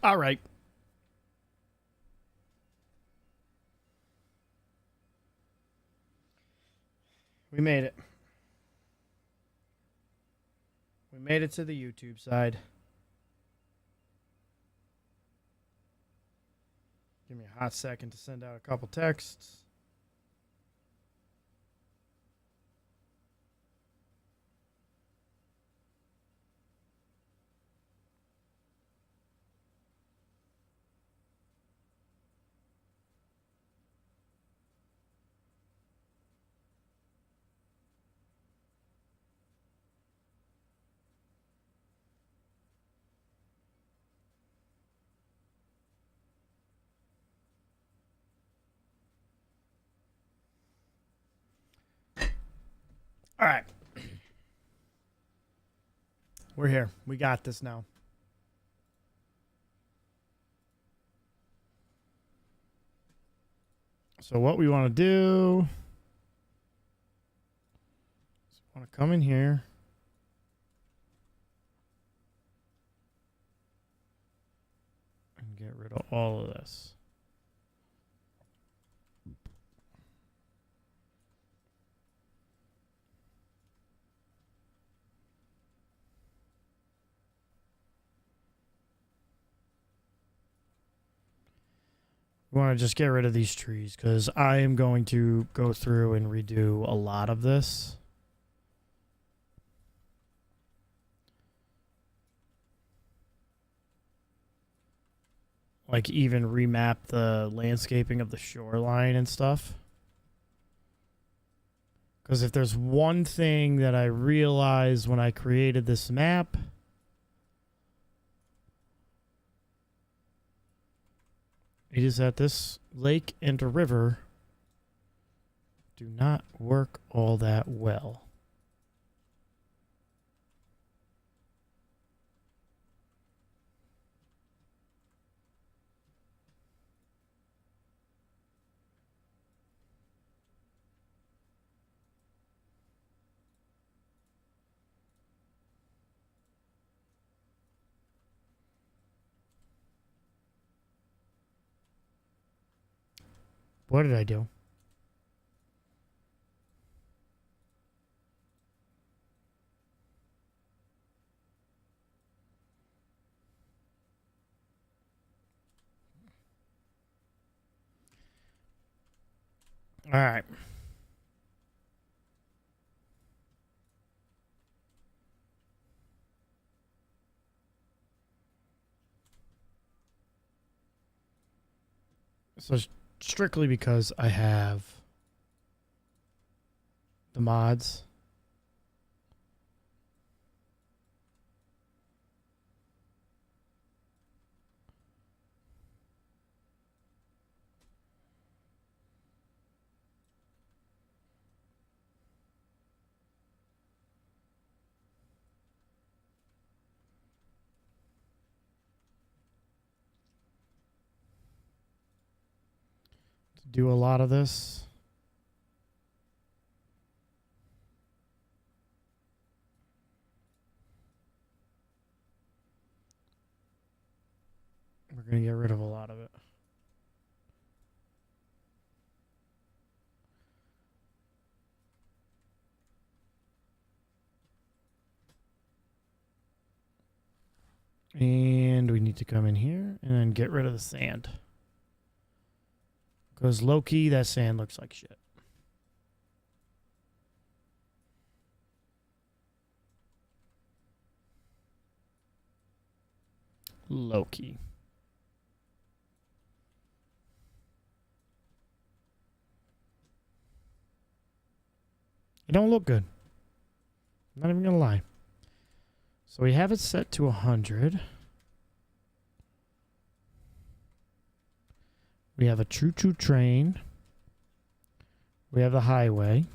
All right. We made it. We made it to the YouTube side. Give me a hot second to send out a couple texts. All right. We're here. We got this now. So what we want to do is want to come in here and get rid of all of this. We want to just get rid of these trees because I am going to go through and redo a lot of this. Like even remap the landscaping of the shoreline and stuff. Because if there's one thing that I realized when I created this map, it is that this lake and a river do not work all that well. What did I do? All right. So strictly because I have the mods. To do a lot of this. We're going to get rid of a lot of it. And we need to come in here and then get rid of the sand. Because low-key, that sand looks like shit. Low-key. It don't look good. I'm not even going to lie. So we have it set to 100. We have a choo-choo train. We have the highway.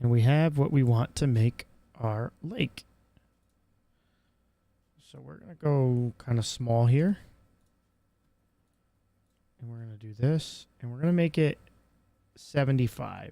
And we have what we want to make our lake. So we're going to go kind of small here. And we're going to do this. And we're going to make it 75.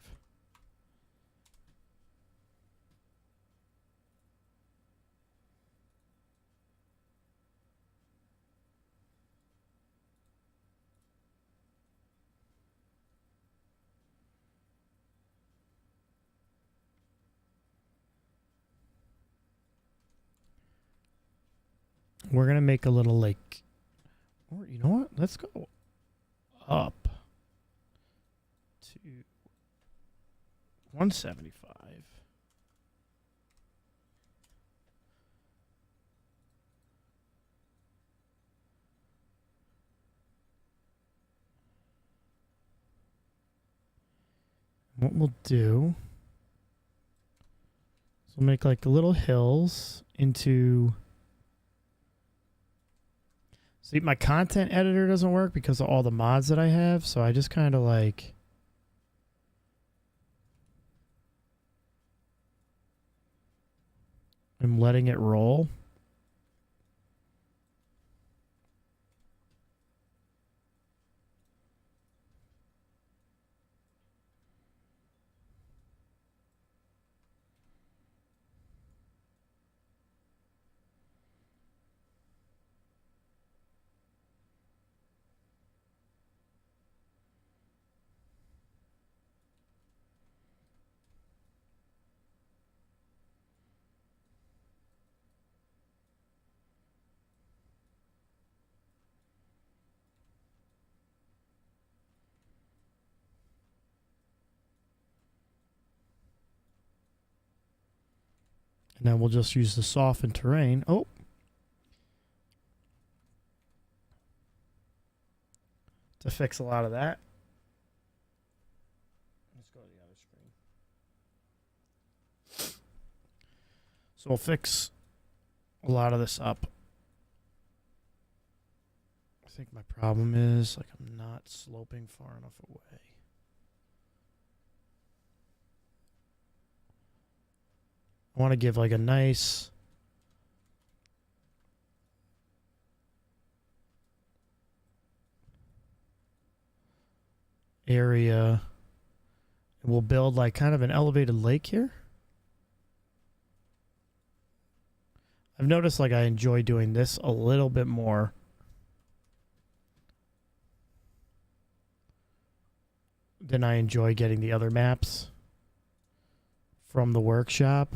we're going to make a little like, or you know what? Let's go up to 175. What we'll do is we'll make like little hills into... See, my content editor doesn't work because of all the mods that I have, so I just kind of like... I'm letting it roll. And then we'll just use the softened terrain. Oh. To fix a lot of that. Let's go to the other screen. So we'll fix a lot of this up. I think my problem is like I'm not sloping far enough away. I want to give like a nice area. And we'll build like kind of an elevated lake here. I've noticed like I enjoy doing this a little bit more. Than I enjoy getting the other maps from the workshop.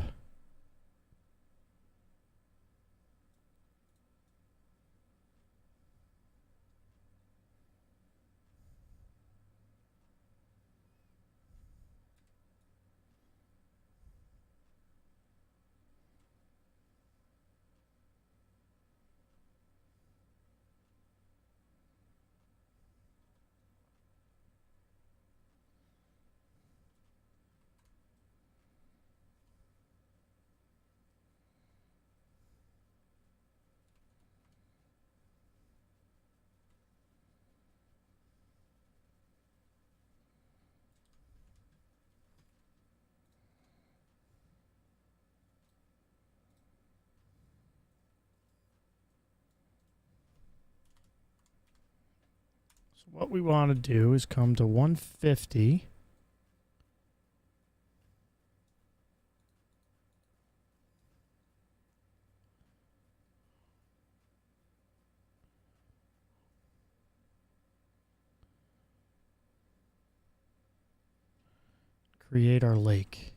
So what we want to do is come to 150. Create our lake.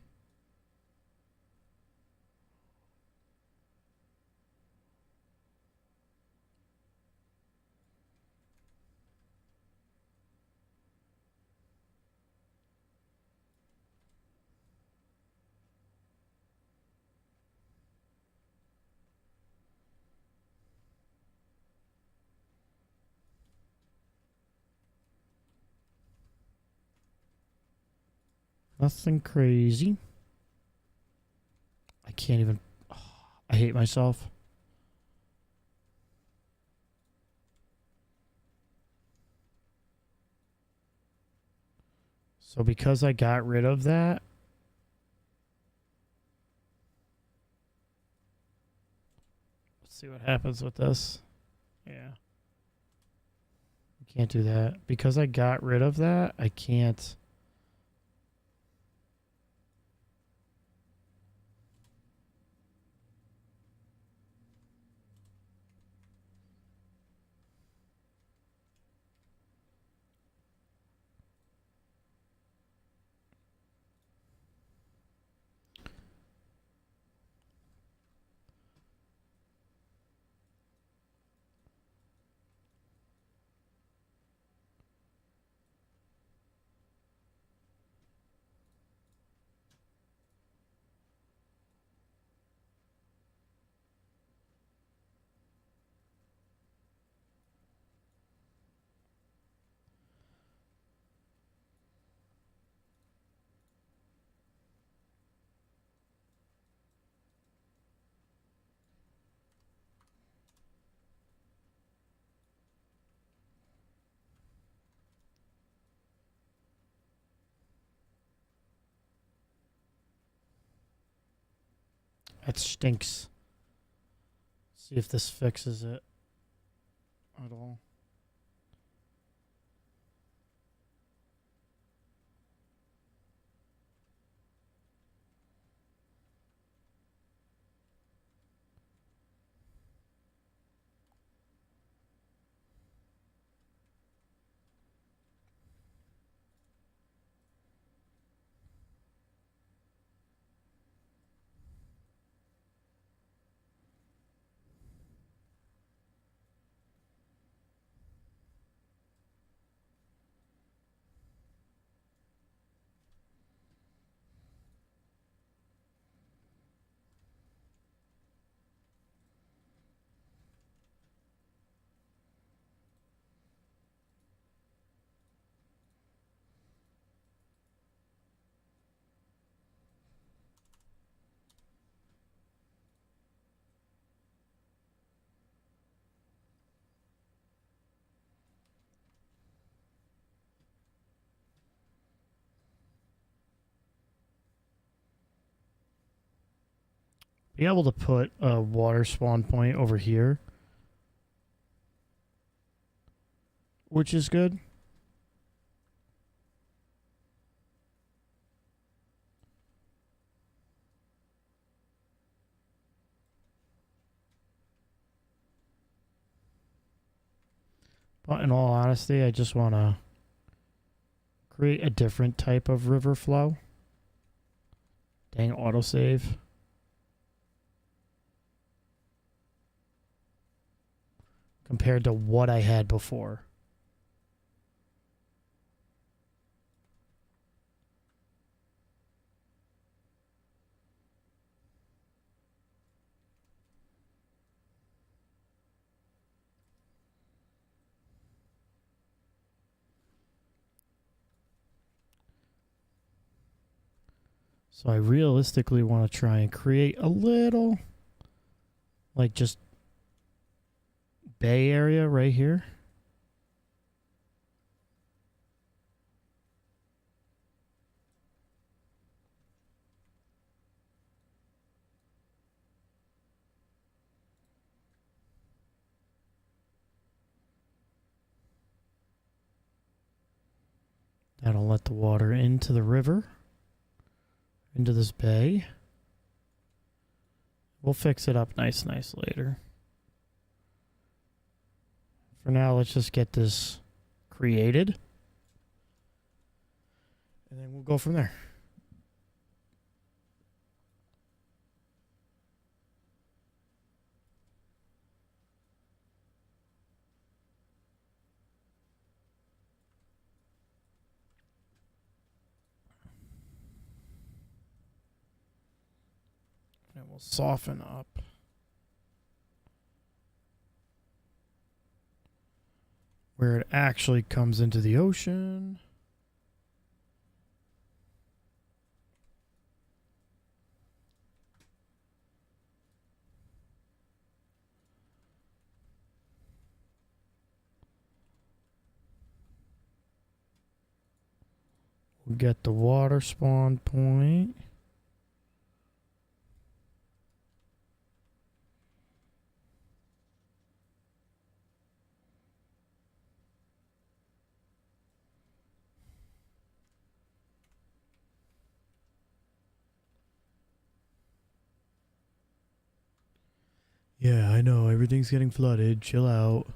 Nothing crazy. I can't even... Oh, I hate myself. So because I got rid of that... Let's see what happens with this. Yeah. I can't do that. Because I got rid of that, I can't... That stinks. See if this fixes it at all. Be able to put a water spawn point over here, which is good. But in all honesty, I just want to create a different type of river flow. Dang, autosave. Compared to what I had before. So I realistically want to try and create a little, like, just bay area right here. That'll let the water into the river, into this bay. We'll fix it up nice later. For now, let's just get this created. And then we'll go from there. And we'll soften up. Where it actually comes into the ocean. We'll get the water spawn point. Yeah, I know. Everything's getting flooded. Chill out.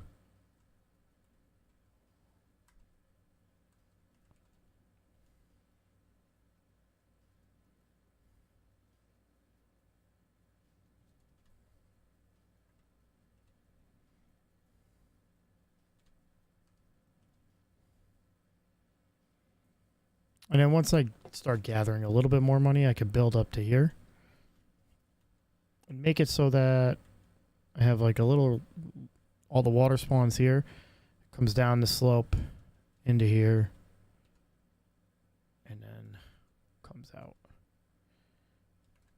And then once I start gathering a little bit more money, I can build up to here. And make it so that I have like a little, all the water spawns here, comes down the slope into here, and then comes out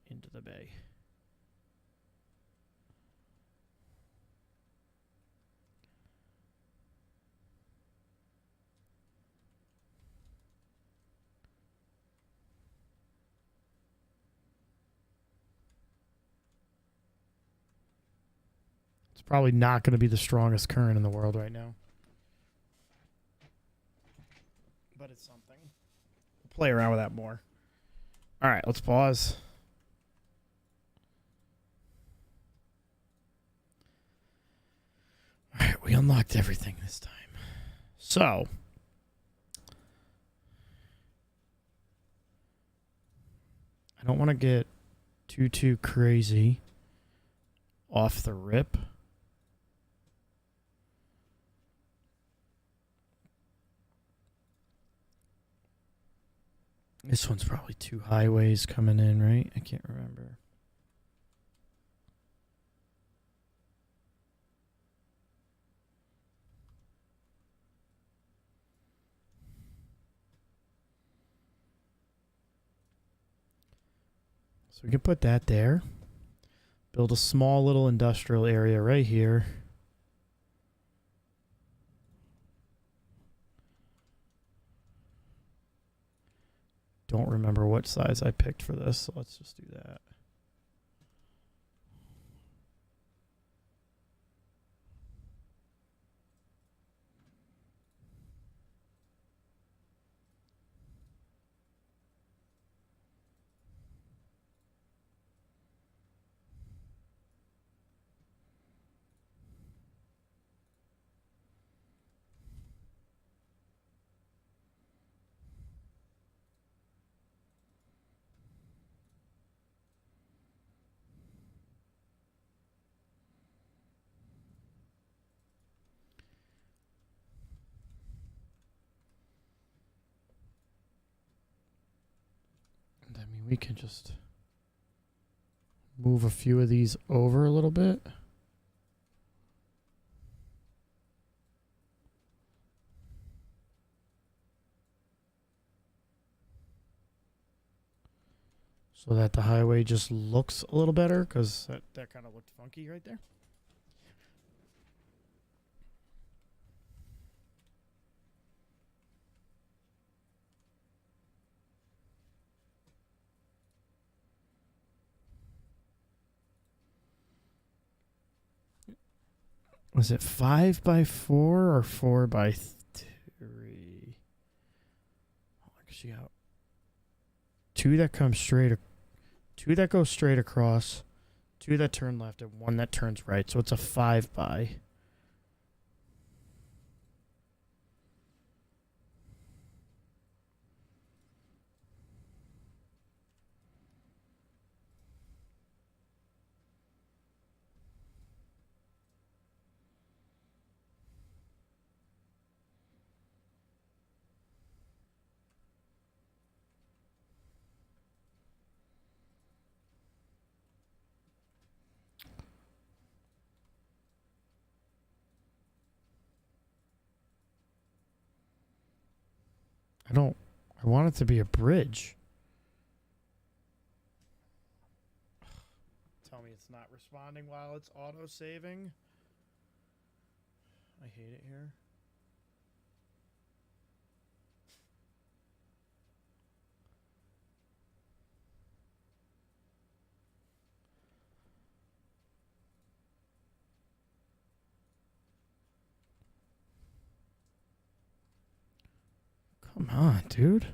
into the bay. It's probably not going to be the strongest current in the world right now. But it's something. We'll play around with that more. All right, let's pause. All right, we unlocked everything this time. So, I don't want to get too crazy off the rip. This one's probably 2 highways coming in, right? I can't remember. So we can put that there. Build a small little industrial area right here. Don't remember what size I picked for this, so let's just do that. I mean, we can just move a few of these over a little bit. So that the highway just looks a little better, because that kind of looked funky right there. Was it 5x4 or 4x3? Actually, out. 2 that come straight, 2 that go straight across, 2 that turn left, and 1 that turns right. So it's a 5x. I want it to be a bridge. Tell me it's not responding while it's auto-saving. I hate it here. Come on, dude.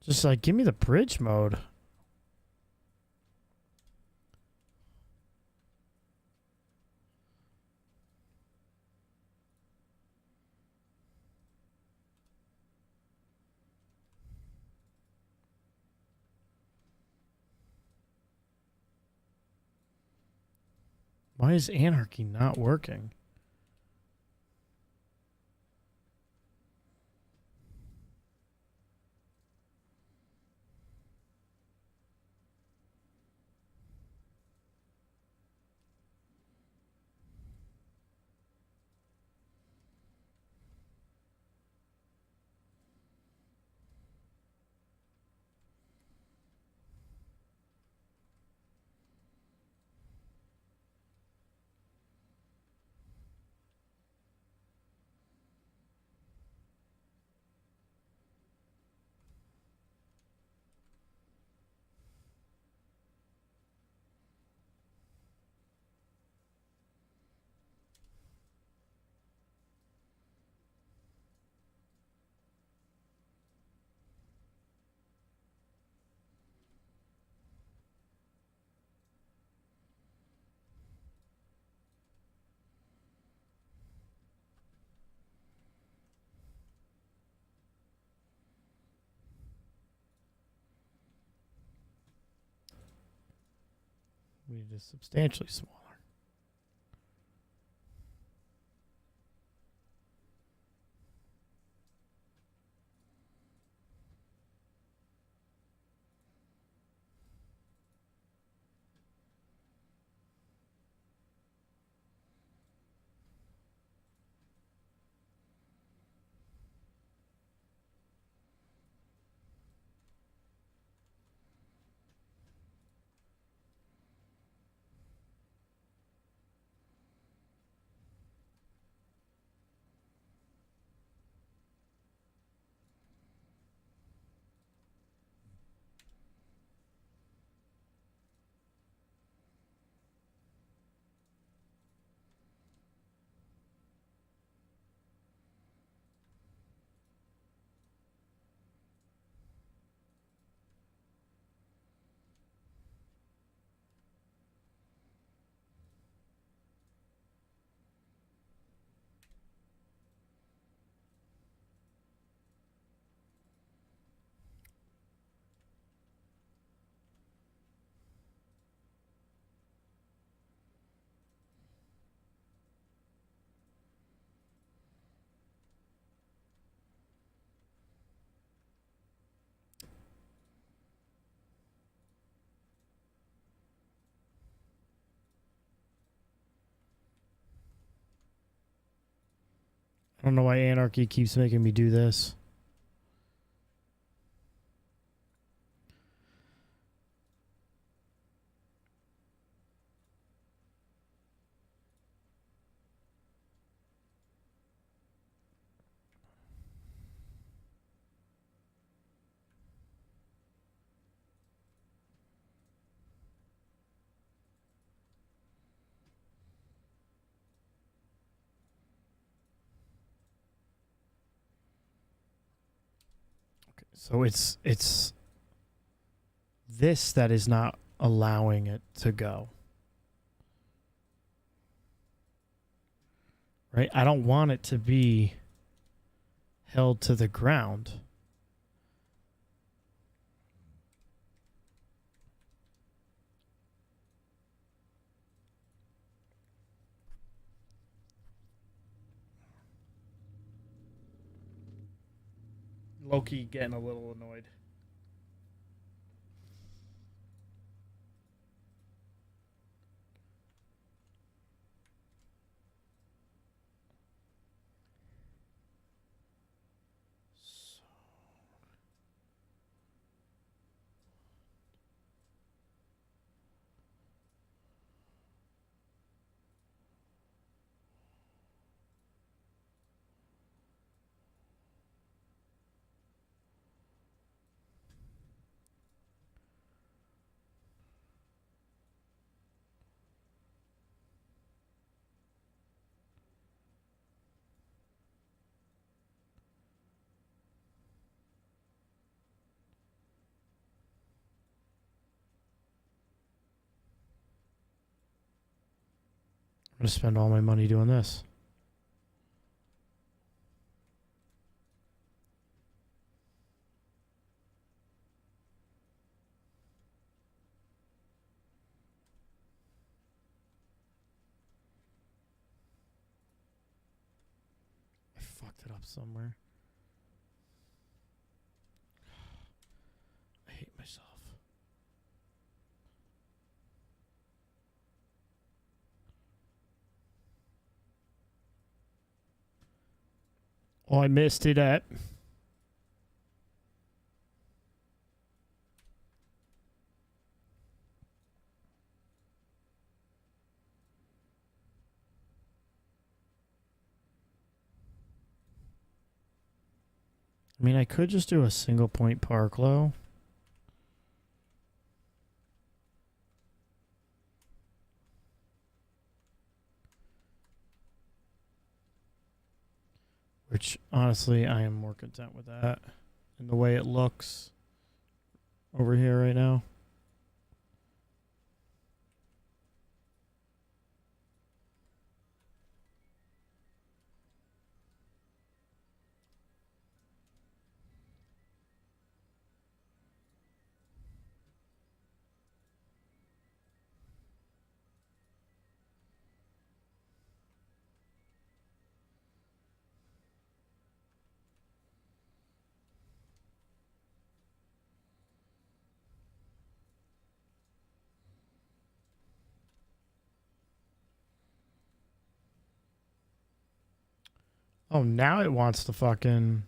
Just like, give me the bridge mode. Why is anarchy not working? I mean, it is substantially smaller. I don't know why anarchy keeps making me do this. So it's this that is not allowing it to go. Right? I don't want it to be held to the ground. Loki getting a little annoyed. I'm going to spend all my money doing this. I fucked it up somewhere. I hate myself. Oh, I missed it at. I mean, I could just do a single point park low. Which, honestly, I am more content with that. And the way it looks over here right now. Oh, now it wants to fucking...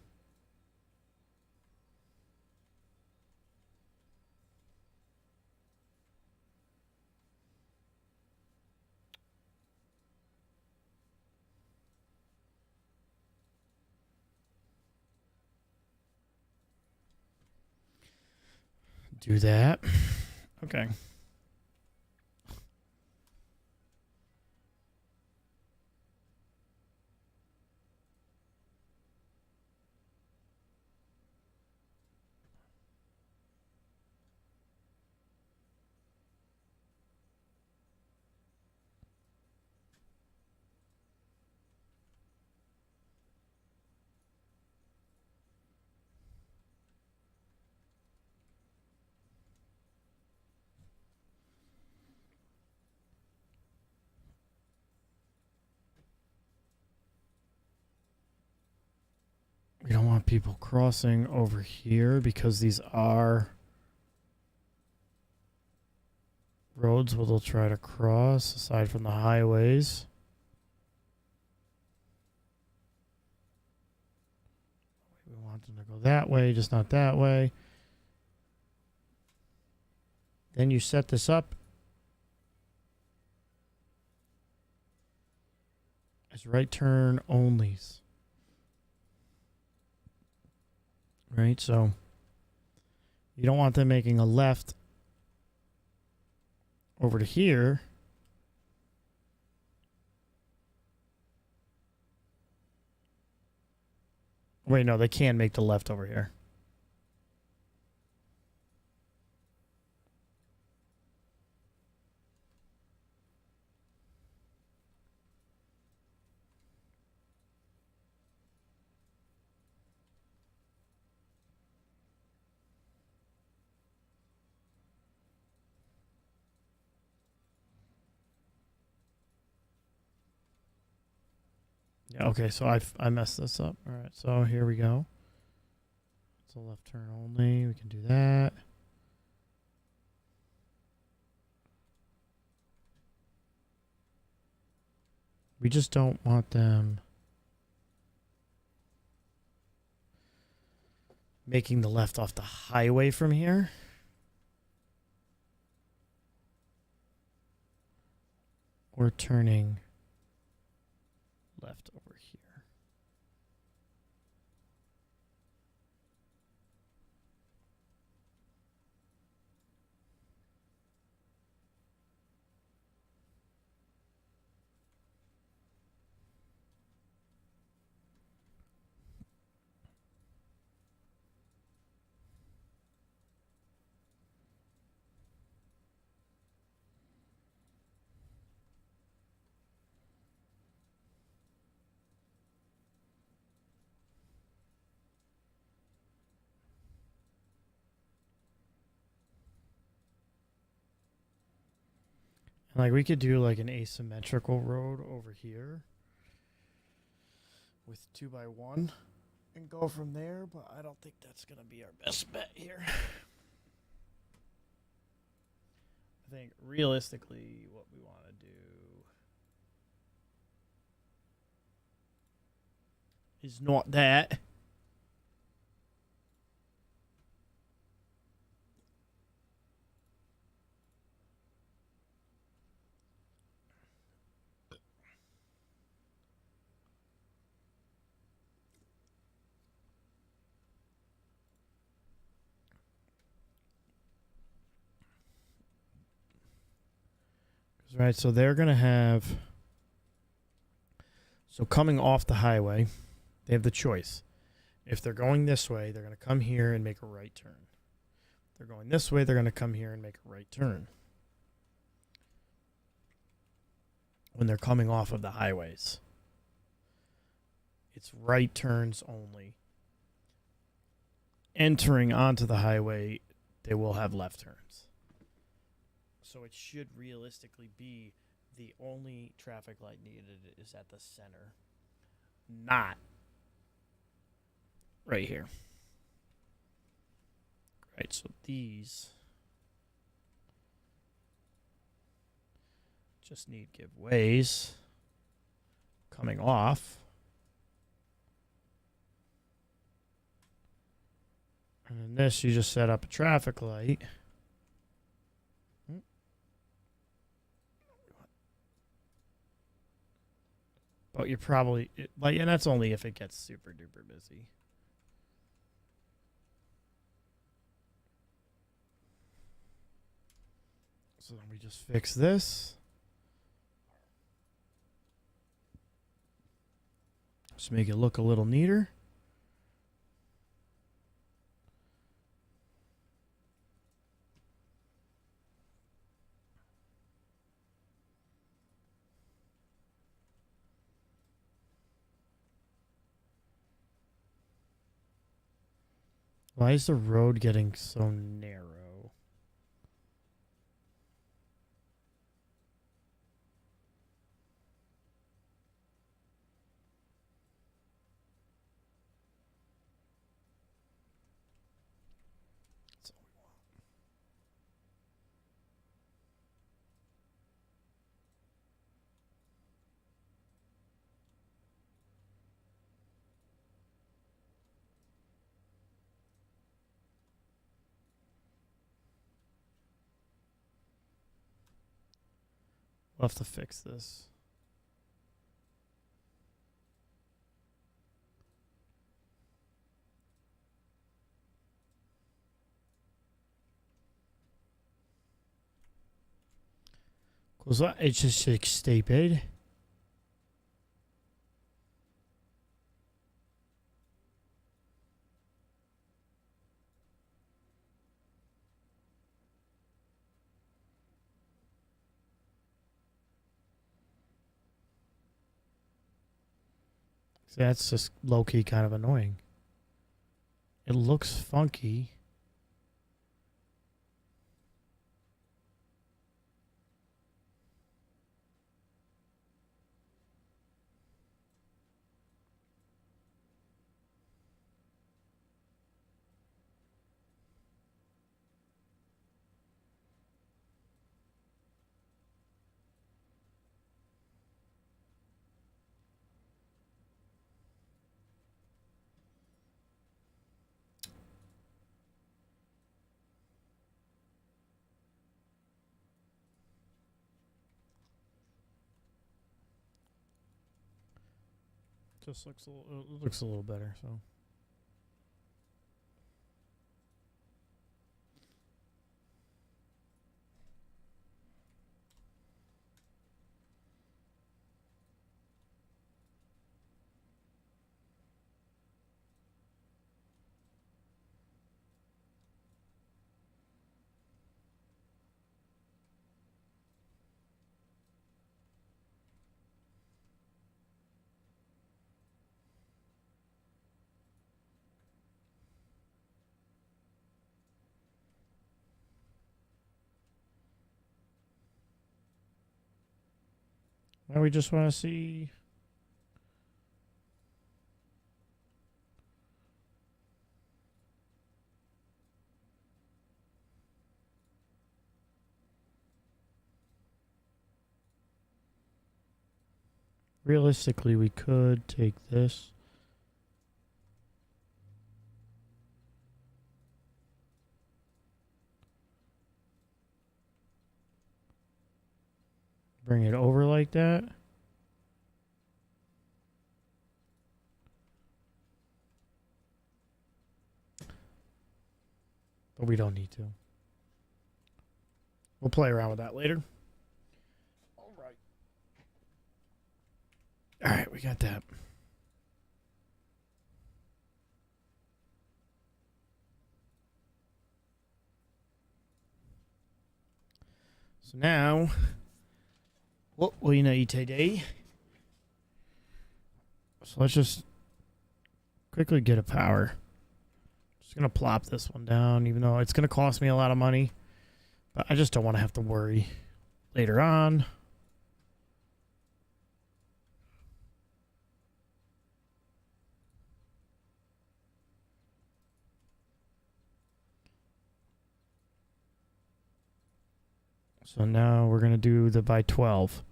do that. Okay. We don't want people crossing over here because these are roads where they'll try to cross aside from the highways. We want them to go that way, just not that way. Then you set this up as right turn onlys. Right, so you don't want them making a left over to here. Wait, no, they can make the left over here. Yeah, okay, so I messed this up. All right, so here we go. It's a left turn only. We can do that. We just don't want them making the left off the highway from here. Or turning left over here. And like we could do like an asymmetrical road over here with 2x1 and go from there, but I don't think that's gonna be our best bet here. I think realistically what we want to do is not that. Right, so they're going to have... So coming off the highway, they have the choice. If they're going this way, they're going to come here and make a right turn. If they're going this way, they're going to come here and make a right turn. When they're coming off of the highways, it's right turns only. Entering onto the highway, they will have left turns. So it should realistically be the only traffic light needed is at the center, not right here. Right, so these just need give ways coming off. And in this, you just set up a traffic light. But you're probably, like, and that's only if it gets super duper busy. So then we just fix this. Just make it look a little neater. Why is the road getting so narrow? That's all we want. We'll have to fix this. Cause it's just stupid. That's just low-key kind of annoying. It looks funky. Just looks it looks a little better, so. Now we just want to see. Realistically, we could take this. Bring it over like that. But we don't need to. We'll play around with that later. All right, we got that. So now, what we need today? So let's just quickly get a power. Just gonna plop this one down, even though it's gonna cost me a lot of money. But I just don't want to have to worry later on. So now we're going to do the by 12.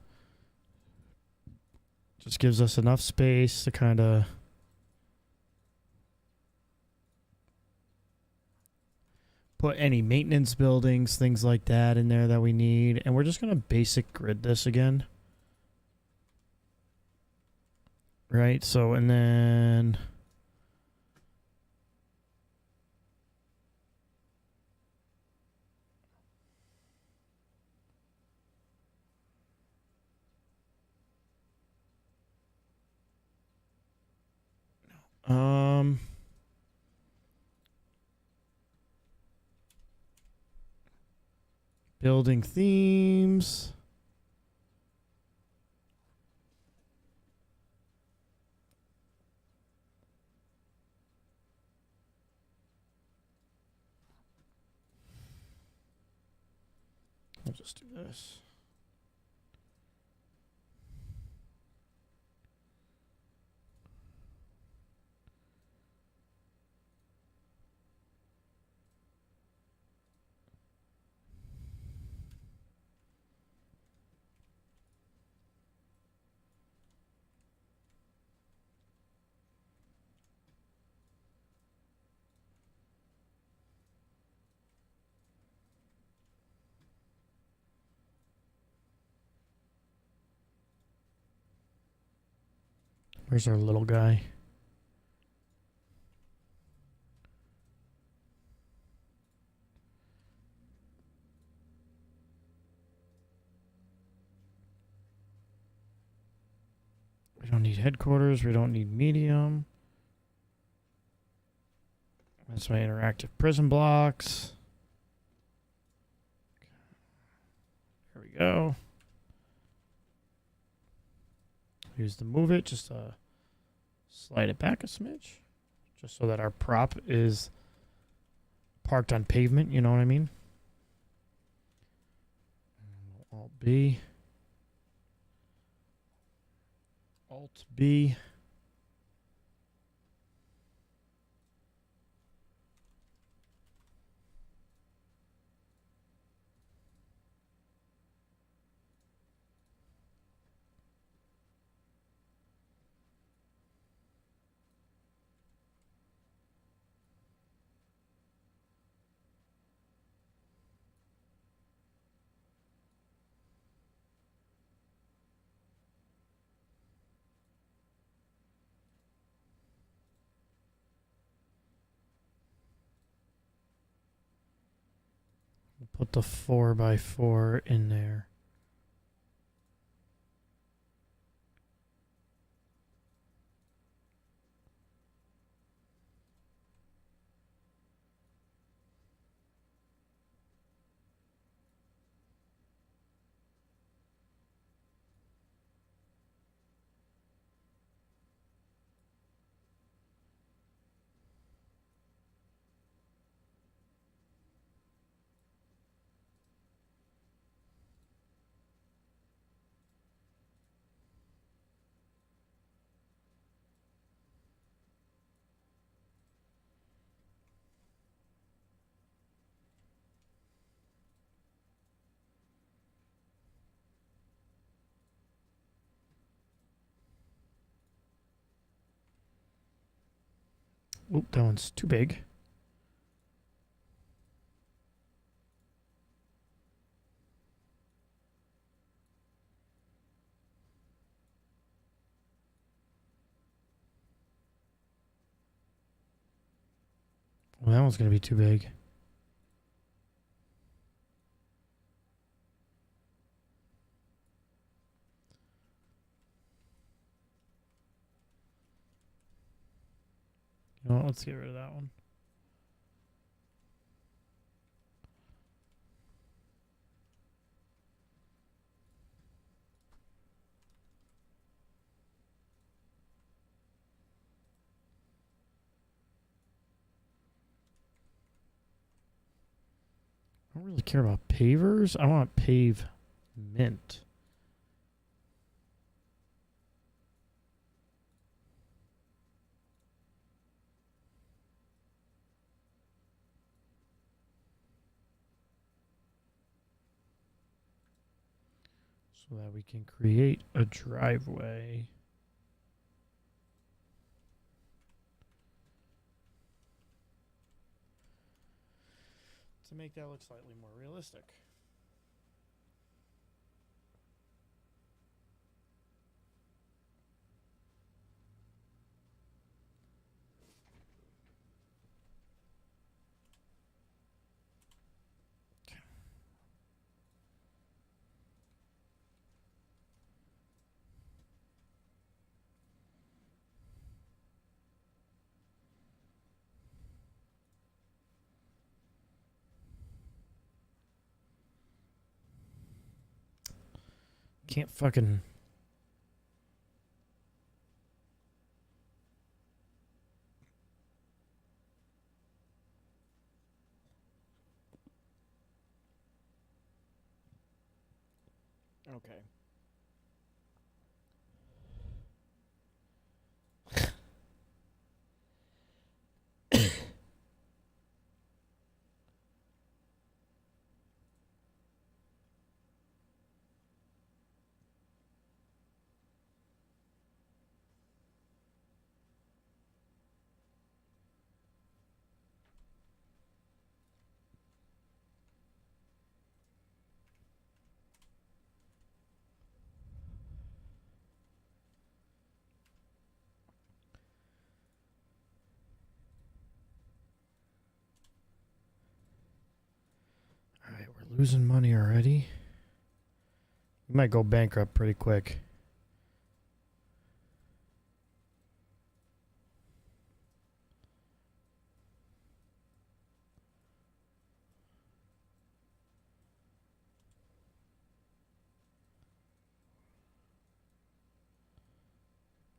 Just gives us enough space to kind of put any maintenance buildings, things like that in there that we need. And we're just going to basic grid this again. Right, so, and then... building themes. I'll just do this. Where's our little guy? We don't need headquarters. We don't need medium. That's my interactive prison blocks. There we go. Use the move it, just slide it back a smidge, just so that our prop is parked on pavement, you know what I mean? Alt B. Alt B. Put the 4x4 in there. Oop, that one's too big. Well, that one's going to be too big. You know what? Let's get rid of that one. I don't really care about pavers. I want pavement. So that we can create a driveway. to make that look slightly more realistic. Can't fucking... Okay. Alright, we're losing money already. We might go bankrupt pretty quick.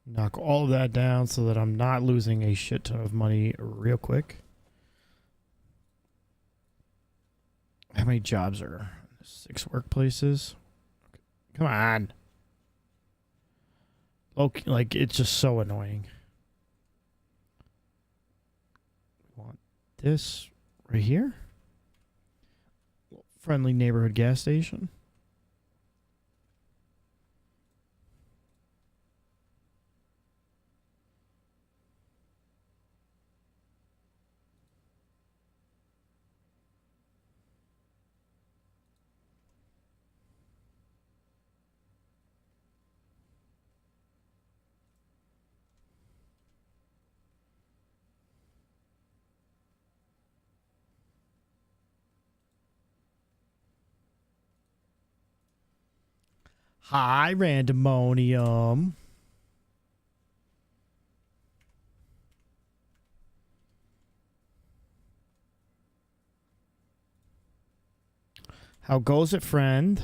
Knock all of that down so that I'm not losing a shit ton of money real quick. How many jobs are 6 workplaces? Come on. Okay, like, it's just so annoying. We want this right here. Friendly neighborhood gas station. Hi, Randomonium. How goes it, friend?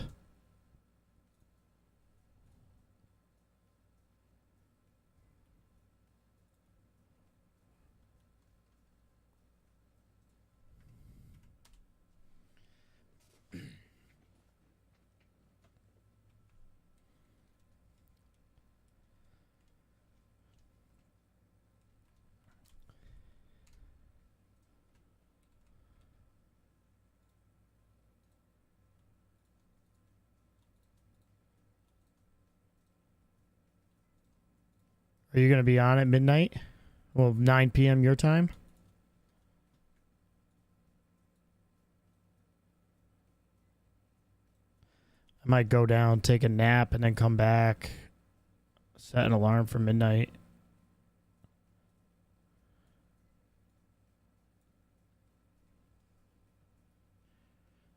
Are you going to be on at midnight? Well, 9 p.m. your time? I might go down, take a nap, and then come back. Set an alarm for midnight.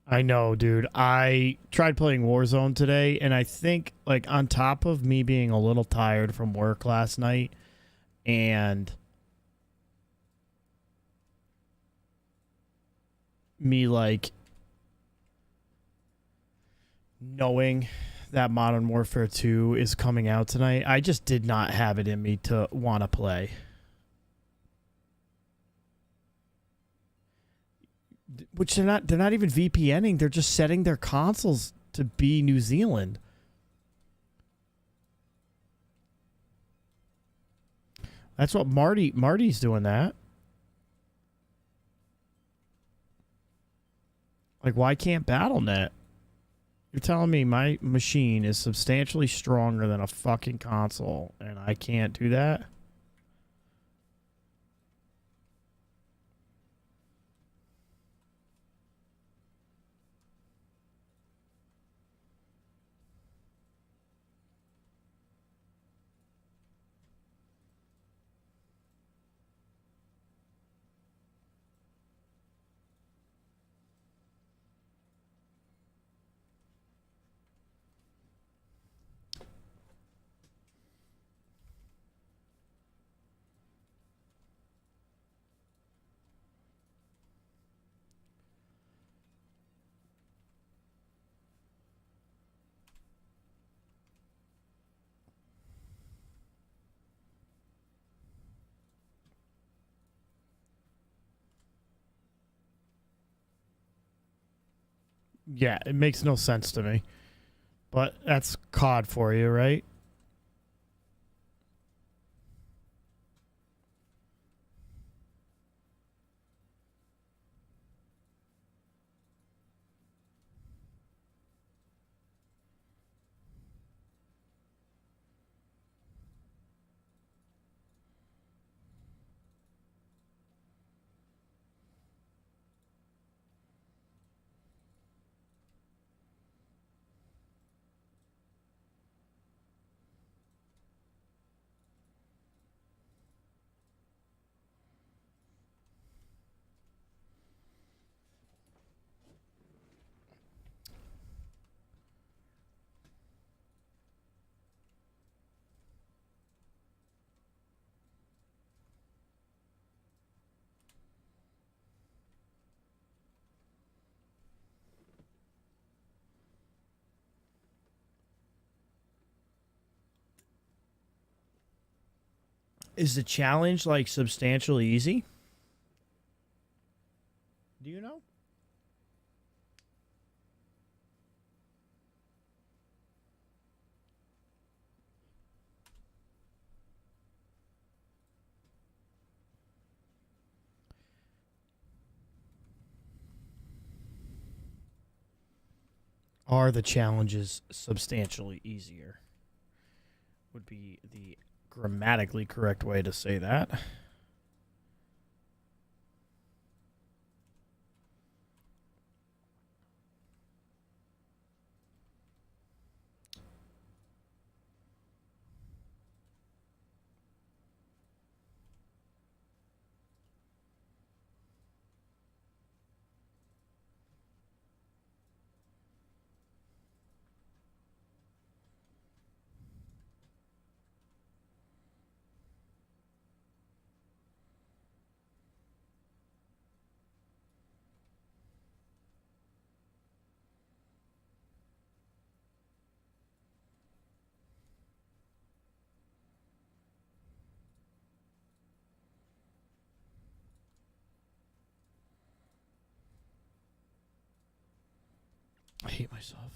I know, dude. I tried playing Warzone today, and I think, like, on top of me being a little tired from work last night, and me, like, knowing that Modern Warfare 2 is coming out tonight, I just did not have it in me to want to play. Which they're not even VPNing. They're just setting their consoles to be New Zealand. That's what Marty's doing that. Like, why can't BattleNet? You're telling me my machine is substantially stronger than a fucking console and I can't do that? Yeah, it makes no sense to me. But that's COD for you, right? Is the challenge like substantially easy? Do you know? Are the challenges substantially easier? Would be the grammatically correct way to say that. I hate myself.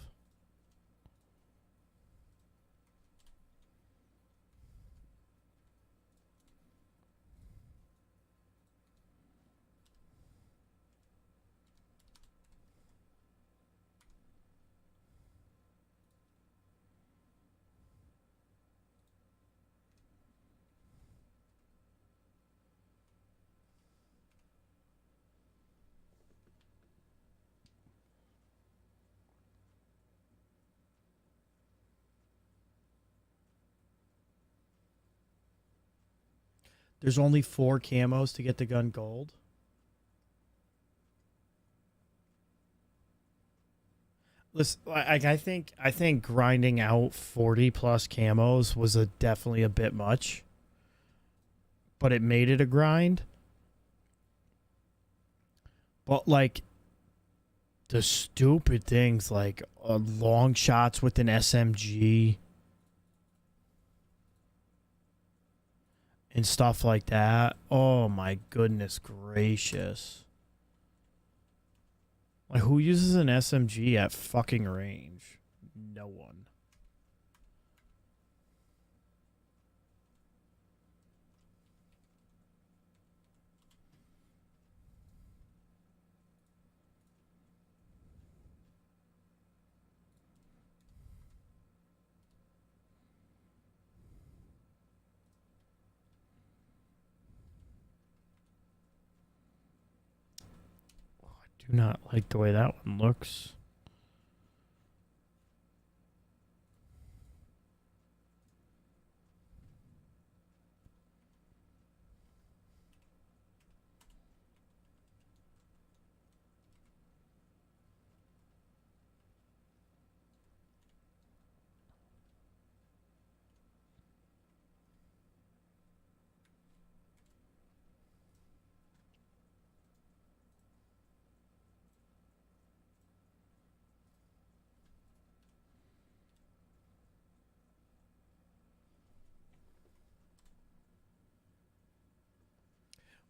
There's only 4 camos to get the gun gold. Listen, I think grinding out 40 plus camos was definitely a bit much, but it made it a grind. But like the stupid things like long shots with an SMG and stuff like that. Oh my goodness gracious. Like who uses an SMG at fucking range? No one. Do not like the way that one looks.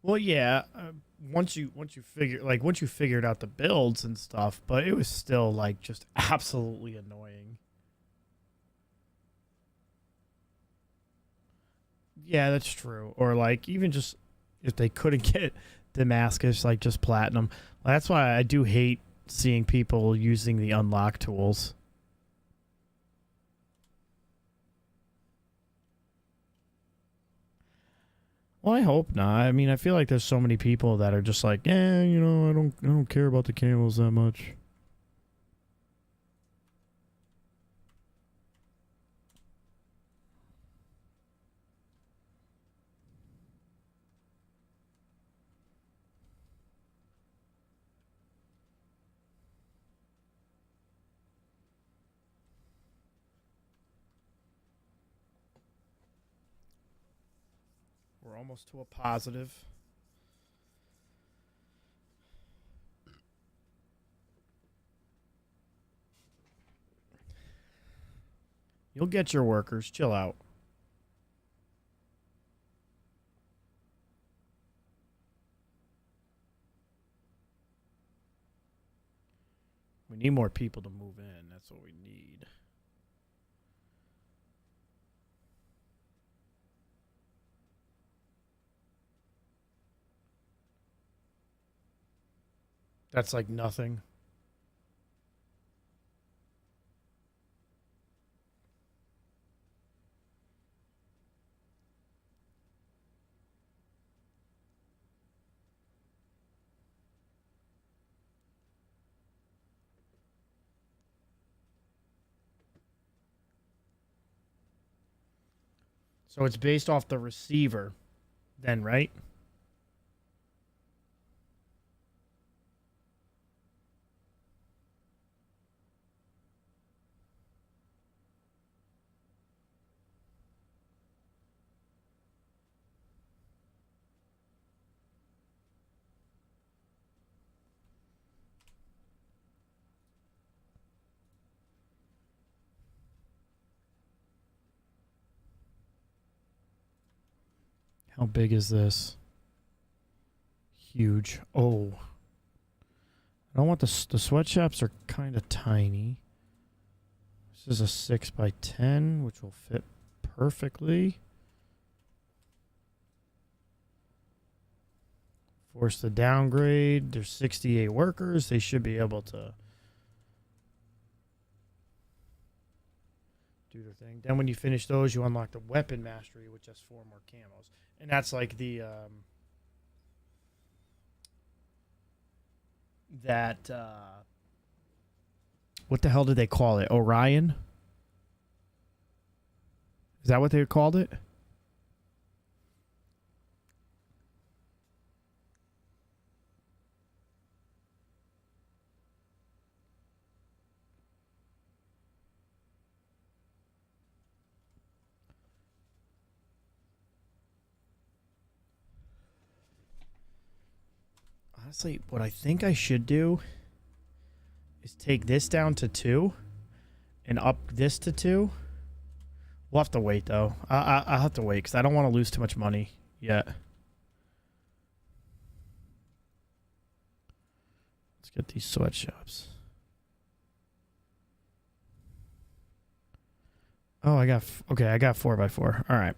Well, yeah. Once you figured out the builds and stuff, but it was still like just absolutely annoying. Yeah, that's true. Or like even just if they couldn't get Damascus, like just platinum. That's why I do hate seeing people using the unlock tools. Well, I hope not. I mean, I feel like there's so many people that are just like, I don't care about the camels that much. We're almost to a positive. You'll get your workers. Chill out. We need more people to move in. That's what we need. That's like nothing. So it's based off the receiver, then, right? How big is this? Huge. Oh. I don't want the sweatshops are kind of tiny. This is a 6x10, which will fit perfectly. Force the downgrade. There's 68 workers. They should be able to do their thing. Then when you finish those, you unlock the weapon mastery, which has 4 more camos. And that's like the what the hell did they call it? Orion? Is that what they called it? Honestly, what I think I should do is take this down to 2 and up this to 2. We'll have to wait, though. I'll have to wait because I don't want to lose too much money yet. Let's get these sweatshops. Oh, I got 4x4. All right.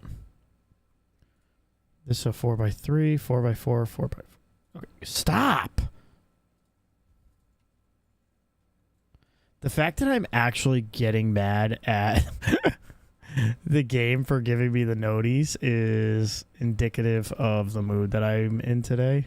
This is a 4x3, 4x4, 4x4. Okay, stop. The fact that I'm actually getting mad at the game for giving me the noties is indicative of the mood that I'm in today.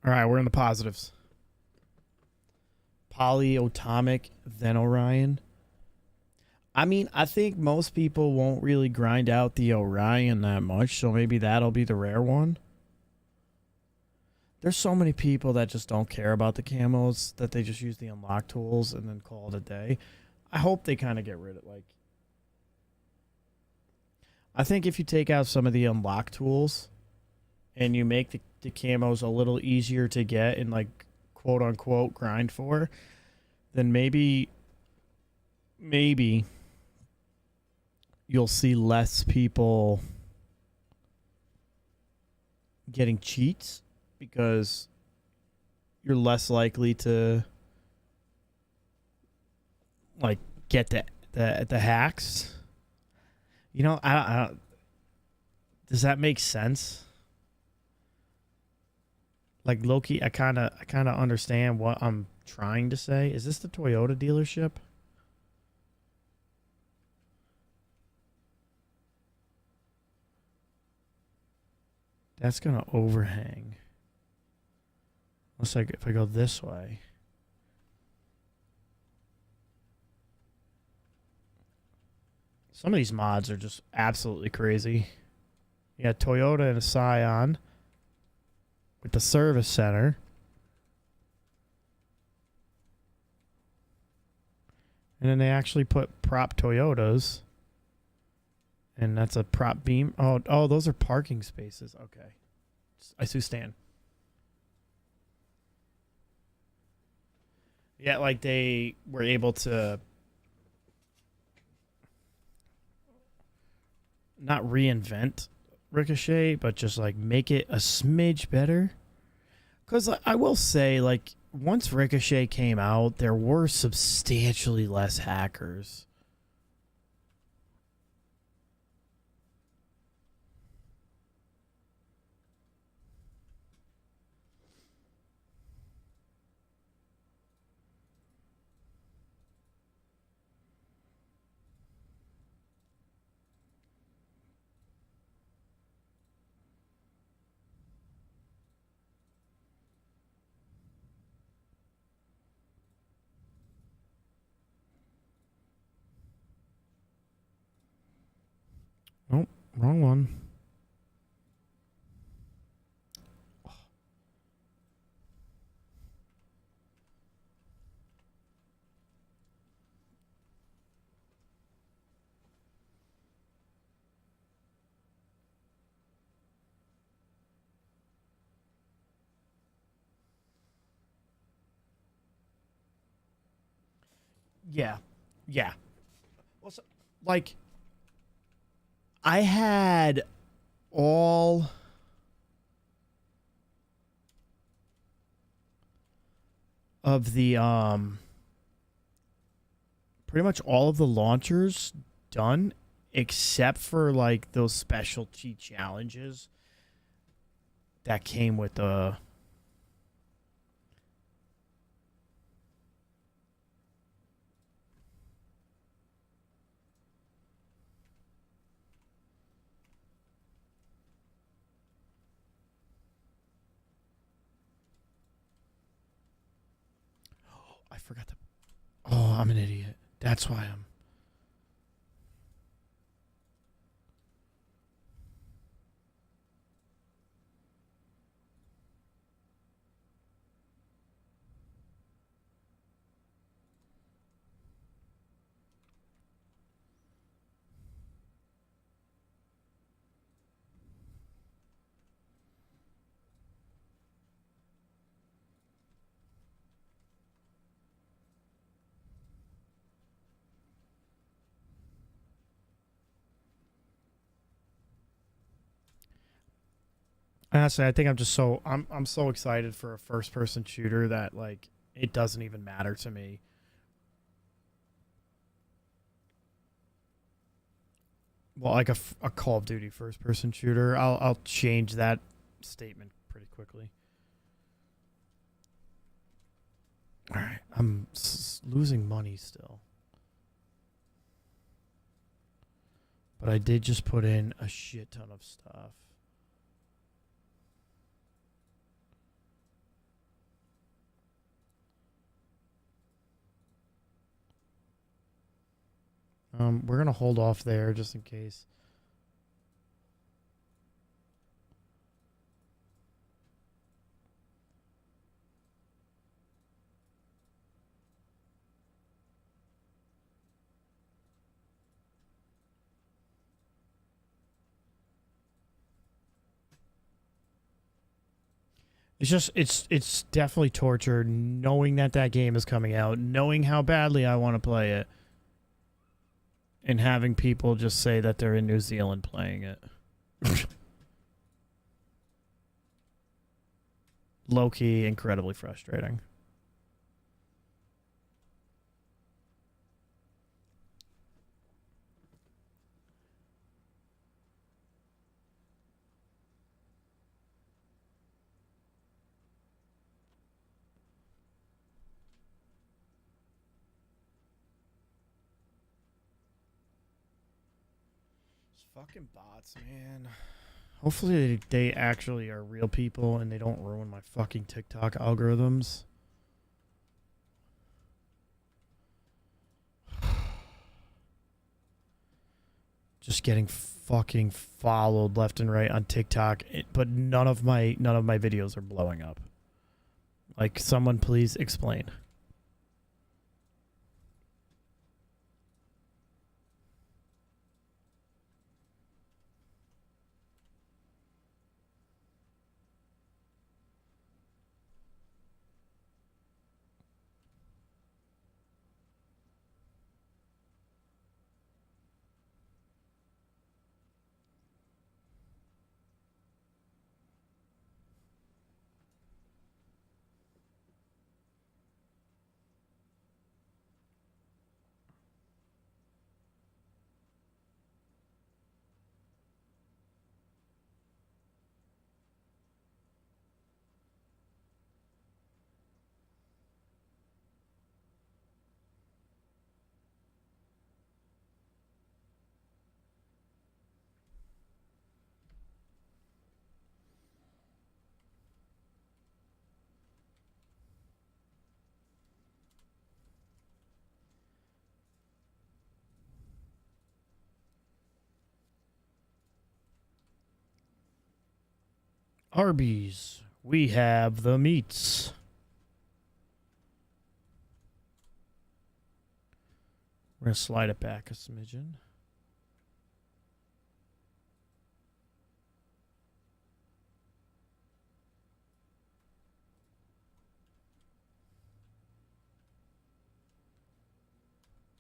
All right, we're in the positives. Polyatomic, then Orion. I mean, I think most people won't really grind out the Orion that much, so maybe that'll be the rare one. There's so many people that just don't care about the camos, that they just use the unlock tools and then call it a day. I hope they kind of get rid of, like... I think if you take out some of the unlock tools and you make the camos a little easier to get and like quote unquote grind for, then maybe you'll see less people getting cheats because you're less likely to like get the hacks. You know, I don't, does that make sense? Like Loki, I kind of understand what I'm trying to say. Is this the Toyota dealership? That's gonna overhang. Looks like if I go this way. Some of these mods are just absolutely crazy. You got Toyota and a Scion with the service center. And then they actually put prop Toyotas. And that's a prop beam. Oh, those are parking spaces. Okay. I see Stan. Yeah, like they were able to not reinvent Ricochet, but just like make it a smidge better. Because I will say, like, once Ricochet came out, there were substantially less hackers. Oh, wrong one. Yeah. Yeah. Well, so, like, I had all of the pretty much all of the launchers done except for like those specialty challenges that came with the I forgot the Oh, I'm an idiot. That's why I'm honestly, I think I'm just so I'm so excited for a first person shooter that like it doesn't even matter to me. Well, like a Call of Duty first person shooter. I'll change that statement pretty quickly. All right, I'm losing money still. But I did just put in a shit ton of stuff. We're gonna hold off there just in case. It's definitely torture knowing that that game is coming out, knowing how badly I want to play it, and having people just say that they're in New Zealand playing it. Low-key, incredibly frustrating. It's fucking bots, man. Hopefully they actually are real people and they don't ruin my fucking TikTok algorithms. Just getting fucking followed left and right on TikTok, but none of my videos are blowing up. Like, someone please explain. Arby's, we have the meats. We're going to slide it back a smidgen.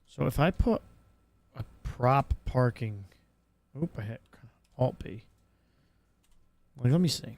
So if I put a prop parking... Oop, I hit Alt-B. Like, let me see.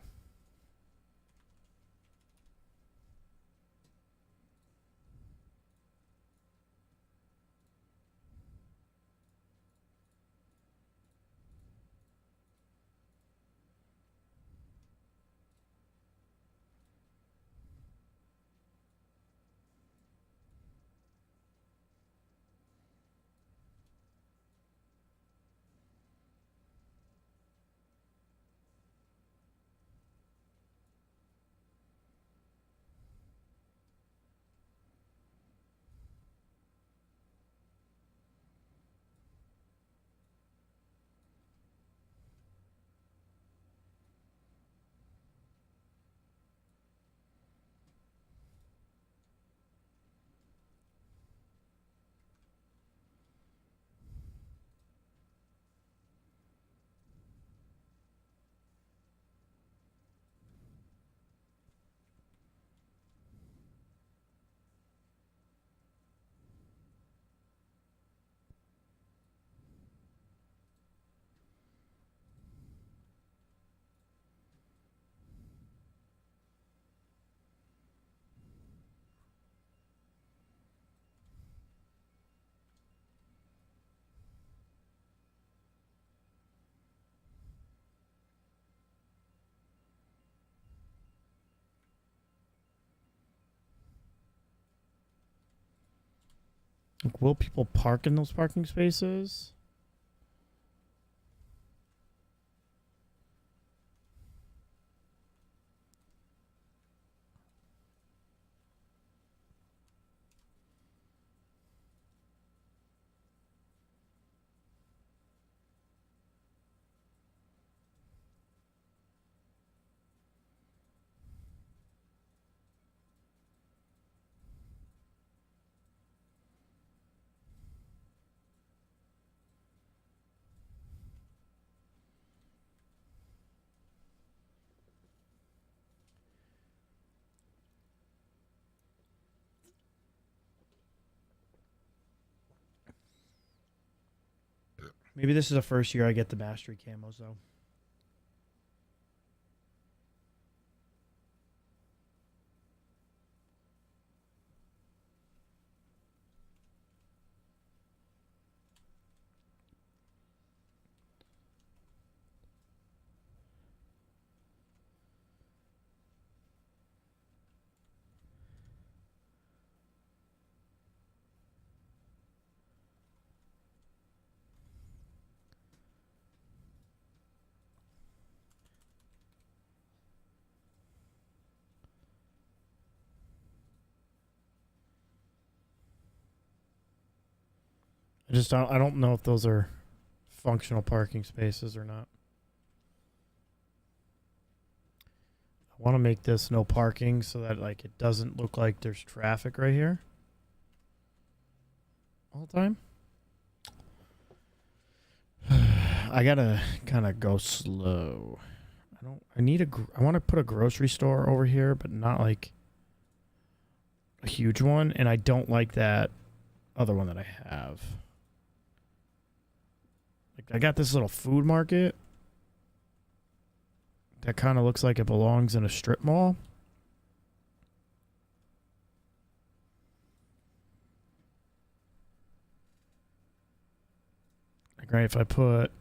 Like, will people park in those parking spaces? Maybe this is the first year I get the mastery camos though. I don't know if those are functional parking spaces or not. I want to make this no parking so that like it doesn't look like there's traffic right here all the time. I gotta kind of go slow. I want to put a grocery store over here, but not like a huge one. And I don't like that other one that I have. Like I got this little food market that kind of looks like it belongs in a strip mall. Like right, if I put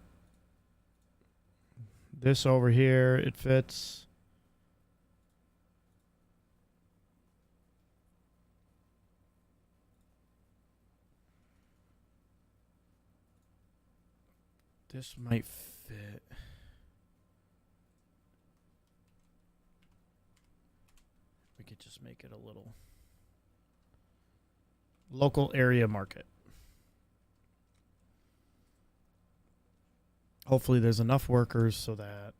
this over here, it fits. This might fit. We could just make it a little local area market. Hopefully there's enough workers so that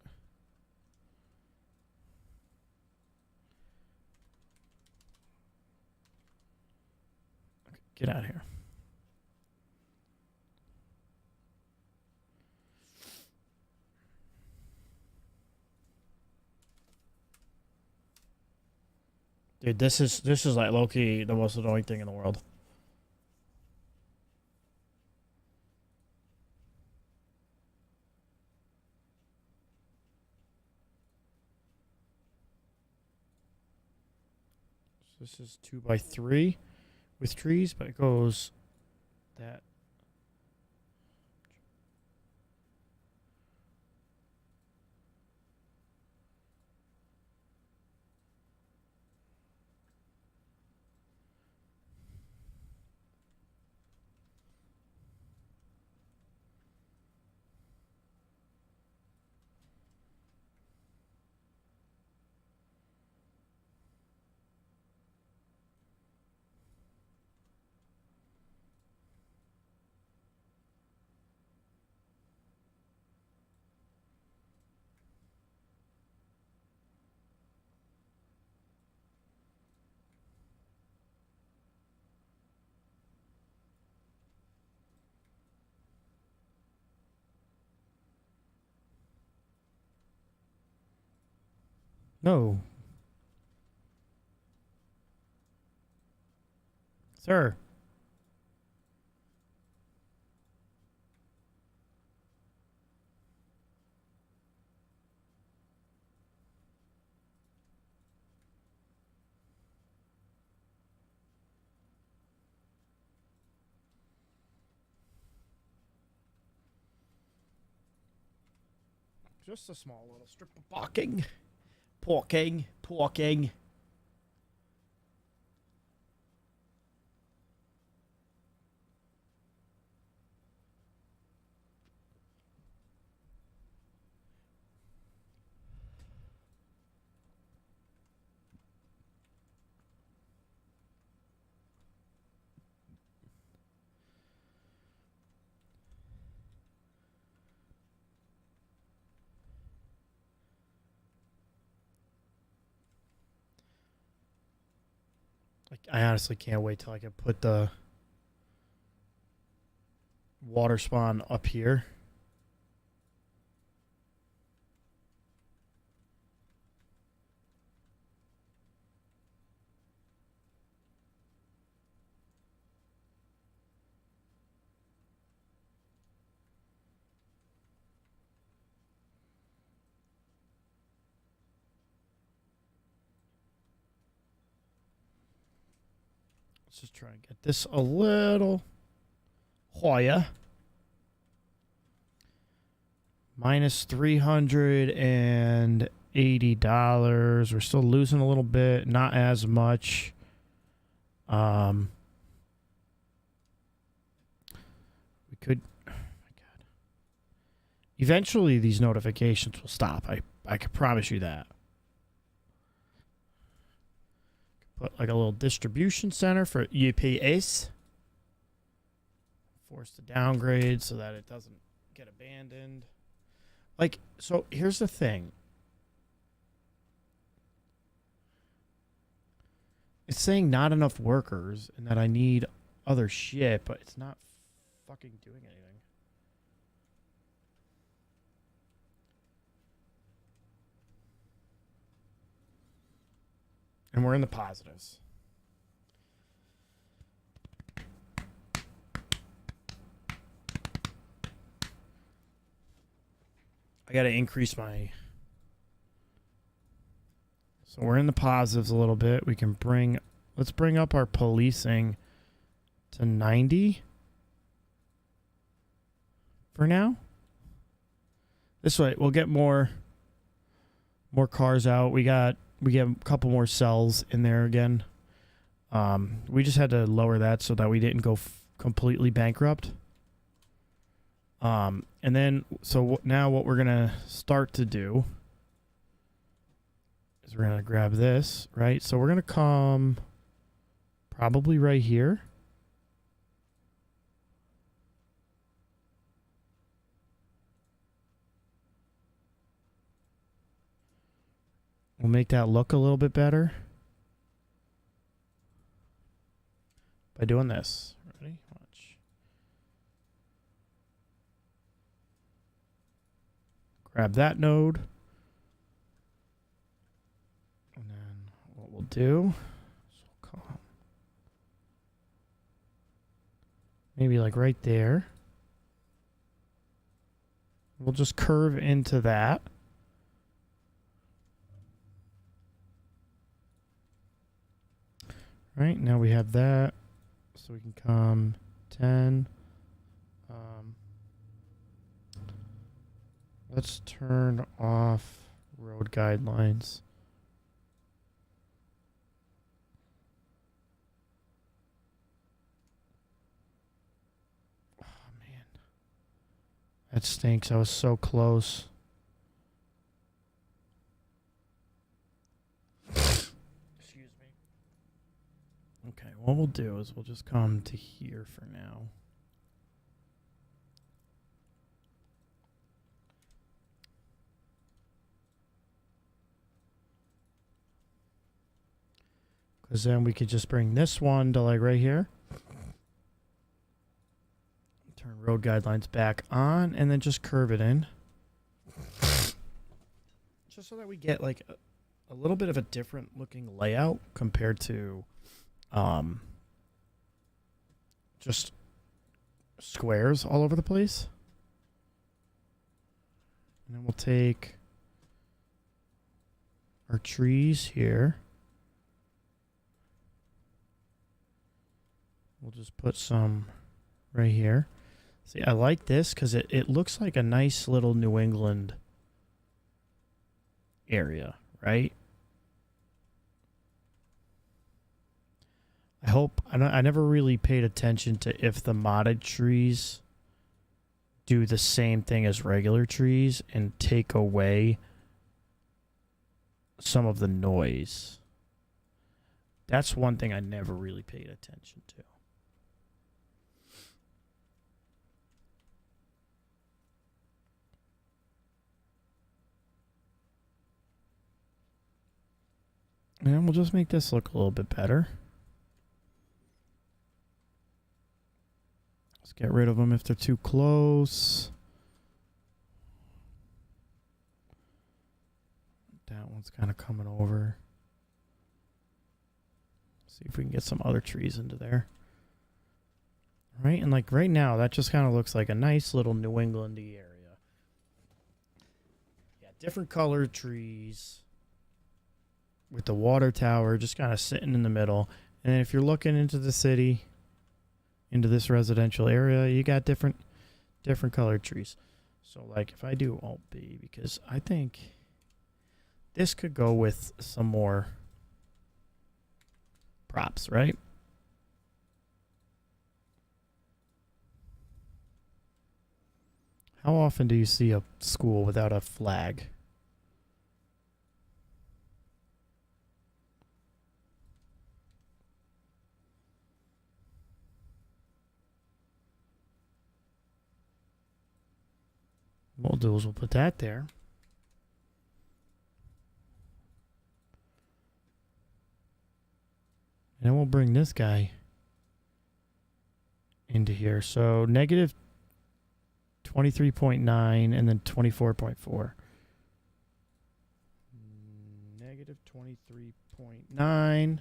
okay, get out of here. Dude, this is like low-key the most annoying thing in the world. So this is 2x3 with trees, but it goes that. No. Sir. Just a small little strip of parking. Parking. I honestly can't wait till I can put the water spawn up here. Let's just try and get this a little higher. Minus $380. We're still losing a little bit, not as much. We could. Oh my God. Eventually, these notifications will stop. I can promise you that. Put like a little distribution center for UPS. Force to downgrade so that it doesn't get abandoned. Like, so here's the thing. It's saying not enough workers and that I need other shit, but it's not fucking doing anything. And we're in the positives. I got to increase my... So we're in the positives a little bit. We can bring... Let's bring up our policing to 90 for now. This way, we'll get more cars out. We get a couple more cells in there again. We just had to lower that so that we didn't go completely bankrupt. And then, so now what we're going to start to do is we're going to grab this, right? So we're going to come probably right here. We'll make that look a little bit better by doing this. Ready? Watch. Grab that node. And then what we'll do is we'll come maybe like right there. We'll just curve into that. Right, now we have that. So we can come 10. Let's turn off road guidelines. Oh, man. That stinks. I was so close. Excuse me. Okay, what we'll do is we'll just come to here for now. Because then we could just bring this one to like right here. Turn road guidelines back on and then just curve it in. Just so that we get like a little bit of a different looking layout compared to just squares all over the place. And then we'll take our trees here. We'll just put some right here. See, I like this because it looks like a nice little New England area, right? I never really paid attention to if the modded trees do the same thing as regular trees and take away some of the noise. That's one thing I never really paid attention to. And we'll just make this look a little bit better. Let's get rid of them if they're too close. That one's kind of coming over. See if we can get some other trees into there. Right? And like right now, that just kind of looks like a nice little New Englandy area. Yeah, different colored trees. With the water tower just kind of sitting in the middle. And if you're looking into the city, into this residential area, you got different colored trees. So like if I do Alt B, because I think this could go with some more props, right? How often do you see a school without a flag? What we'll do is we'll put that there. And then we'll bring this guy into here. So negative 23.9 and then 24.4. Negative 23.9.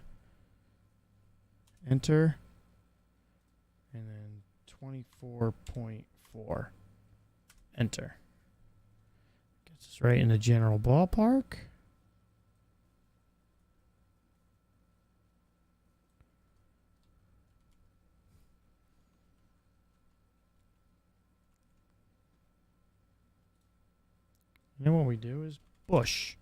Enter. And then 24.4. Enter. Gets us right in the general ballpark. And then what we do is bush.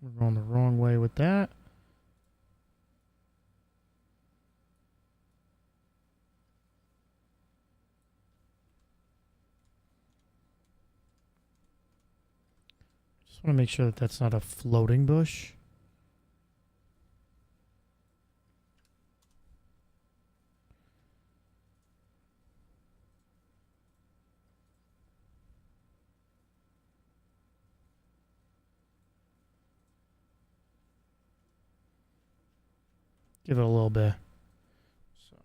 We're going the wrong way with that. Just want to make sure that that's not a floating bush. Give it a little bit. So.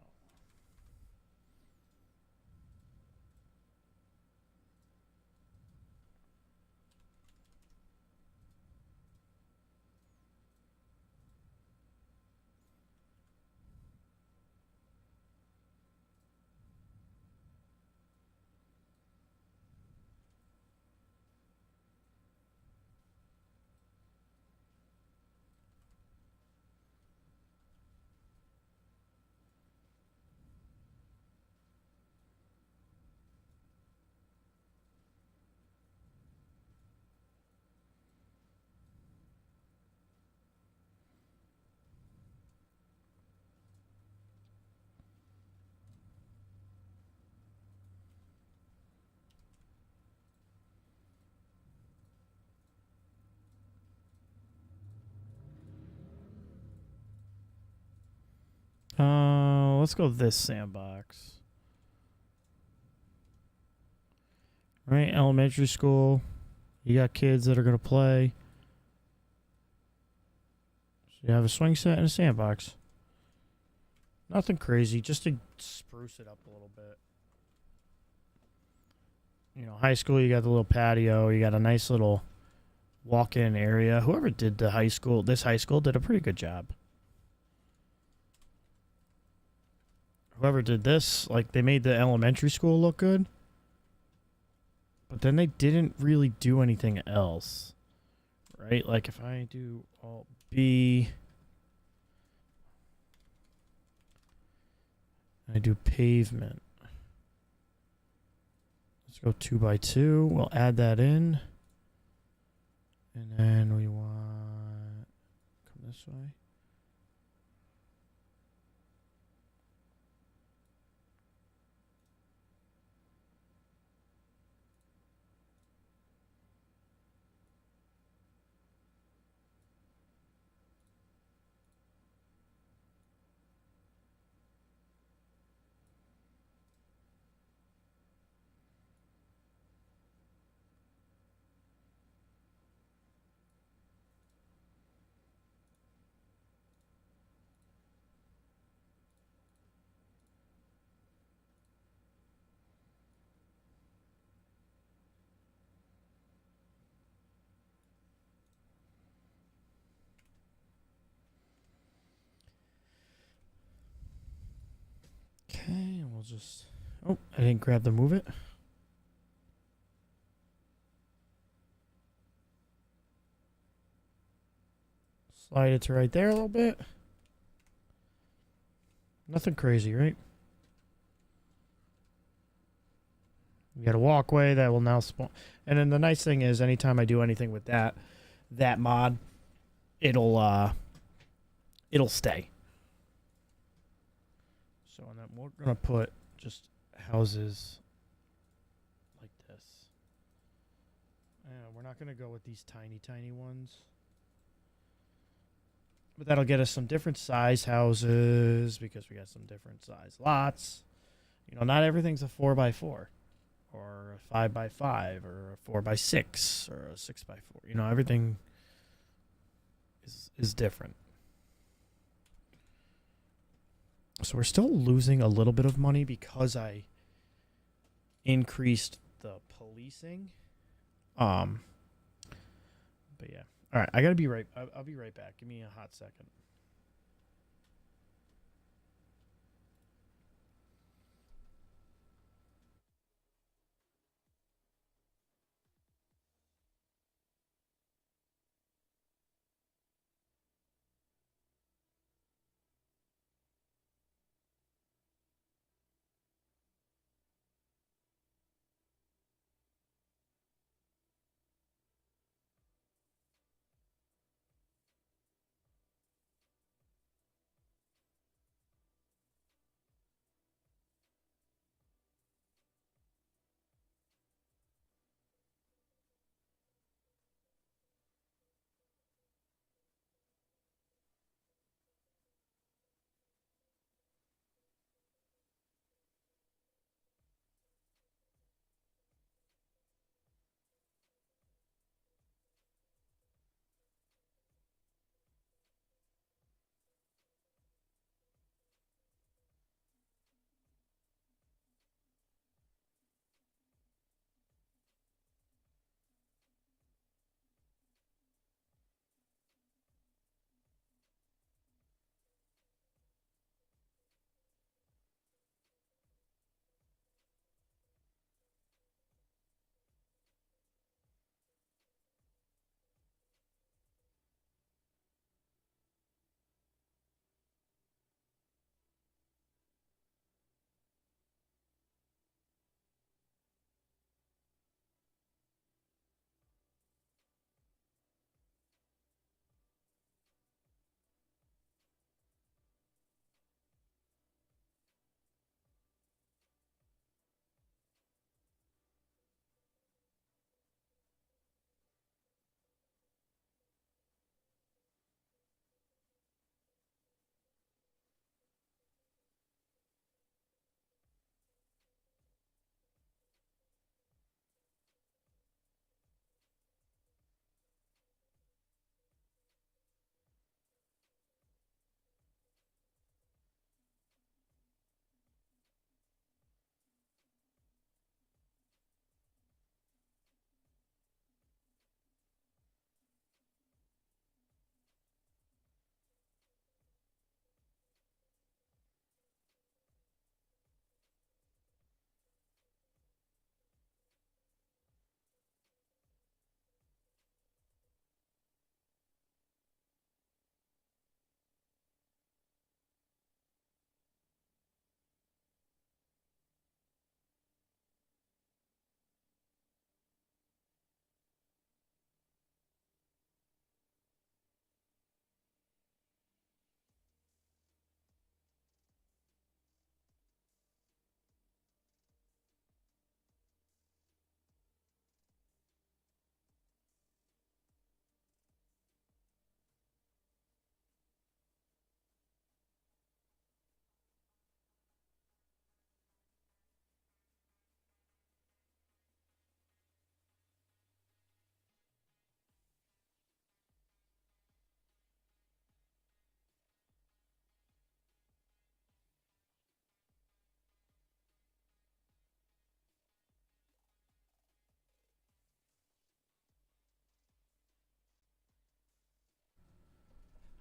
Let's go this sandbox. Right, elementary school. You got kids that are going to play. So you have a swing set and a sandbox. Nothing crazy, just to spruce it up a little bit. You know, high school, you got the little patio. You got a nice little walk-in area. Whoever did the high school, this high school did a pretty good job. Whoever did this, like, they made the elementary school look good. But then they didn't really do anything else. Right? Like, if I do Alt B, I do pavement. Let's go 2x2. We'll add that in. And then we want, come this way. just... Oh, I didn't grab the move it. Slide it to right there a little bit. Nothing crazy, right? We got a walkway that will now spawn. And then the nice thing is, anytime I do anything with that mod, it'll stay. So and then we're gonna put just houses like this. We're not gonna go with these tiny ones. But that'll get us some different size houses because we got some different size lots. You know, not everything's a 4x4 or a 5x5 or a 4x6 or a 6x4. You know, everything is different. So we're still losing a little bit of money because I increased the policing. But yeah. All right, I gotta be right. I'll be right back. Give me a hot second.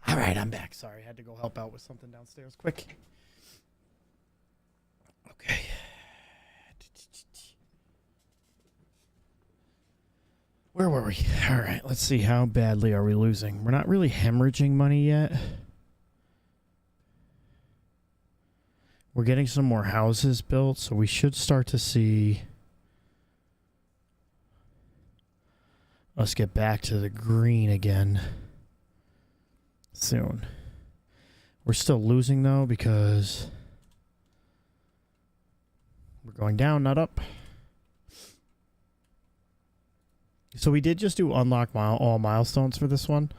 All right, I'm back. Sorry, I had to go help out with something downstairs quick. Okay. Where were we? All right, let's see. How badly are we losing? We're not really hemorrhaging money yet. We're getting some more houses built, so we should start to see us get back to the green again soon. We're still losing, though, because we're going down, not up. So we did just do unlock all milestones for this one.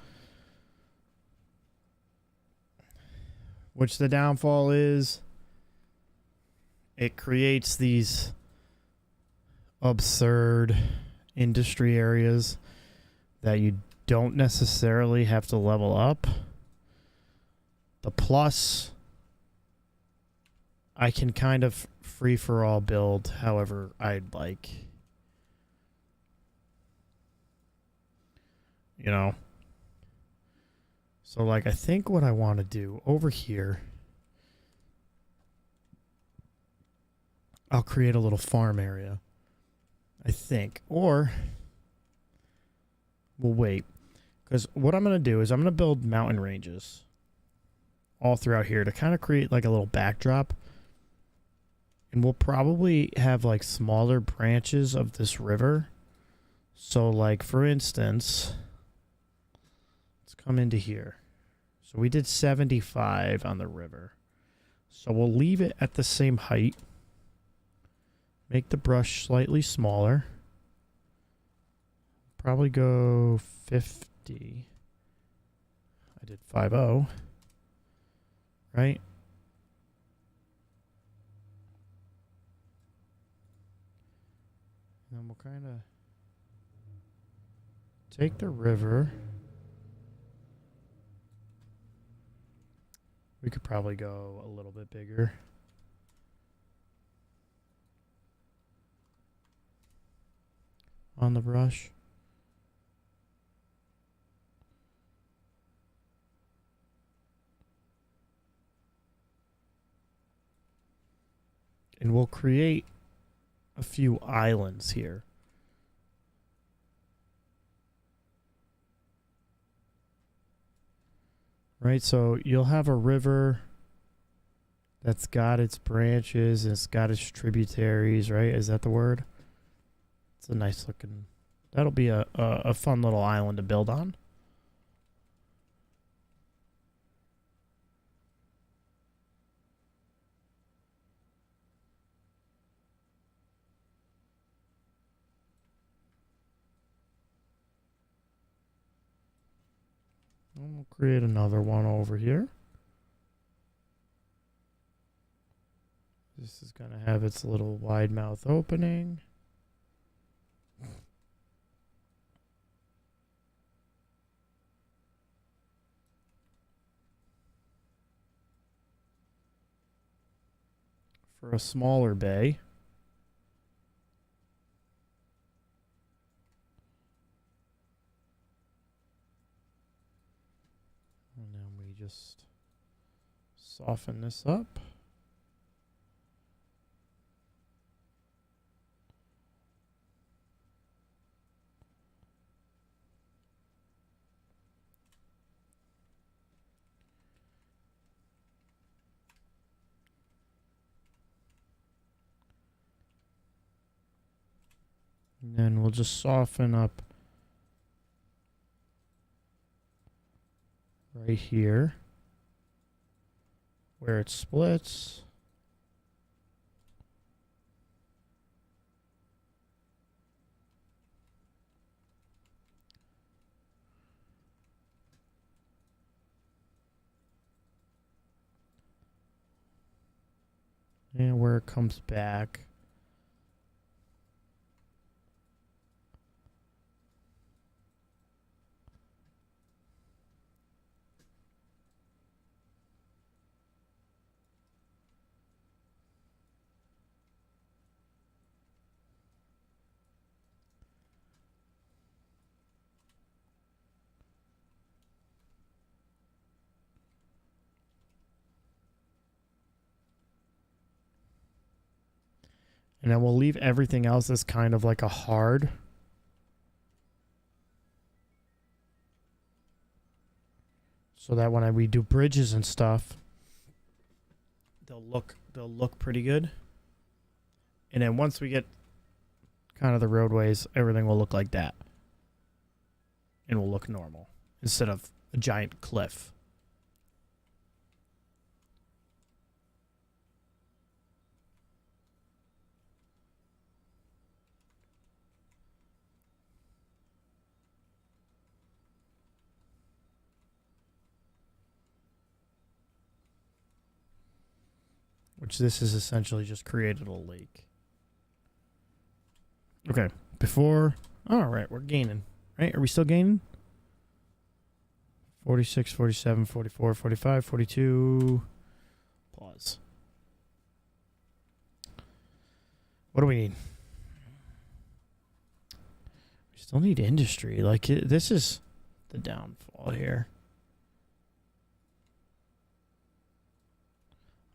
Which the downfall is it creates these absurd industry areas that you don't necessarily have to level up. The plus, I can kind of free-for-all build however I'd like. You know? So, like, I think what I want to do over here, I'll create a little farm area. I think. Or, we'll wait. Because what I'm going to do is I'm going to build mountain ranges all throughout here to kind of create like a little backdrop. And we'll probably have like smaller branches of this river. So like for instance, let's come into here. So we did 75 on the river. So we'll leave it at the same height. Make the brush slightly smaller. Probably go 50. I did 50. Right? And then we'll kind of take the river. We could probably go a little bit bigger. On the brush. And we'll create a few islands here. Right, so you'll have a river that's got its branches and it's got its tributaries, right? Is that the word? It's a nice looking... That'll be a fun little island to build on. And we'll create another one over here. This is going to have its little wide mouth opening. For a smaller bay. And then we just soften this up. And then we'll just soften up right here where it splits. And where it comes back. And then we'll leave everything else as kind of like a hard. so that when we do bridges and stuff, they'll look pretty good. And then once we get kind of the roadways, everything will look like that. And will look normal instead of a giant cliff. Which this is essentially just created a lake. Okay, before... All right, we're gaining. Right? Are we still gaining? 46, 47, 44, 45, 42. Pause. What do we need? We still need industry. Like, this is the downfall here.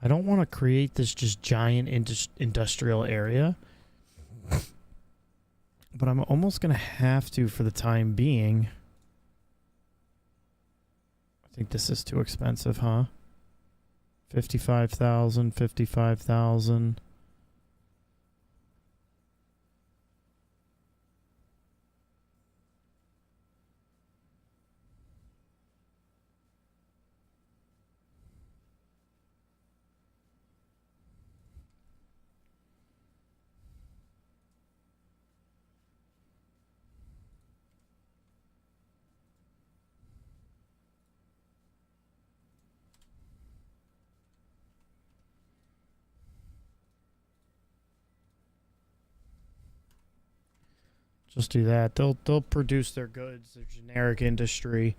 I don't want to create this just giant industrial area. But I'm almost going to have to for the time being. I think this is too expensive, huh? 55,000, 55,000. Just do that. They'll produce their goods, their generic industry,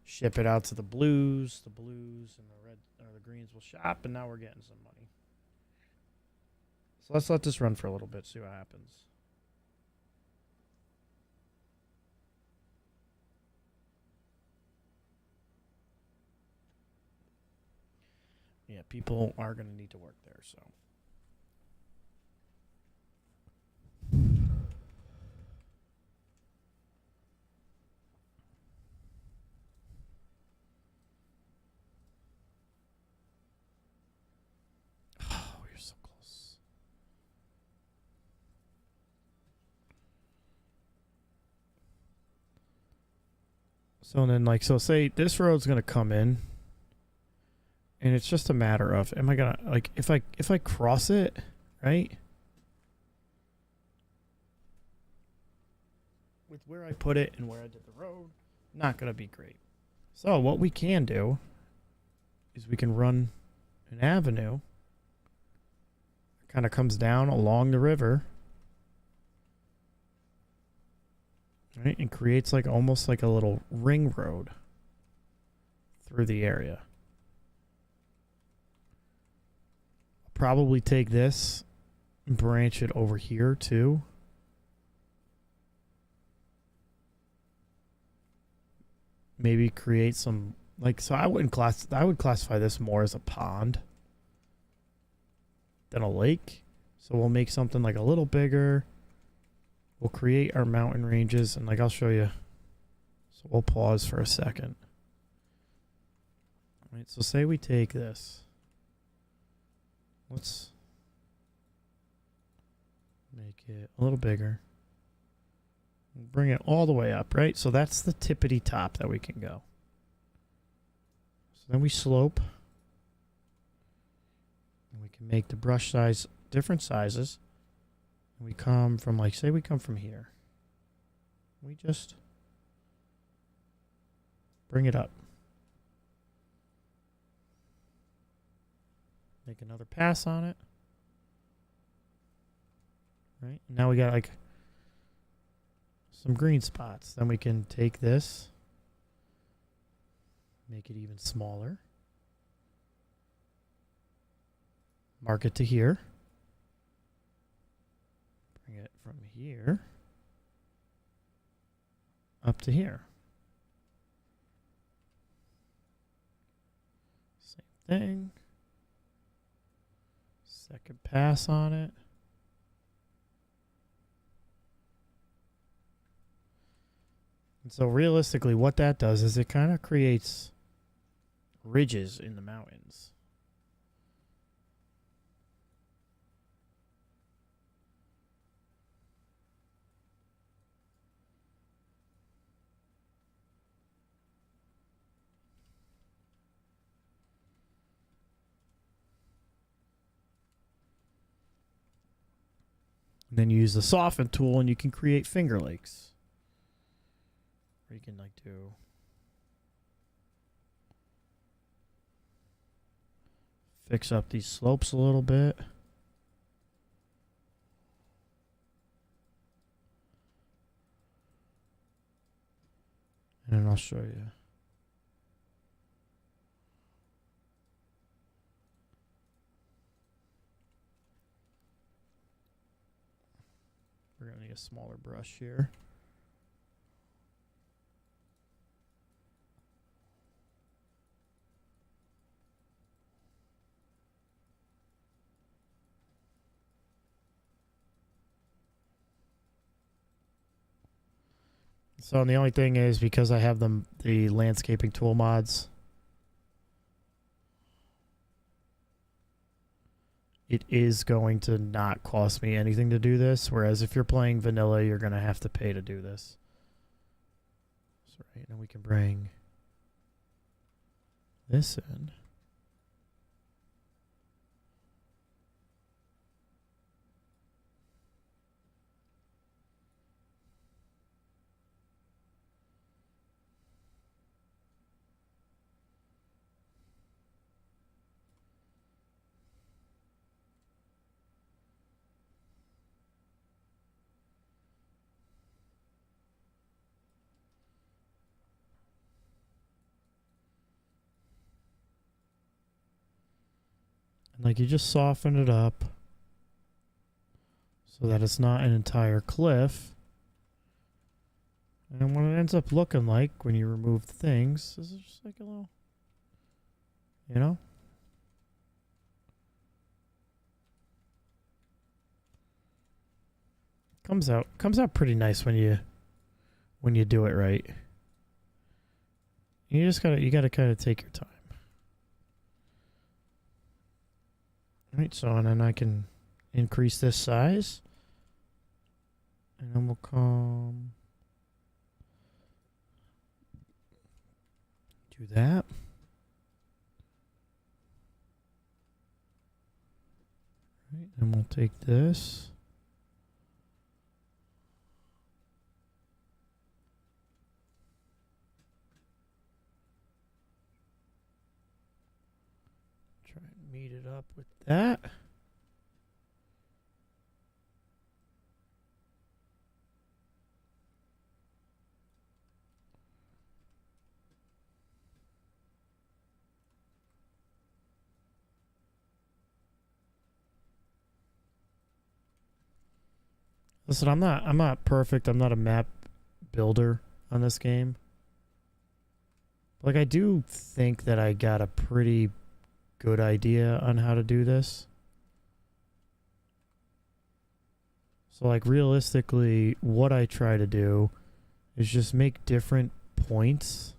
ship it out to the blues. The blues and the red or the greens will shop, and now we're getting some money. So let's let this run for a little bit, see what happens. Yeah, people are going to need to work there, so. So then, like, so say this road's gonna come in, and it's just a matter of, am I gonna, like, if I cross it, right? With where I put it and where I did the road, not gonna be great. So what we can do is we can run an avenue. It kind of comes down along the river. Right, and creates like almost like a little ring road through the area. I'll probably take this and branch it over here too. Maybe create some like, so I would classify this more as a pond than a lake. So we'll make something like a little bigger. We'll create our mountain ranges, and like I'll show you. So we'll pause for a second. All right, so say we take this. Let's make it a little bigger. Bring it all the way up, right? So that's the tippity top that we can go. So then we slope. And we can make the brush size different sizes. We come from, like, say we come from here. We just bring it up. Make another pass on it. Right? Now we got, like, some green spots. Then we can take this, make it even smaller. Mark it to here. Bring it from here up to here. Same thing. Second pass on it. And so realistically what that does is it kind of creates ridges in the mountains. And then you use the soften tool and you can create finger lakes. Or you can like do fix up these slopes a little bit. And then I'll show you. We're going to need a smaller brush here. So the only thing is, because I have the landscaping tool mods, it is going to not cost me anything to do this. Whereas if you're playing vanilla, you're going to have to pay to do this. So right now we can bring this in. And like you just soften it up so that it's not an entire cliff. And what it ends up looking like when you remove the things is just like a little, you know? Comes out pretty nice when you do it right. You gotta kind of take your time. Right, so and then I can increase this size. And then we'll come do that. Right, and we'll take this. Try and meet it up with that. Listen, I'm not perfect. I'm not a map builder on this game. Like, I do think that I got a pretty good idea on how to do this. So, like, realistically, what I try to do is just make different points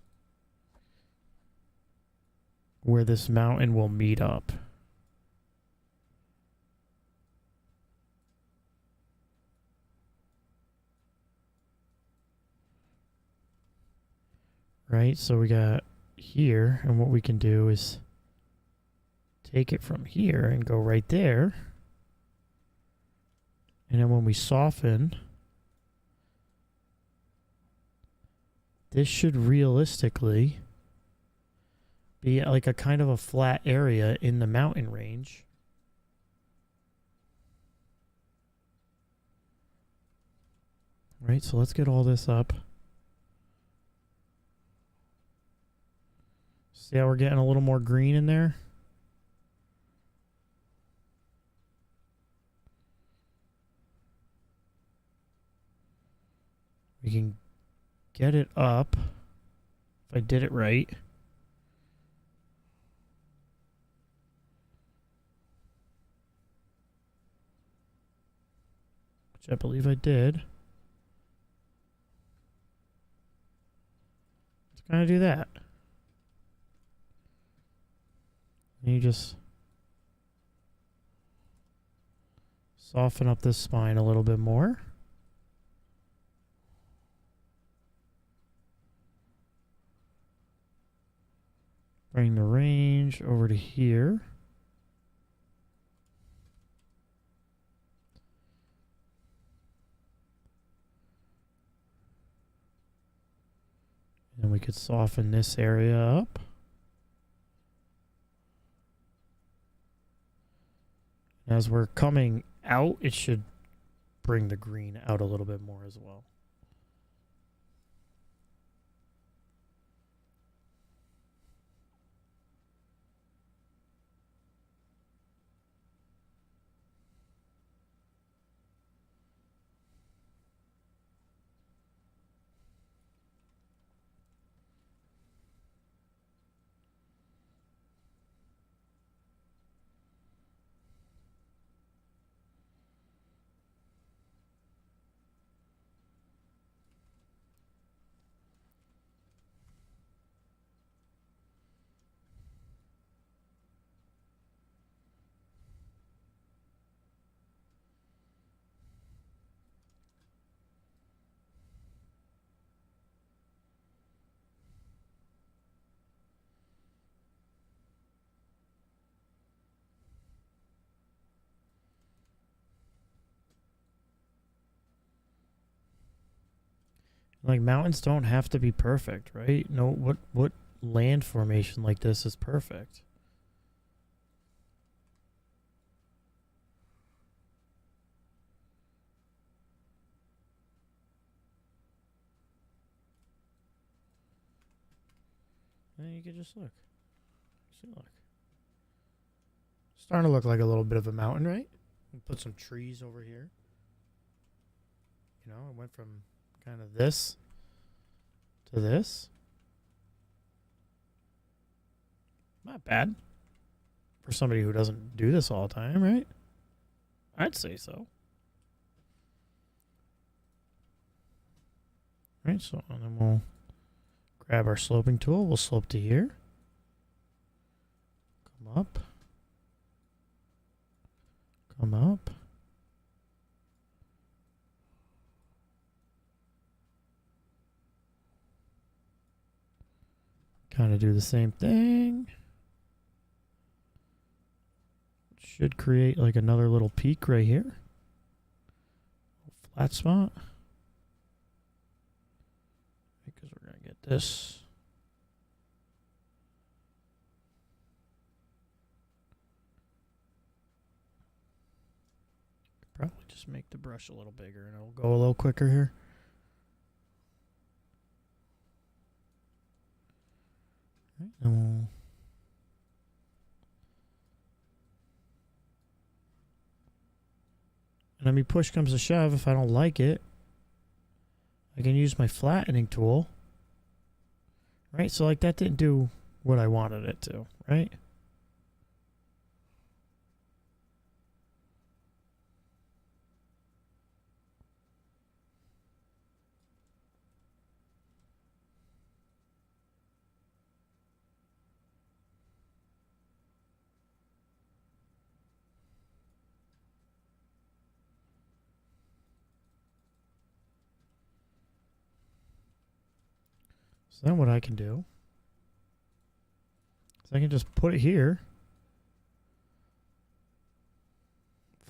where this mountain will meet up. Right, so we got here, and what we can do is take it from here and go right there. And then when we soften, this should realistically be like a kind of a flat area in the mountain range. Right, so let's get all this up. See how we're getting a little more green in there? We can get it up if I did it right. Which I believe I did. Let's kind of do that. And you just soften up this spine a little bit more. Bring the range over to here. And we could soften this area up. As we're coming out, it should bring the green out a little bit more as well. Like, mountains don't have to be perfect, right? No, what land formation like this is perfect? And you can just look. See, look. Starting to look like a little bit of a mountain, right? Put some trees over here. You know, it went from kind of this to this. Not bad for somebody who doesn't do this all the time, right? I'd say so. Right, so and then we'll grab our sloping tool. We'll slope to here. Come up. Come up. Kind of do the same thing. Should create like another little peak right here. Flat spot. Because we're going to get this. Probably just make the brush a little bigger and it'll go a little quicker here. Right, and I mean, push comes to shove, if I don't like it, I can use my flattening tool. Right? So, like, that didn't do what I wanted it to, right? So then what I can do is I can just put it here,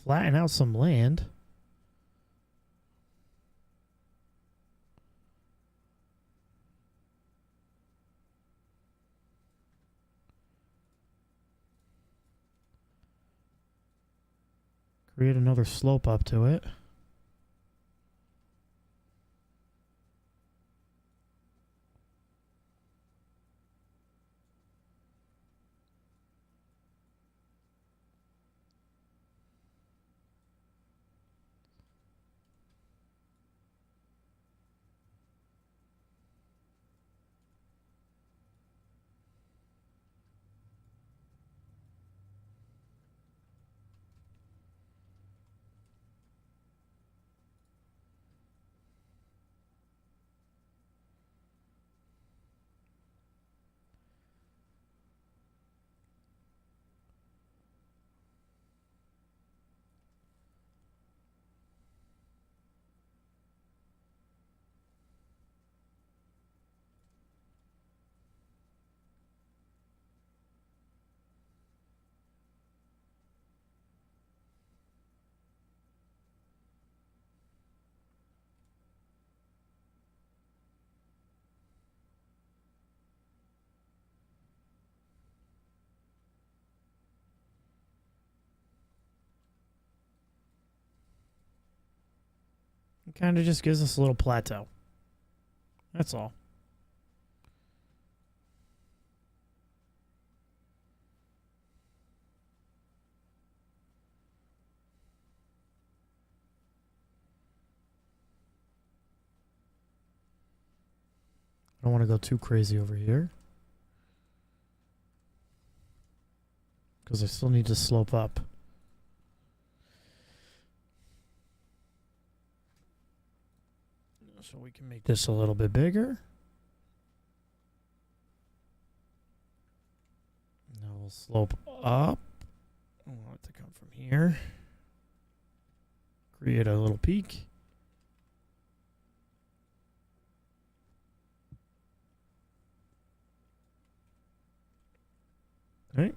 flatten out some land, create another slope up to it. kind of just gives us a little plateau. That's all. I don't want to go too crazy over here, because I still need to slope up. So we can make this a little bit bigger. Now we'll slope up. I want it to come from here. Create a little peak. All right.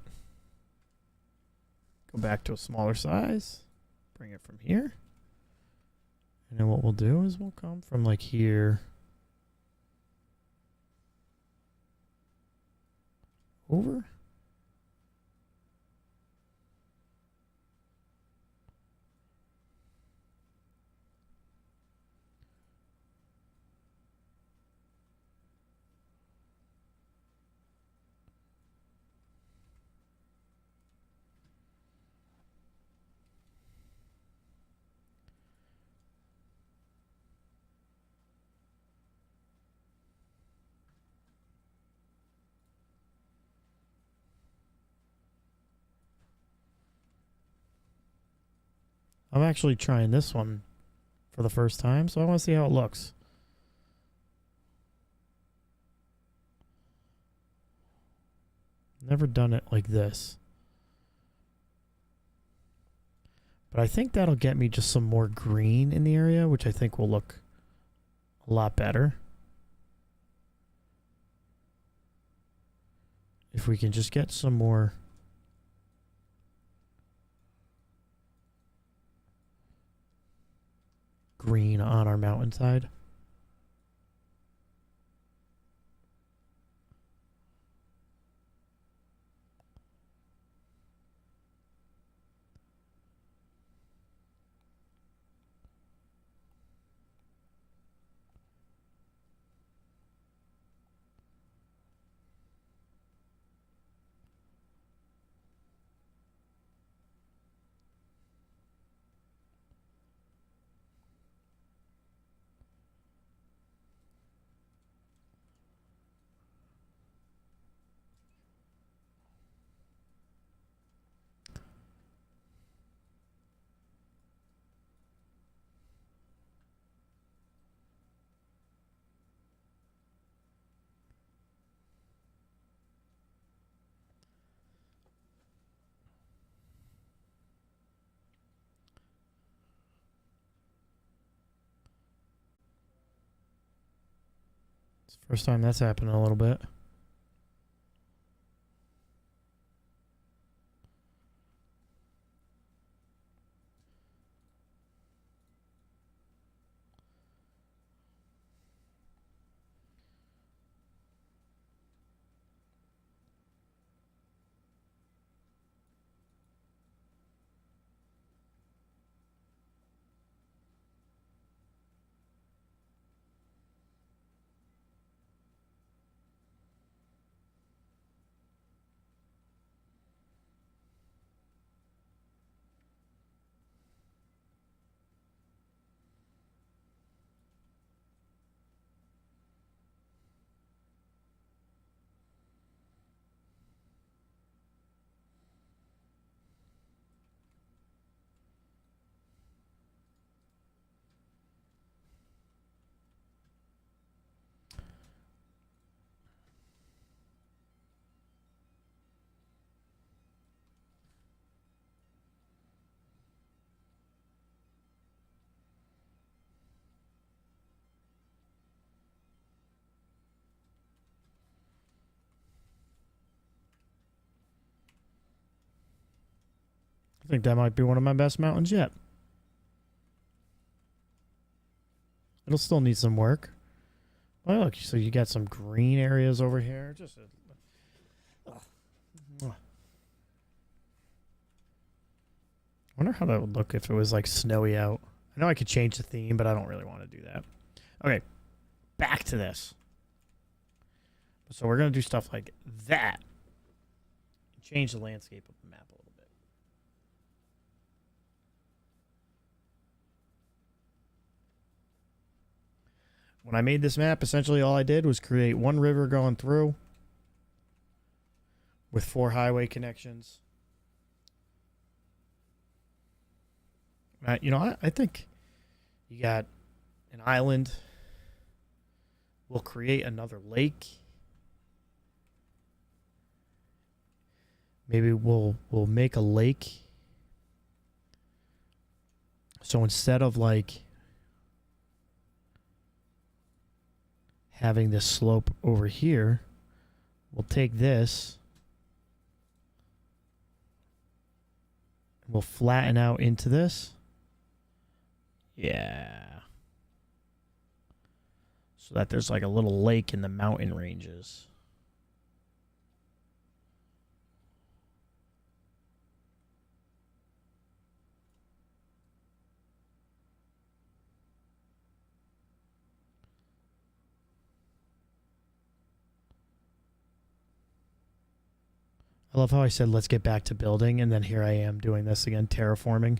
Go back to a smaller size. Bring it from here. And then what we'll do is we'll come from like here over. I'm actually trying this one for the first time, so I want to see how it looks. Never done it like this. But I think that'll get me just some more green in the area, which I think will look a lot better. If we can just get some more green on our mountainside. It's the first time that's happened in a little bit. I think that might be one of my best mountains yet. It'll still need some work. Oh, look, so you got some green areas over here. Just I wonder how that would look if it was like snowy out. I I know I could change the theme, but I don't really want to do that. Okay, back to this. So we're going to do stuff like that. Change the landscape of the map a little bit. When I made this map, essentially all I did was create one river going through with 4 highway connections. You know, I think you got an island. We'll create another lake. Maybe we'll make a lake. So instead of like having this slope over here, we'll take this. We'll flatten out into this. Yeah. So that there's like a little lake in the mountain ranges. I love how I said, let's get back to building, and then here I am doing this again, terraforming.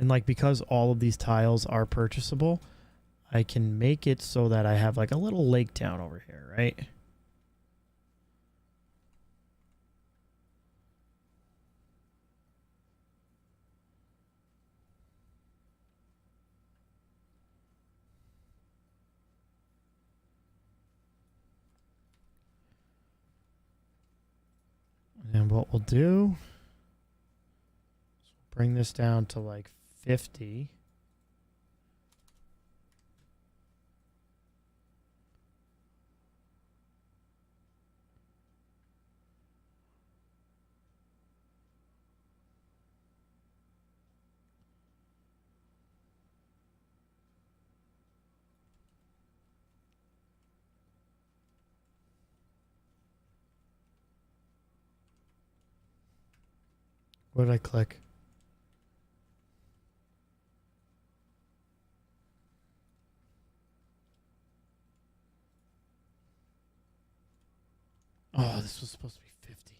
And like, because all of these tiles are purchasable, I can make it so that I have like a little lake town over here, right? And what we'll do is bring this down to like 50. What did I click? Oh, this was supposed to be 50.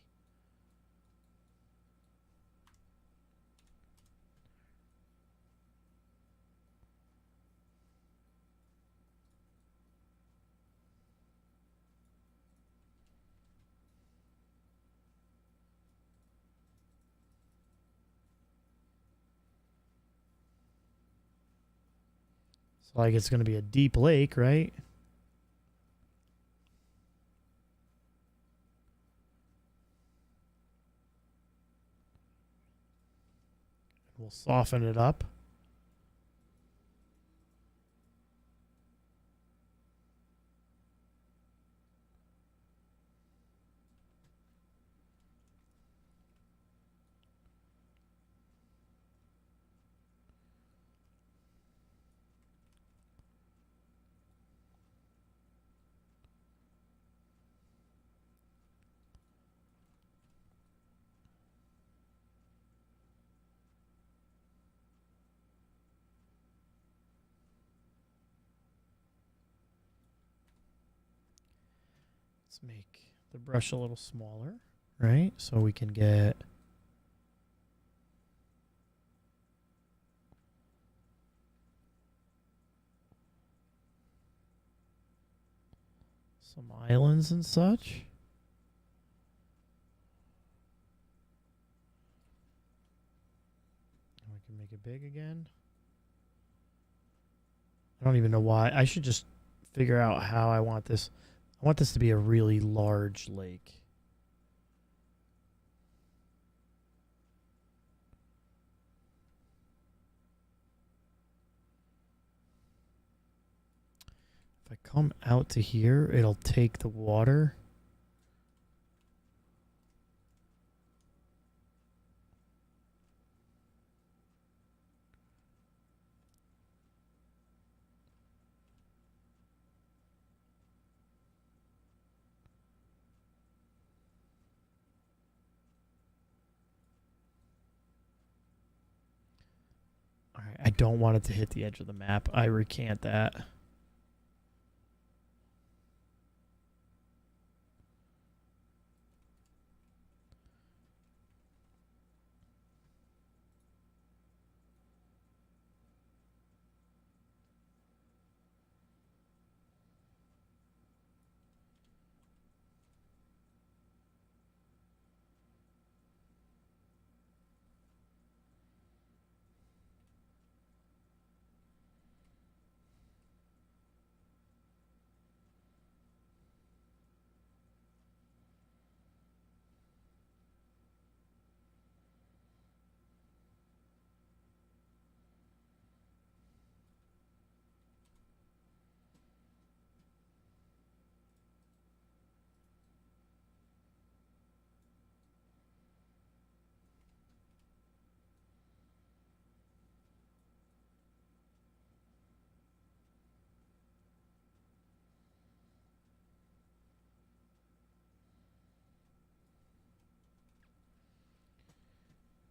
So like it's going to be a deep lake, right? We'll soften it up. Let's make the brush a little smaller, right? So we can get some islands and such. And we can make it big again. I don't even know why. I should just figure out how I want this. I want this to be a really large lake. If I come out to here, it'll take the water. Alright, I don't want it to hit the edge of the map. I recant that.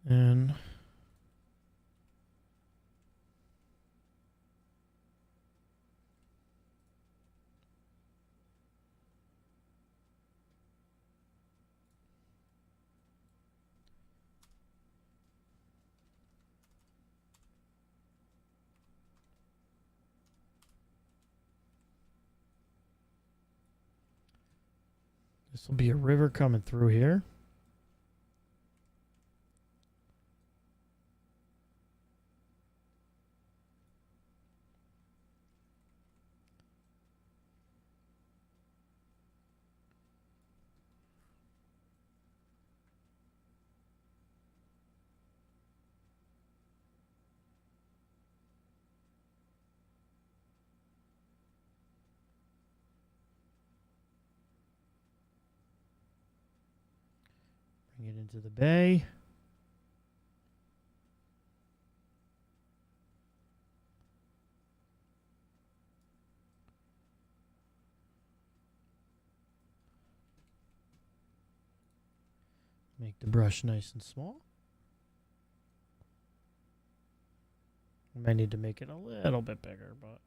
And this will be a river coming through here. Bring it into the bay. Make the brush nice and small. I might need to make it a little bit bigger, but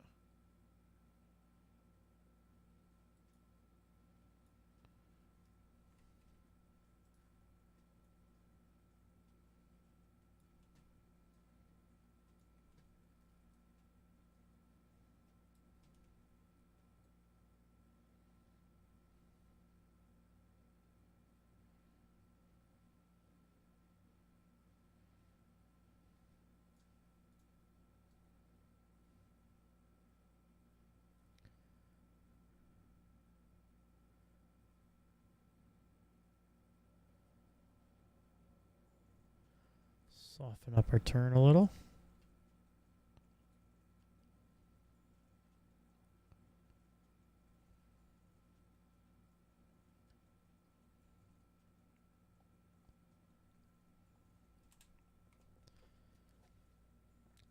soften up our turn a little.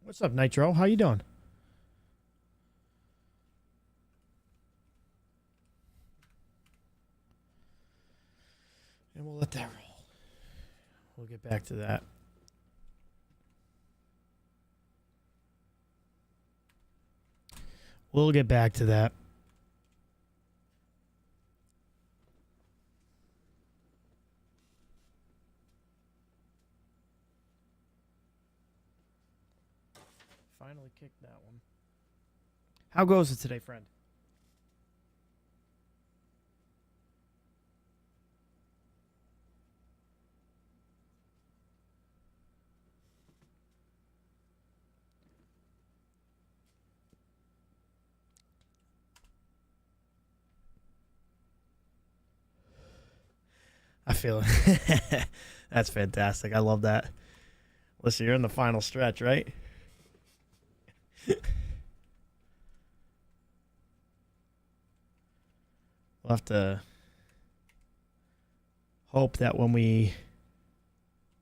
What's up, Nitro? How you doing? And we'll let that roll. We'll get back to that. We'll get back to that. Finally kicked that one. How goes it today, friend? I feel it. That's fantastic. I love that. Listen, you're in the final stretch, right? We'll have to hope that when we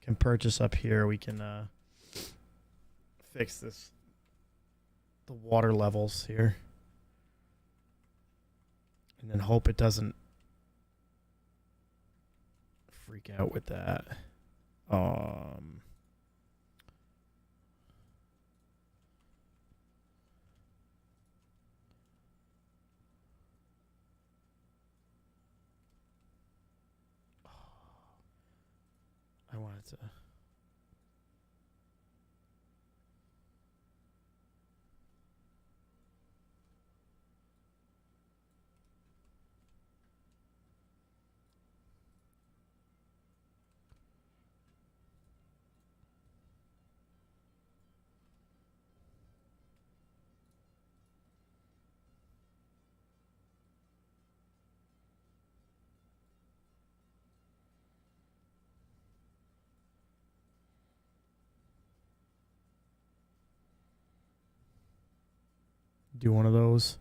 can purchase up here, we can fix the water levels here. And then hope it doesn't freak out with that. wanted to. Do one of those.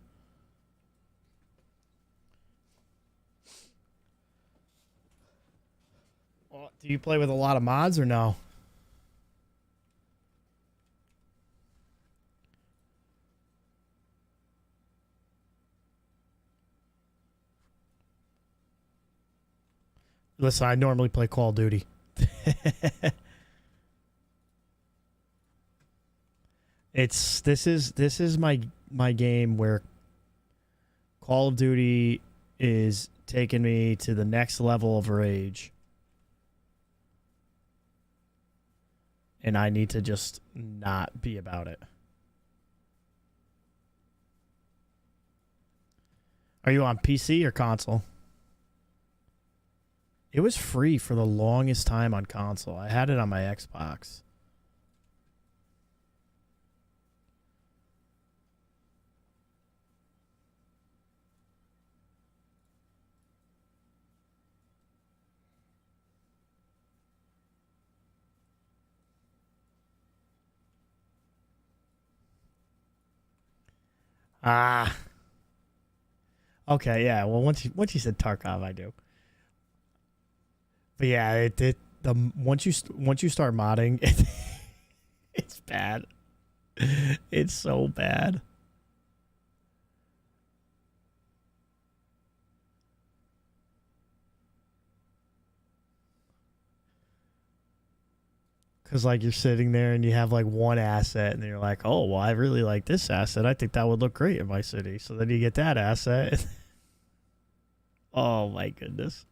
Well, do you play with a lot of mods or no? Listen, I normally play Call of Duty. This is my game where Call of Duty is taking me to the next level of rage. And I need to just not be about it. Are you on PC or console? It was free for the longest time on console. I had it on my Xbox. Ah. Okay, yeah. Well, once you said Tarkov, I do. But yeah, once you start modding, it's bad. It's so bad. Because, like, you're sitting there and you have, like, one asset, and you're like, oh, well, I really like this asset. I think that would look great in my city. So then you get that asset. Oh, my goodness.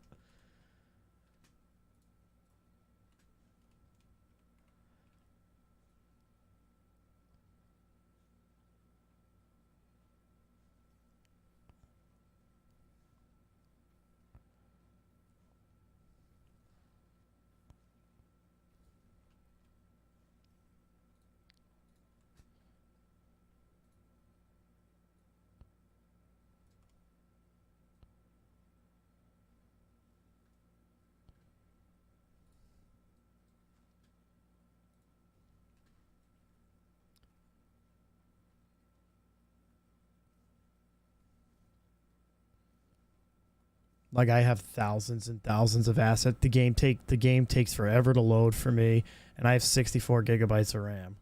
Like, I have thousands and thousands of assets. The game takes forever to load for me, and I have 64 gigabytes of RAM.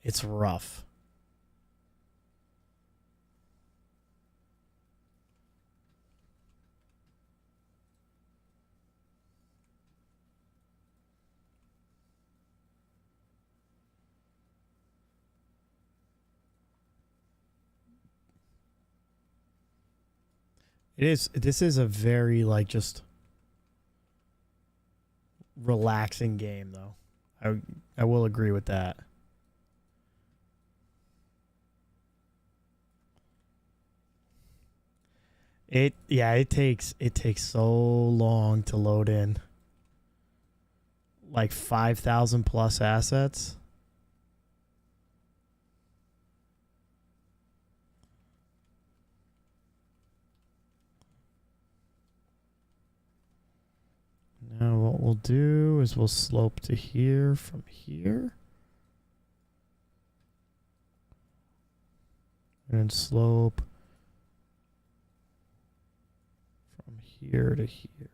It's rough. It is. This is a very, like, just relaxing game, though. I will agree with that. It takes so long to load in. Like 5,000 plus assets. Now what we'll do is we'll slope to here from here. And slope from here to here.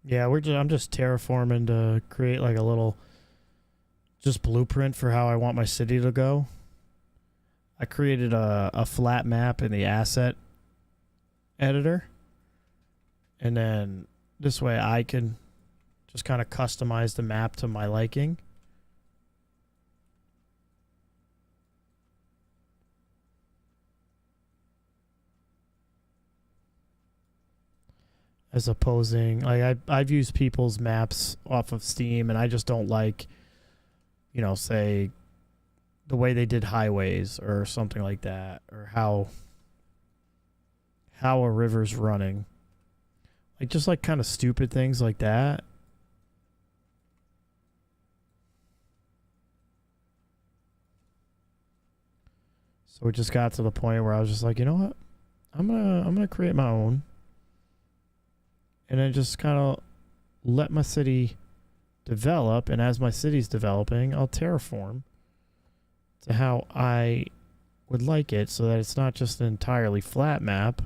Yeah, I'm just terraforming to create like a little just blueprint for how I want my city to go. I created a flat map in the asset editor. And then this way I can just kind of customize the map to my liking. As opposing, like I've used people's maps off of Steam, and I just don't like, you know, say the way they did highways or something like that, or how a river's running. Like just like kind of stupid things like that. So it just got to the point where I was just like, you know what? I'm gonna create my own. And then just kind of let my city develop, and as my city's developing, I'll terraform to how I would like it, so that it's not just an entirely flat map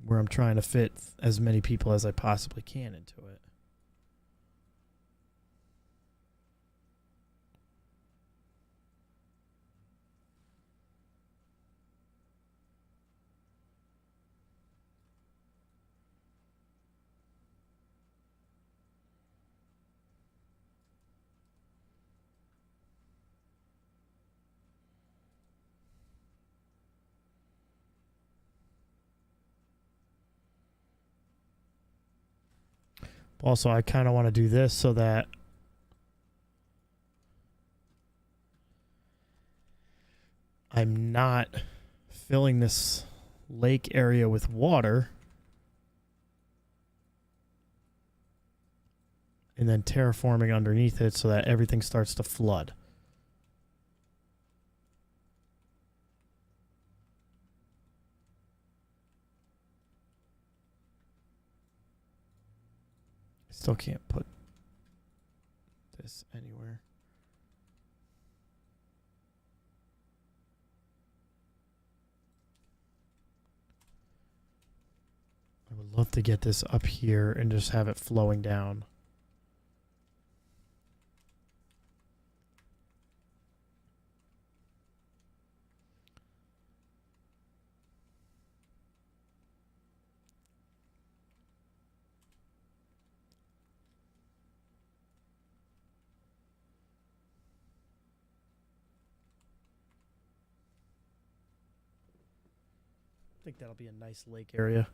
where I'm trying to fit as many people as I possibly can into it. Also, I kind of want to do this so that I'm not filling this lake area with water and then terraforming underneath it so that everything starts to flood. Still can't put this anywhere. I would love to get this up here and just have it flowing down. I think that'll be a nice lake area.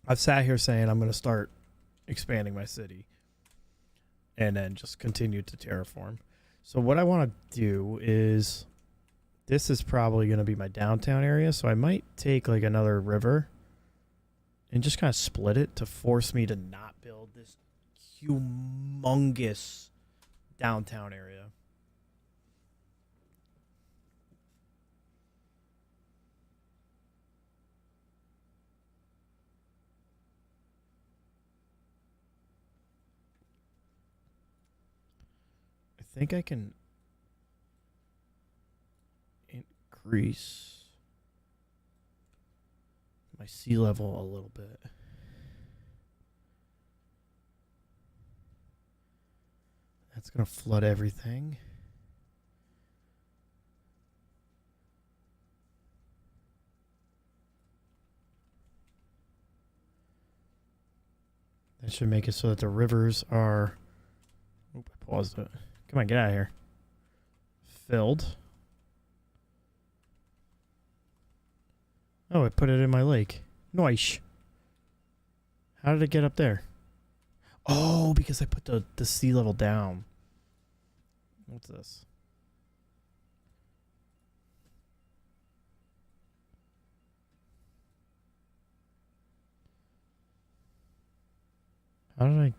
I've sat here saying I'm going to start expanding my city and then just continue to terraform. So what I want to do is, this is probably going to be my downtown area, so I might take like another river and just kind of split it to force me to not build this humongous downtown area. I think I can increase my sea level a little bit. That's going to flood everything. That should make it so that the rivers are... Oop, I paused it. Come on, get out of here. Filled. Oh, I put it in my lake. Nice. How did it get up there? Oh, because I put the sea level down. What's this? How did I...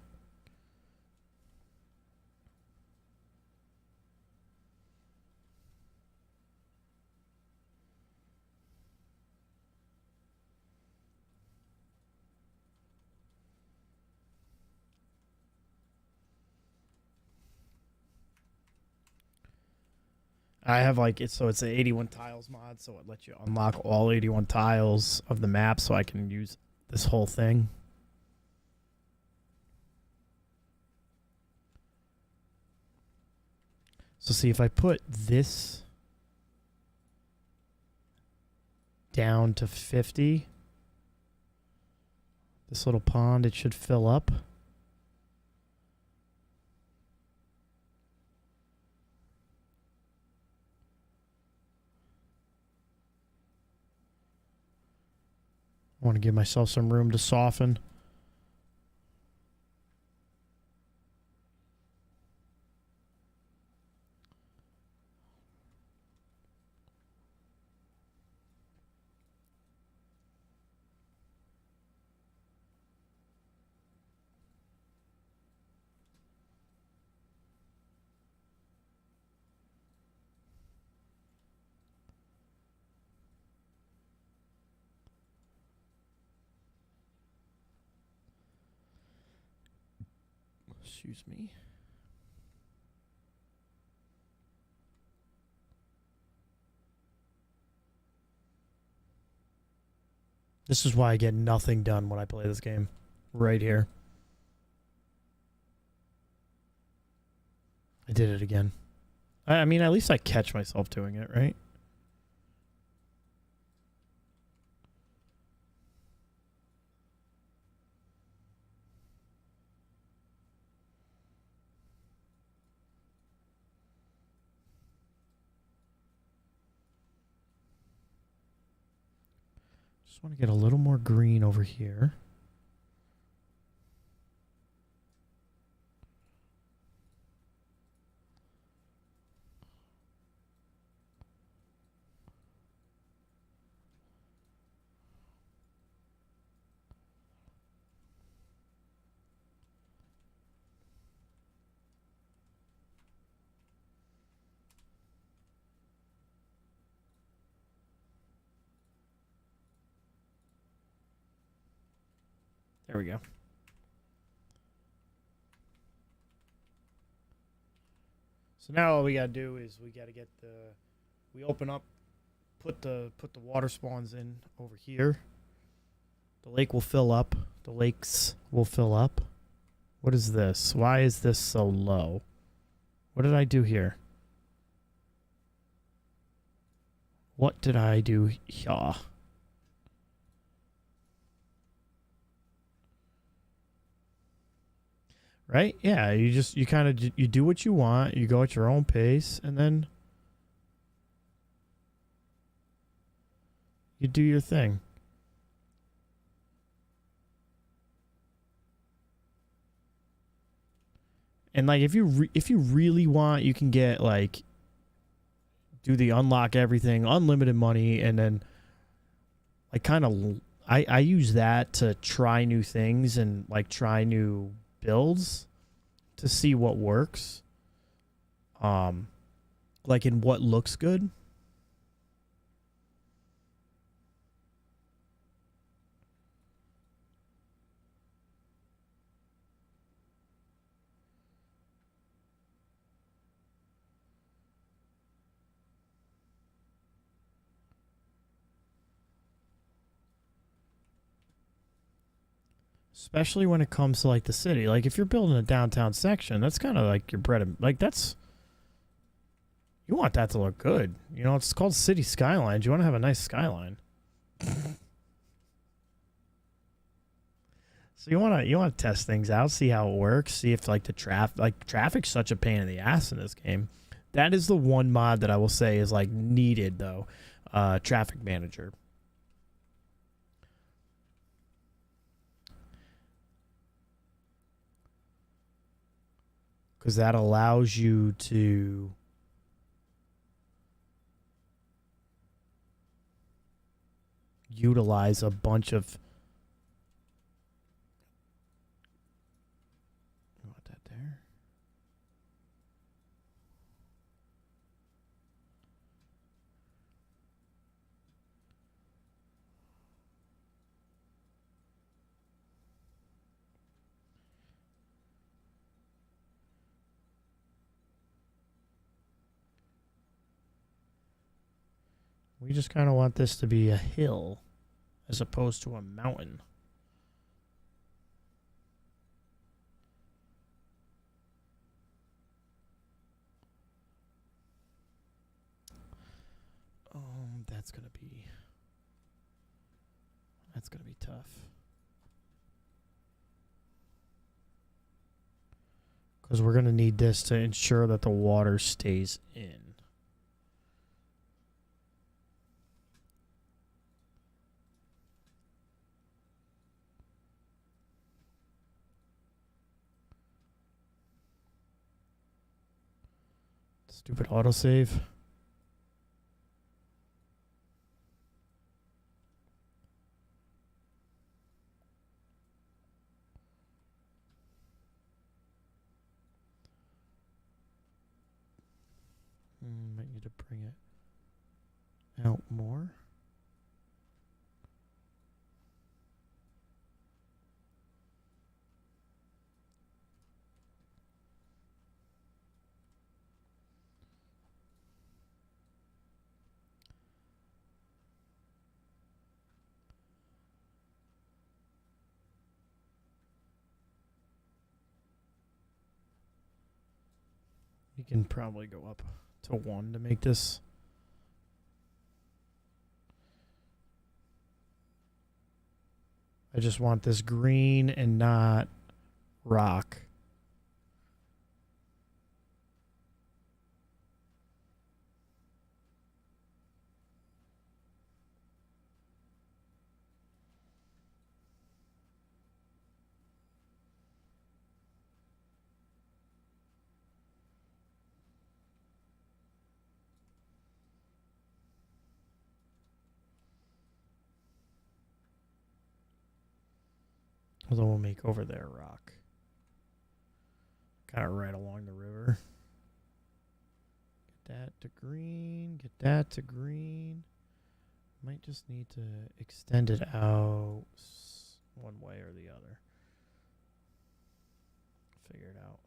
I have like it's so it's an 81 tiles mod, so it lets you unlock all 81 tiles of the map, so I can use this whole thing. So see if I put this down to 50, this little pond, it should fill up. I want to give myself some room to soften. Excuse me. This is why I get nothing done when I play this game. Right here. I did it again. I mean, at least I catch myself doing it, right? Just want to get a little more green over here. There we go. So now all we gotta do is we gotta get we open up, put the water spawns in over here. The lake will fill up. The lakes will fill up. What is this? Why is this so low? What did I do here? What did I do here? Right? Yeah, you kind of you do what you want, you go at your own pace, and then you do your thing. And like if you really want, you can get like do the unlock everything, unlimited money, and then like kind of I use that to try new things and like try new builds to see what works, like in what looks good. Especially when it comes to like the city. Like if you're building a downtown section, that's kind of like your bread and like that's you want that to look good. You know, it's called City Skylines. You want to have a nice skyline. So you want to test things out, see how it works, see if like traffic's such a pain in the ass in this game. That is the one mod that I will say is like needed though. Traffic manager. Because that allows you to utilize a bunch of you want that there. We just kind of want this to be a hill as opposed to a mountain. That's gonna be tough. Because we're gonna need this to ensure that the water stays in. Stupid autosave. Might need to bring it out more. You can probably go up to 1 to make this. I just want this green and not rock. Although we'll make over there rock. Kind of right along the river. Get that to green. Get that to green. Might just need to extend it out one way or the other. Figure it out.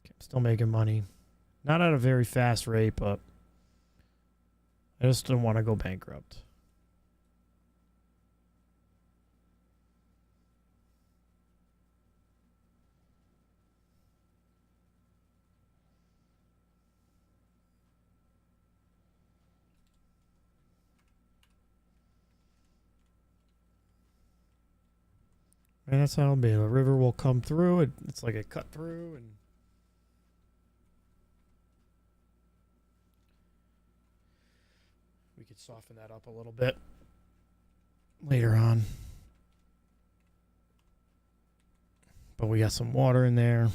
Okay, I'm still making money. Not at a very fast rate, but I just don't want to go bankrupt. And that's how it'll be. The river will come through. It's like a cut through, and we could soften that up a little bit later on. But we got some water in there.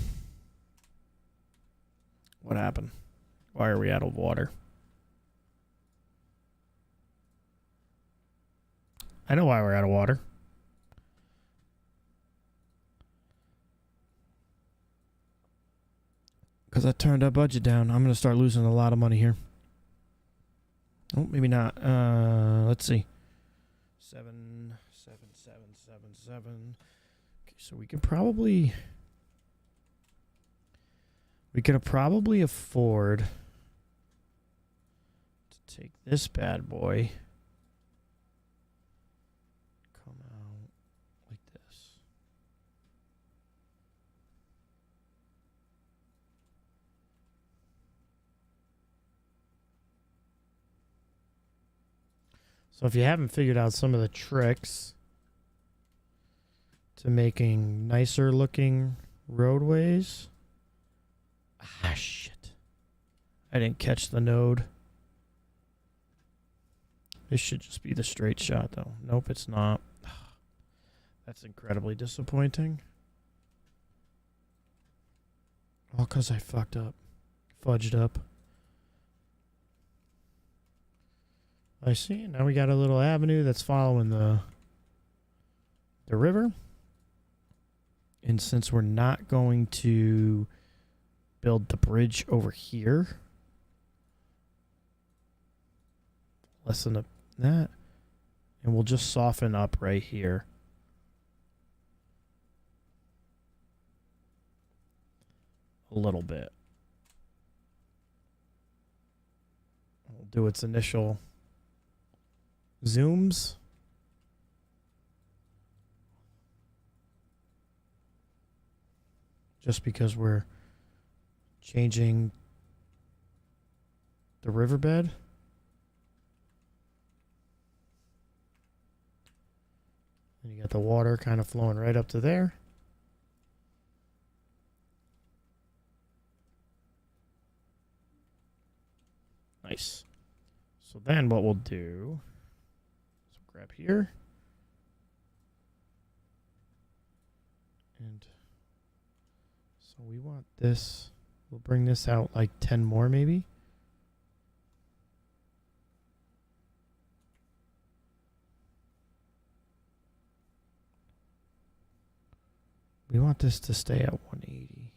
What happened? Why are we out of water? I know why we're out of water. Because I turned our budget down. I'm going to start losing a lot of money here. Oh, maybe not. Let's see. 7, 7, 7, 7, 7. Okay, so we could probably afford to take this bad boy. Come out like this. So if you haven't figured out some of the tricks to making nicer looking roadways. Ah, shit. I didn't catch the node. This should just be the straight shot, though. Nope, it's not. That's incredibly disappointing. All because I fucked up. Fudged up. I see. Now we got a little avenue that's following the river. And since we're not going to build the bridge over here, lessen that, and we'll just soften up right here. A little bit. We'll do its initial zooms. Just because we're changing the riverbed. And you got the water kind of flowing right up to there. Nice. So then what we'll do, so grab here. And so we want this, we'll bring this out like 10 more maybe. We want this to stay at 180.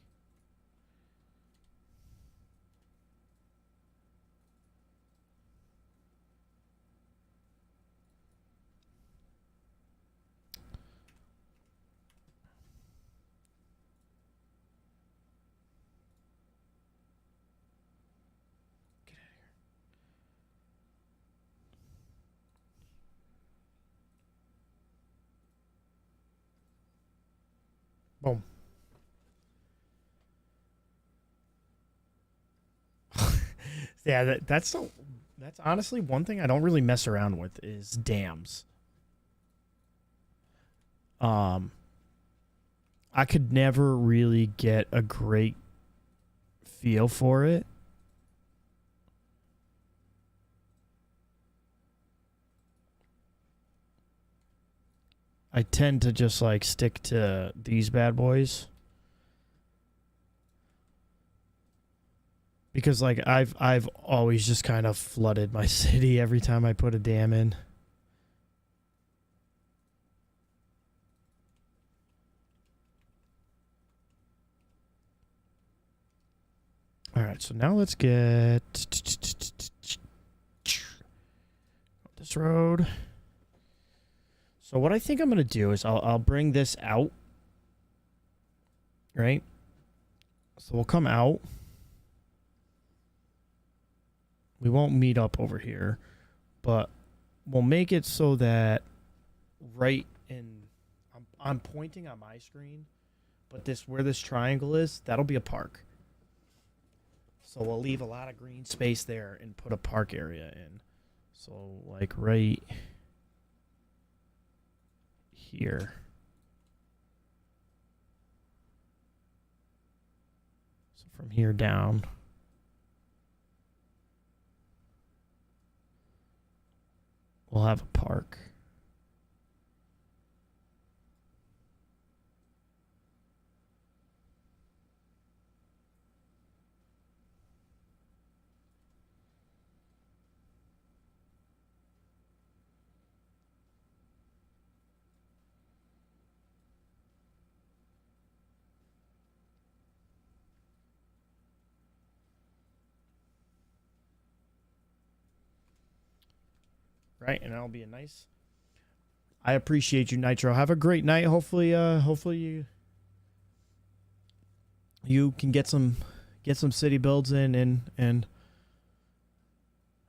Boom. Yeah, that's honestly one thing I don't really mess around with is dams. I could never really get a great feel for it. I tend to just like stick to these bad boys. Because like I've always just kind of flooded my city every time I put a dam in. All right, so now let's get this road. So what I think I'm gonna do is I'll bring this out, right? So we'll come out. We won't meet up over here, but we'll make it so that right in, I'm pointing on my screen, but this where this triangle is, that'll be a park. So we'll leave a lot of green space there and put a park area in. So like right here. So from here down. We'll have a park. Right, and that'll be a nice. I appreciate you, Nitro. Have a great night. Hopefully you can get some city builds in and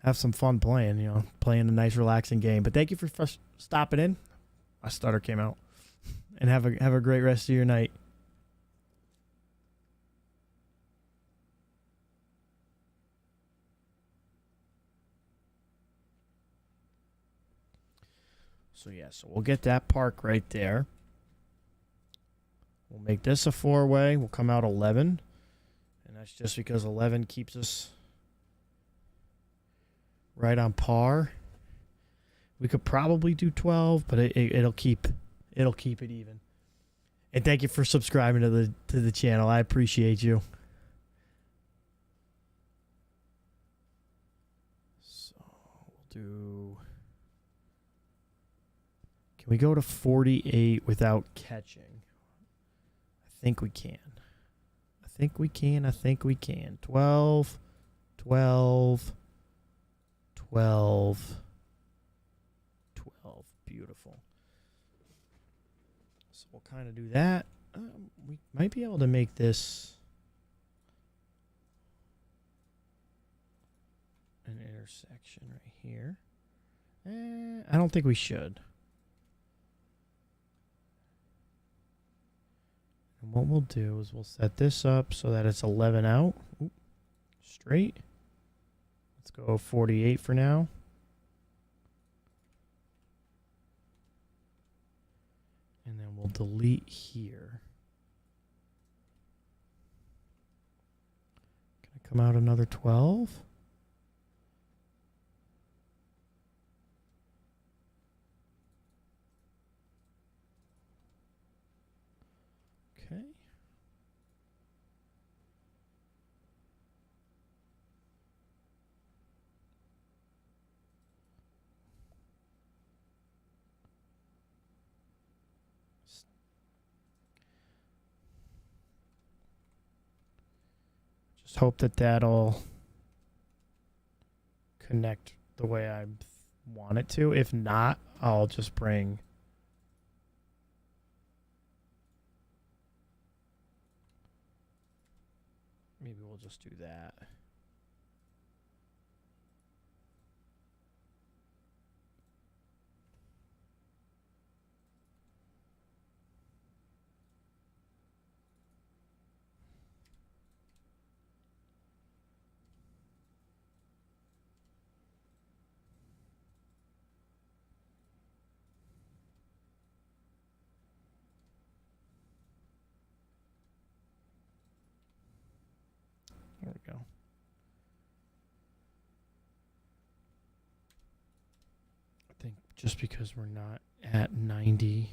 have some fun playing. You know, playing a nice, relaxing game. But thank you for stopping in. My stutter came out, and have a great rest of your night. So yeah, so we'll get that park right there. We'll make this a 4-way. We'll come out 11. And that's just because 11 keeps us right on par. We could probably do 12, but it'll keep it even. And thank you for subscribing to the channel. I appreciate you. So we'll do. Can we go to 48 without catching? I think we can. I think we can. 12, 12, 12, 12. Beautiful. So we'll kind of do that. We might be able to make this an intersection right here. I don't think we should. And what we'll do is we'll set this up so that it's 11 out. Oop, straight. Let's go 48 for now. And then we'll delete here. Can I come out another 12? Okay. Just hope that that'll connect the way I want it to. If not, I'll just bring maybe we'll just do that. There we go. I think just because we're not at 90.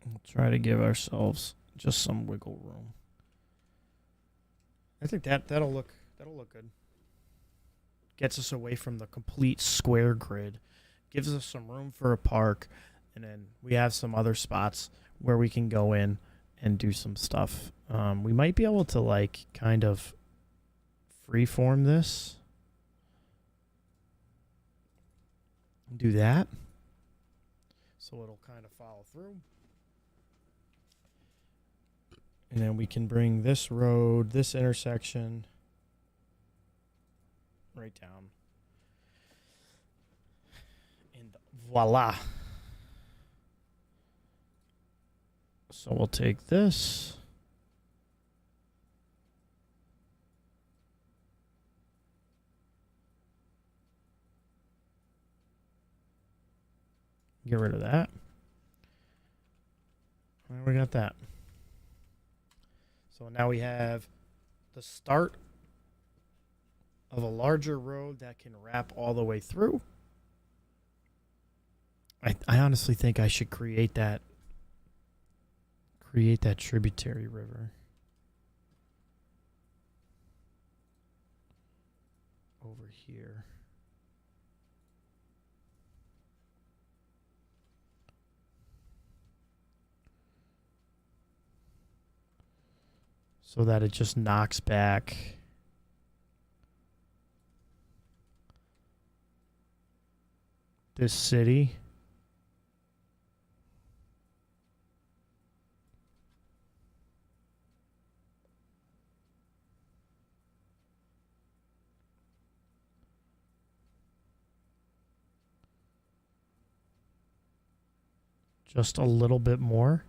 We'll try to give ourselves just some wiggle room. I think that'll look good. Gets us away from the complete square grid. Gives us some room for a park, and then we have some other spots where we can go in and do some stuff. We might be able to like kind of freeform this. Do that. So it'll kind of follow through. And then we can bring this road, this intersection, right down. And voila. So we'll take this. Get rid of that. And we got that. So now we have the start of a larger road that can wrap all the way through. I honestly think I should create that tributary river over here. So that it just knocks back this city. Just a little bit more.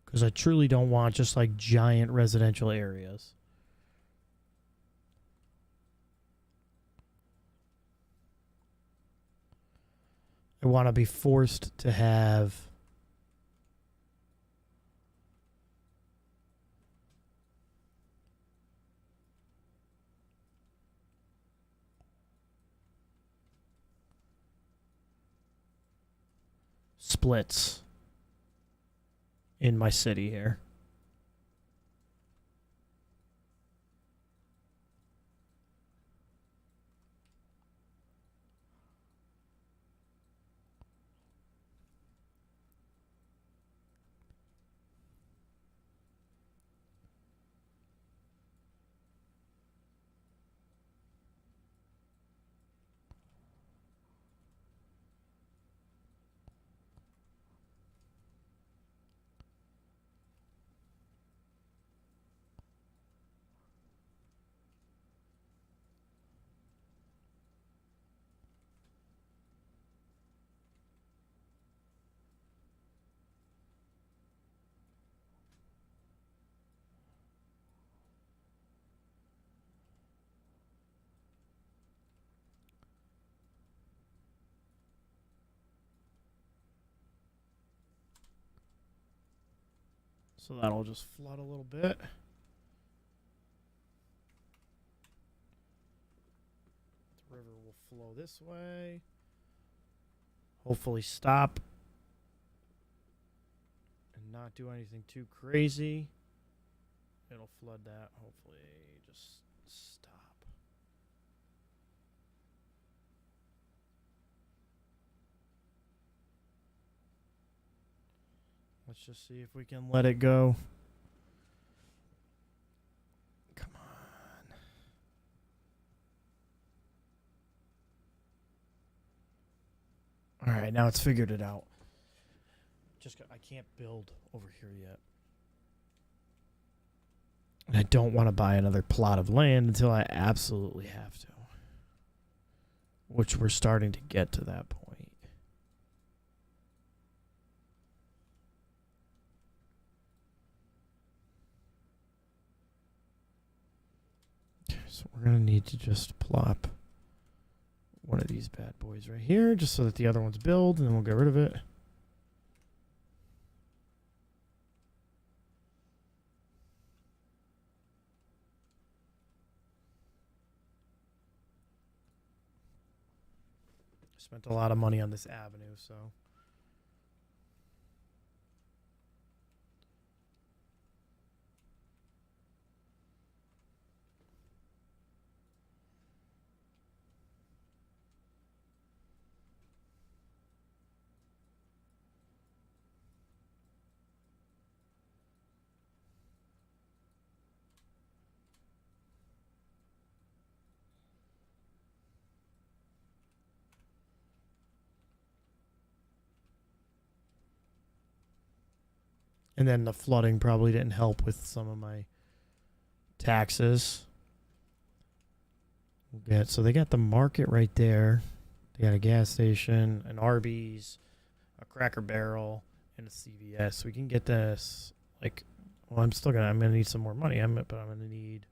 Because I truly don't want just like giant residential areas. I want to be forced to have splits in my city here. So that'll just flood a little bit. The river will flow this way. Hopefully stop. And not do anything too crazy. It'll flood that. Hopefully just stop. Let's just see if we can let it go. Come on. All right, now it's figured it out. I can't build over here yet. And I don't want to buy another plot of land until I absolutely have to. Which we're starting to get to that point. So we're going to need to just plop one of these bad boys right here, just so that the other ones build, and then we'll get rid of it. Spent a lot of money on this avenue, so. And then the flooding probably didn't help with some of my taxes. So they got the market right there. They got a gas station, an Arby's, a Cracker Barrel, and a CVS. We can get this, like, well, I'm gonna need some more money. But I'm gonna need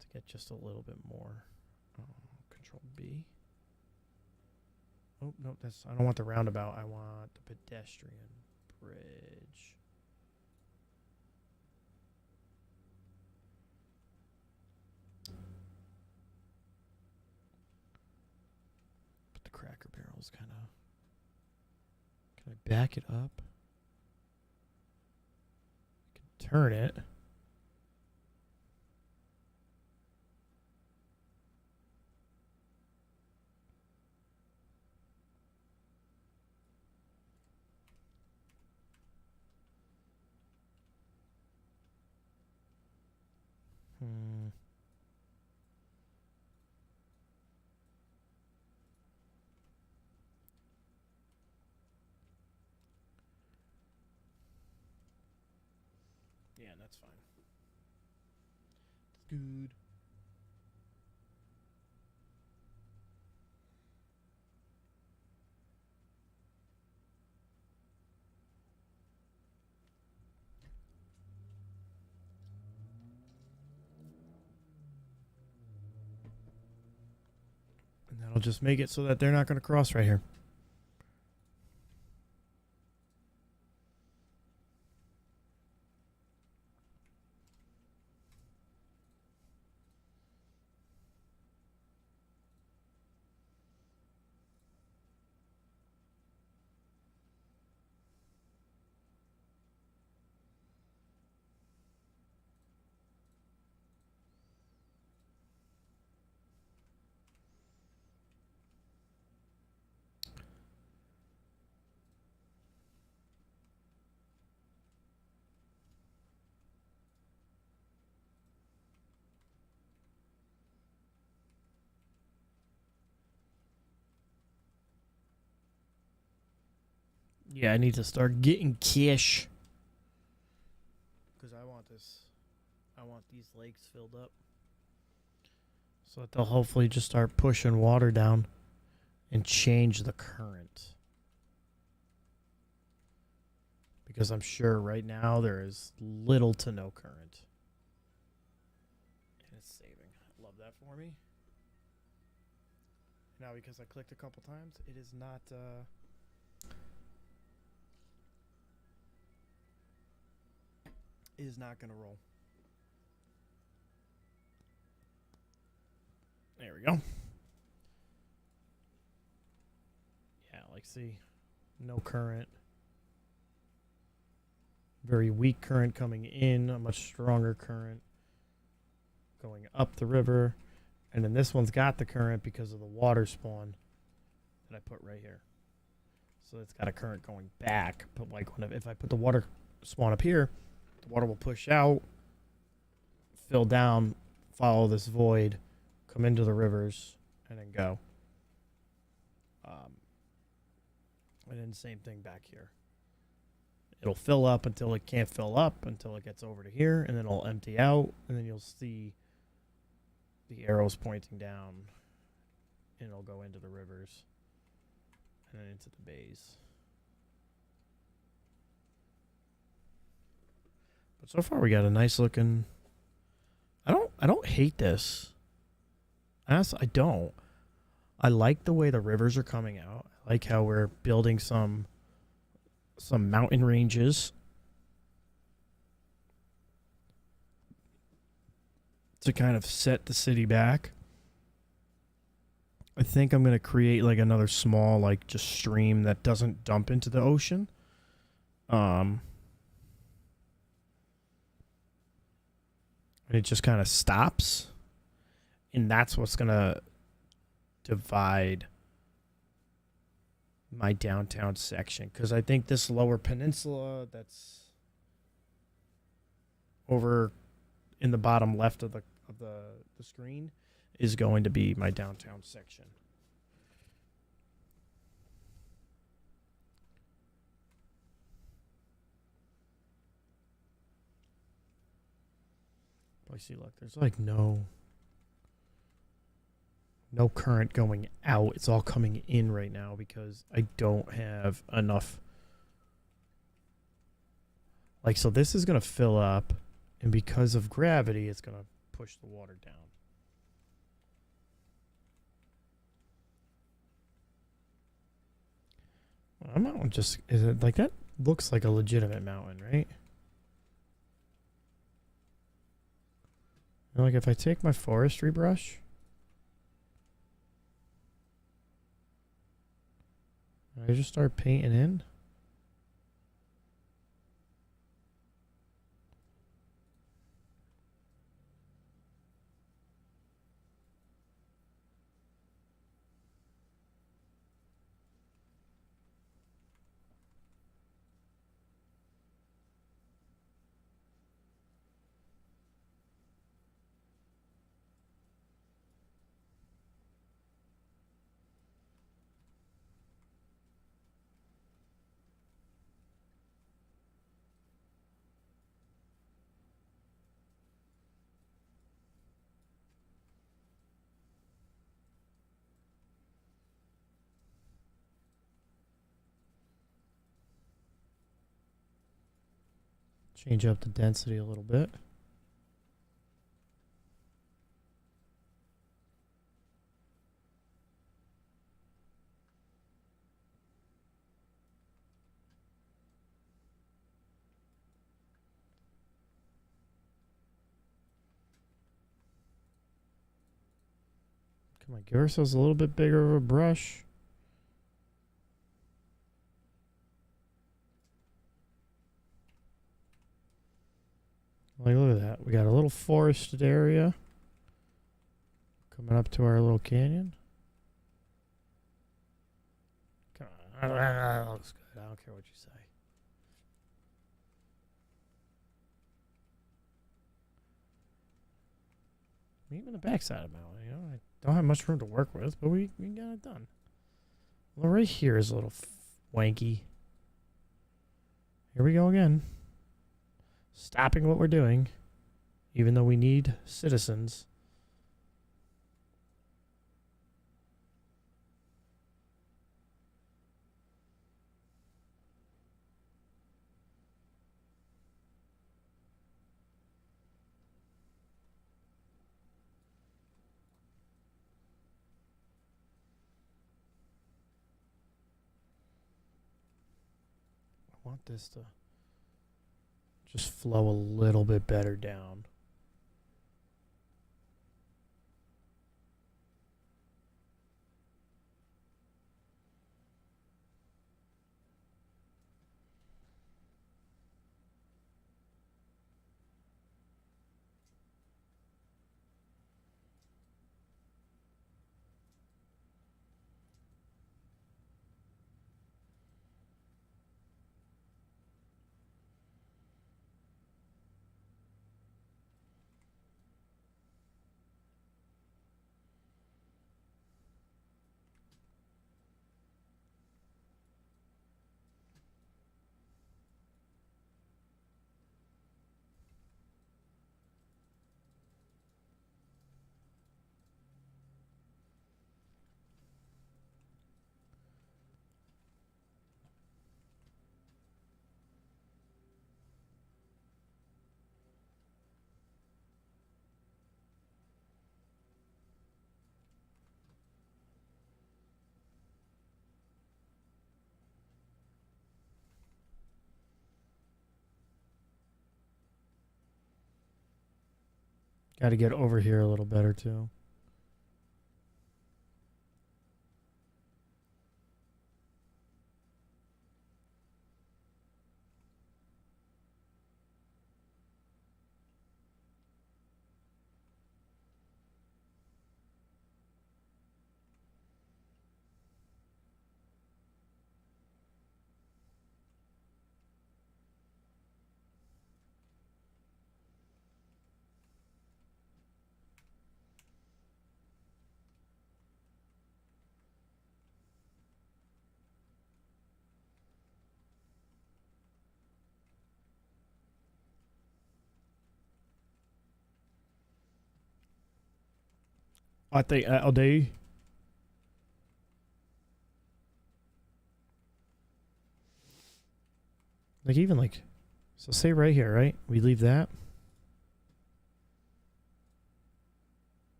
to get just a little bit more. Control B. Oh no, I don't want the roundabout. I want the pedestrian bridge. But the Cracker Barrel is kind of. Can I back it up? I can turn it. Yeah, that's fine. It's good. And that'll just make it so that they're not going to cross right here. Yeah, I need to start getting cash. Because I want these lakes filled up. So that they'll hopefully just start pushing water down and change the current. Because I'm sure right now there is little to no current. And it's saving. Love that for me. Now because I clicked a couple times, it is not... is not going to roll. There we go. Yeah, like see, no current. Very weak current coming in, a much stronger current going up the river. And then this one's got the current because of the water spawn that I put right here. So it's got a current going back. But like if I put the water spawn up here, the water will push out, fill down, follow this void, come into the rivers, and then go. And then same thing back here. It'll fill up until it can't fill up, until it gets over to here, and then it'll empty out, and then you'll see the arrows pointing down, and it'll go into the rivers, and then into the bays. But so far we got a nice looking... I don't hate this. Honestly, I don't. I like the way the rivers are coming out. I like how we're building some mountain ranges to kind of set the city back. I think I'm going to create like another small like just stream that doesn't dump into the ocean. And it just kind of stops. And that's what's going to divide my downtown section, because I think this lower peninsula that's over in the bottom left of the screen is going to be my downtown section. But I see, look, there's like no current going out. It's all coming in right now because I don't have enough. Like, so this is going to fill up, and because of gravity, it's going to push the water down. A mountain just, is it like that? Looks like a legitimate mountain, right? And like if I take my forestry brush, I just start painting in. Change up the density a little bit. Come on, give ourselves a little bit bigger of a brush. Like, look at that. We got a little forested area coming up to our little canyon. Come on. That looks good. I don't care what you say. Even the backside of the mountain, you know, I don't have much room to work with, but we got it done. Well, right here is a little wanky. Here we go again. Stopping what we're doing, even though we need citizens. I want this to just flow a little bit better down. Got to get over here a little better too. I think that'll do. Like even like, so say right here, right? We leave that.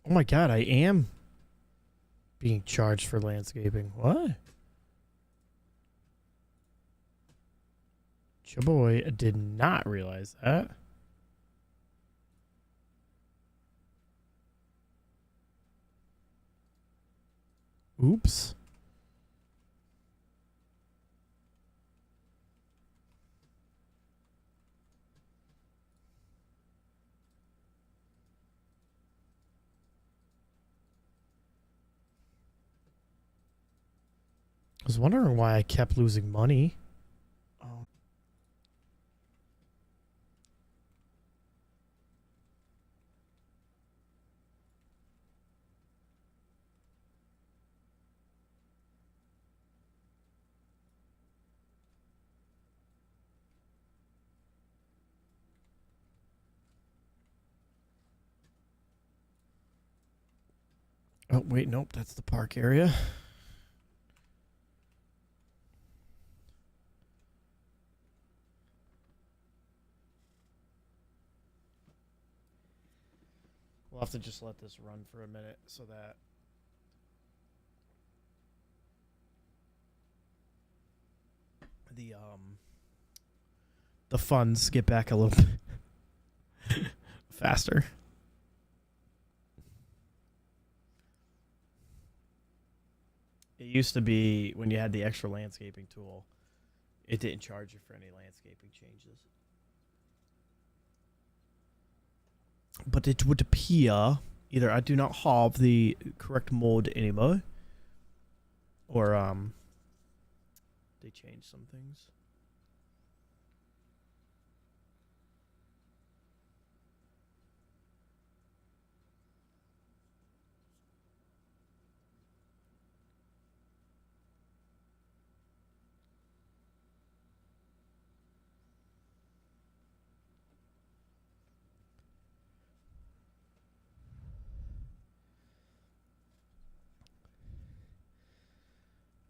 Oh my god, I am being charged for landscaping. What? Chaboy did not realize that. Oops. I was wondering why I kept losing money. Oh. Oh, wait, nope, that's the park area. We'll have to just let this run for a minute so that the funds get back a little bit faster. It used to be when you had the extra landscaping tool, it didn't charge you for any landscaping changes. But it would appear either I do not have the correct mode anymore, or they changed some things.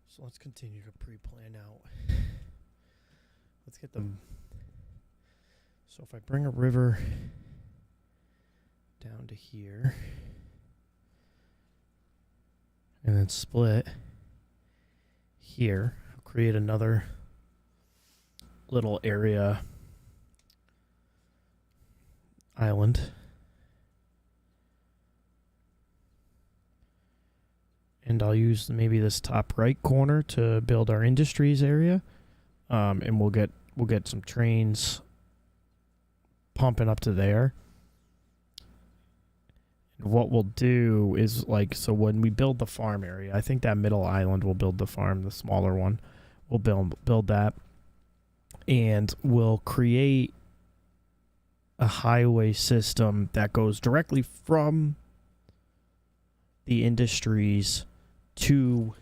So let's continue to pre-plan out. Let's get them. So if I bring a river down to here and then split here, I'll create another little area island. And I'll use maybe this top right corner to build our industries area. And we'll get some trains pumping up to there. And what we'll do is, like, so when we build the farm area, I think that middle island will build the farm, the smaller one. We'll build that. And we'll create a highway system that goes directly from the industries to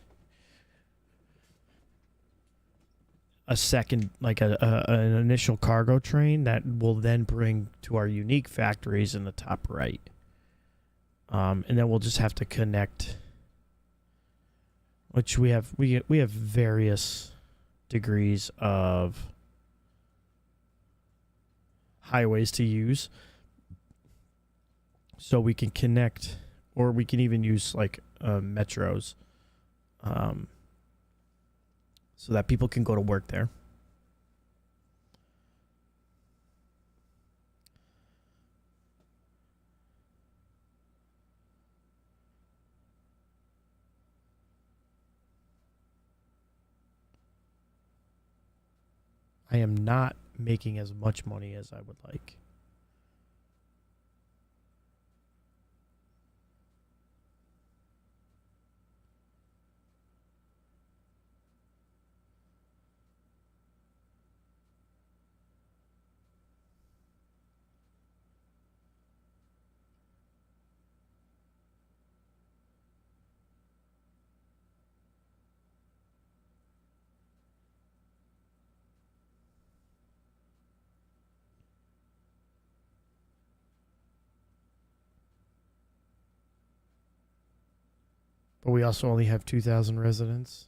a second, like an initial cargo train that will then bring to our unique factories in the top right. And then we'll just have to connect, which we have various degrees of highways to use. So we can connect, or we can even use like metros, so that people can go to work there. I am not making as much money as I would like. But we also only have 2,000 residents.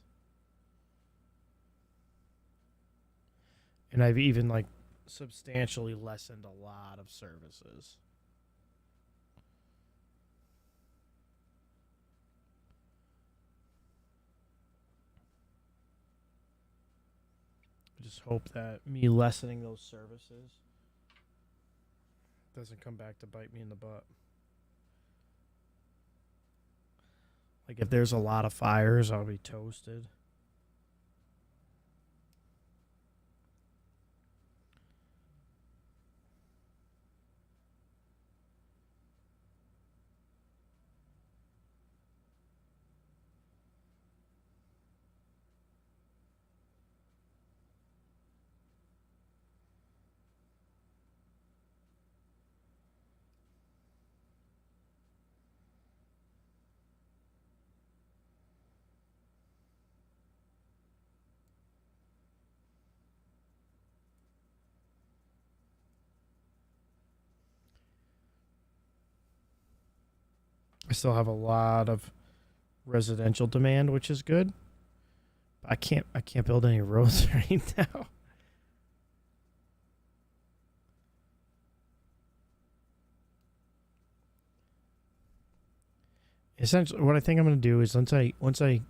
And I've even like substantially lessened a lot of services. I just hope that me lessening those services doesn't come back to bite me in the butt. Like, if there's a lot of fires, I'll be toasted. I still have a lot of residential demand, which is good. But I can't build any roads right now. Essentially, what I think I'm going to do is I'm going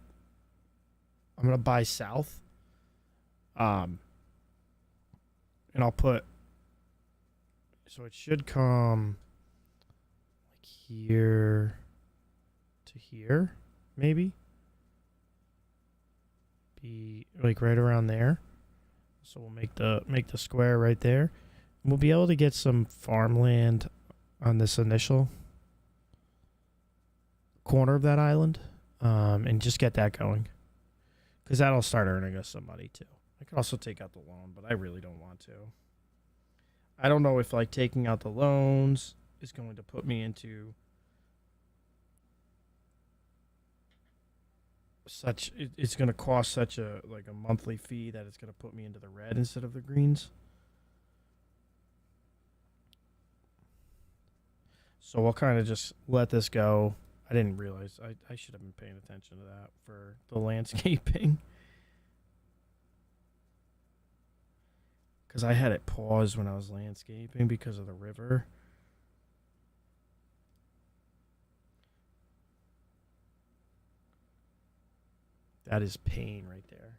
to buy south, and I'll put, so it should come like here to here, maybe be like right around there. So we'll make the square right there. We'll be able to get some farmland on this initial corner of that island, and just get that going, because that'll start earning us some money too. I could also take out the loan, but I really don't want to. I don't know if like taking out the loans is going to put me into it's going to cost such a monthly fee that it's going to put me into the red instead of the greens. So we'll kind of just let this go. I didn't realize I should have been paying attention to that for the landscaping, because I had it paused when I was landscaping because of the river. That is pain right there.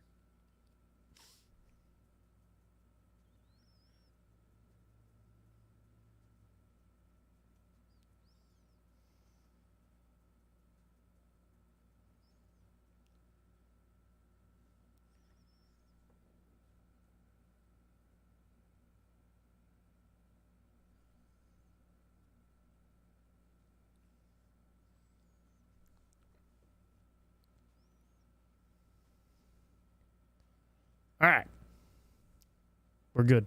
All right. We're good.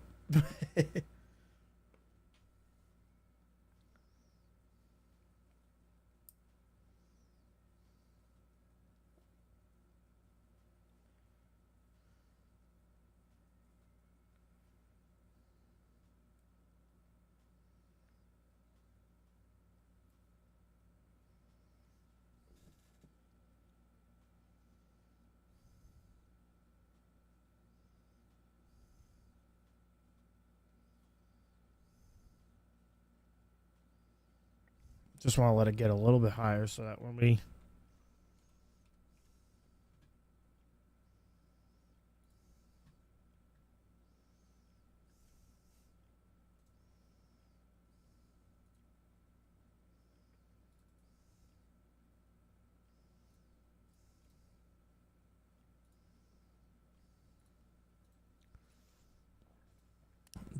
Just want to let it get a little bit higher so that when we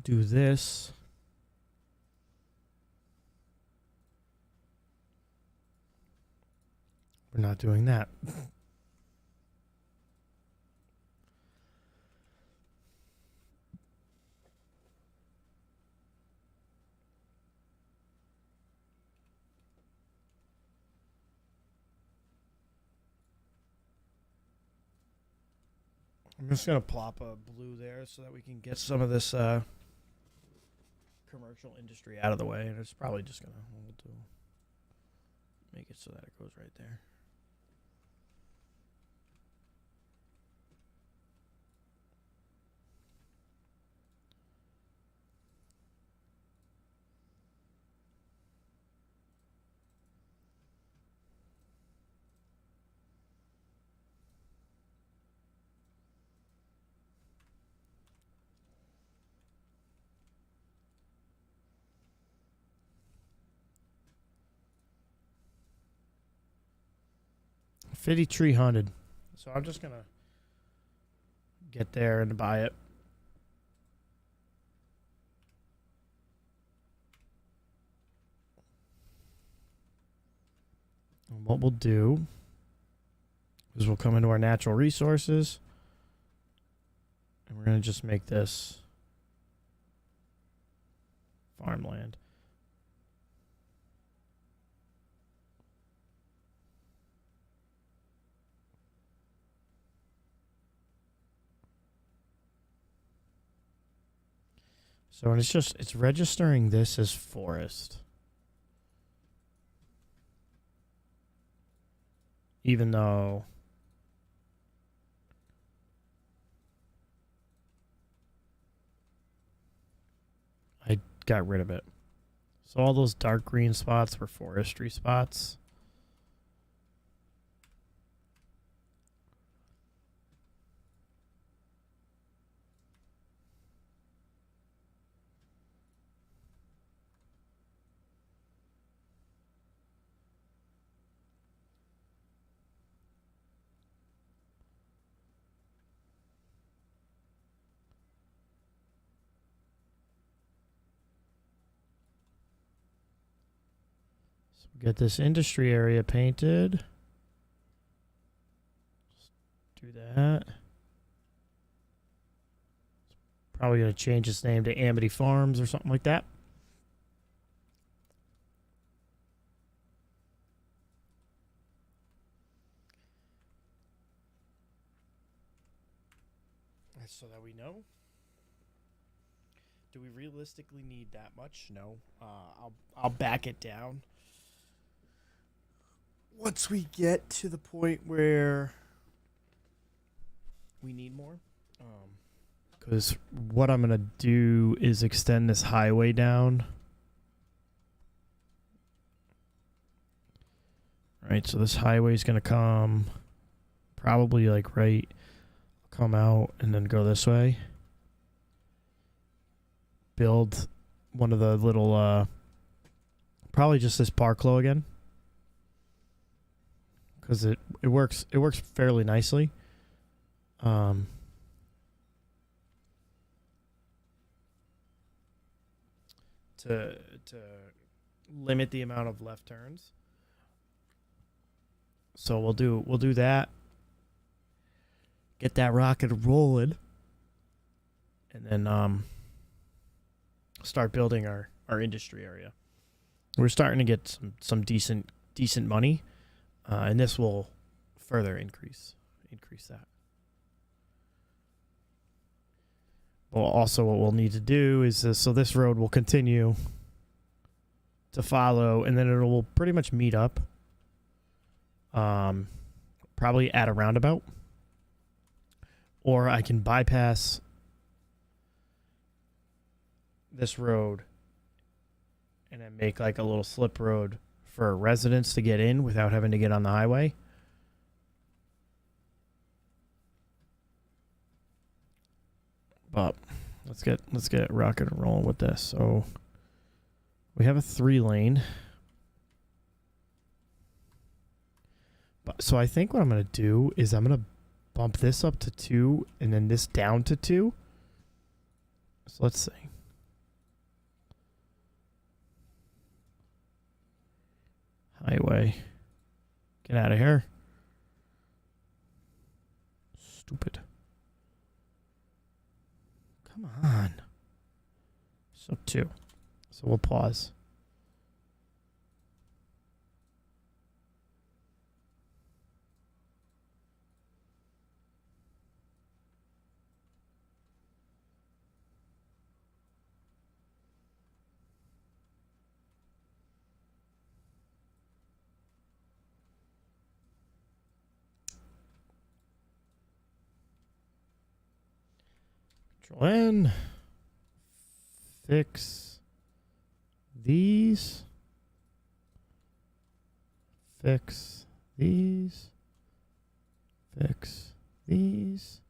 do this. We're not doing that. I'm just going to plop a blue there so that we can get some of this commercial industry out of the way. And it's probably just going to make it so that it goes right there. $5,300. So I'm just gonna get there and buy it. And what we'll do is we'll come into our natural resources and we're gonna just make this farmland. So it's registering this as forest. Even though I got rid of it. So all those dark green spots were forestry spots. Get this industry area painted. Just do that. Probably going to change its name to Amity Farms or something like that. So that we know. Do we realistically need that much? No. I'll back it down once we get to the point where we need more. Because what I'm going to do is extend this highway down. Right, so this highway is going to come probably like right, come out and then go this way. Build one of the little, probably just this parklo again. Because it works fairly nicely. To limit the amount of left turns. So we'll do that. Get that rocket rolling. and then start building our industry area. We're starting to get some decent money, and this will further increase that. Well, also what we'll need to do is this, so this road will continue to follow, and then it will pretty much meet up, probably at a roundabout, or I can bypass this road and then make like a little slip road for residents to get in without having to get on the highway. But let's get rocking and rolling with this. So we have a 3-lane. But so I think what I'm gonna do is I'm gonna bump this up to 2 and then this down to 2. So let's see. Highway. Get out of here. Stupid. Come on. So 2. So we'll pause. Control N. Fix these. Fix these. Fix these.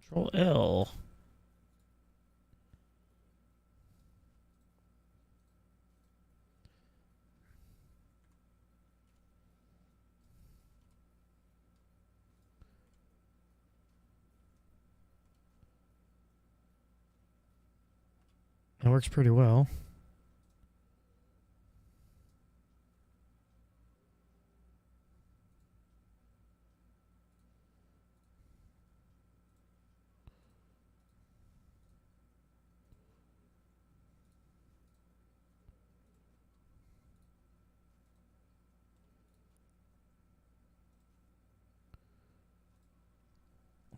Control L. That works pretty well.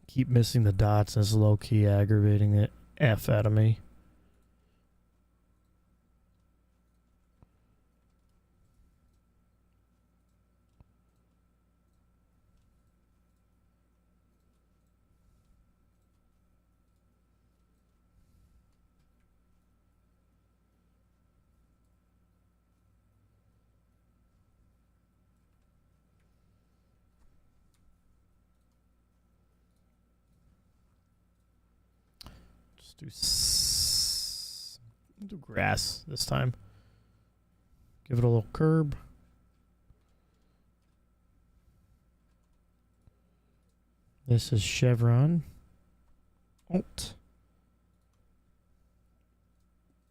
Keep missing the dots, and it's low-key aggravating the F out of me. Do grass this time. Give it a little curb. This is Chevron. Alt.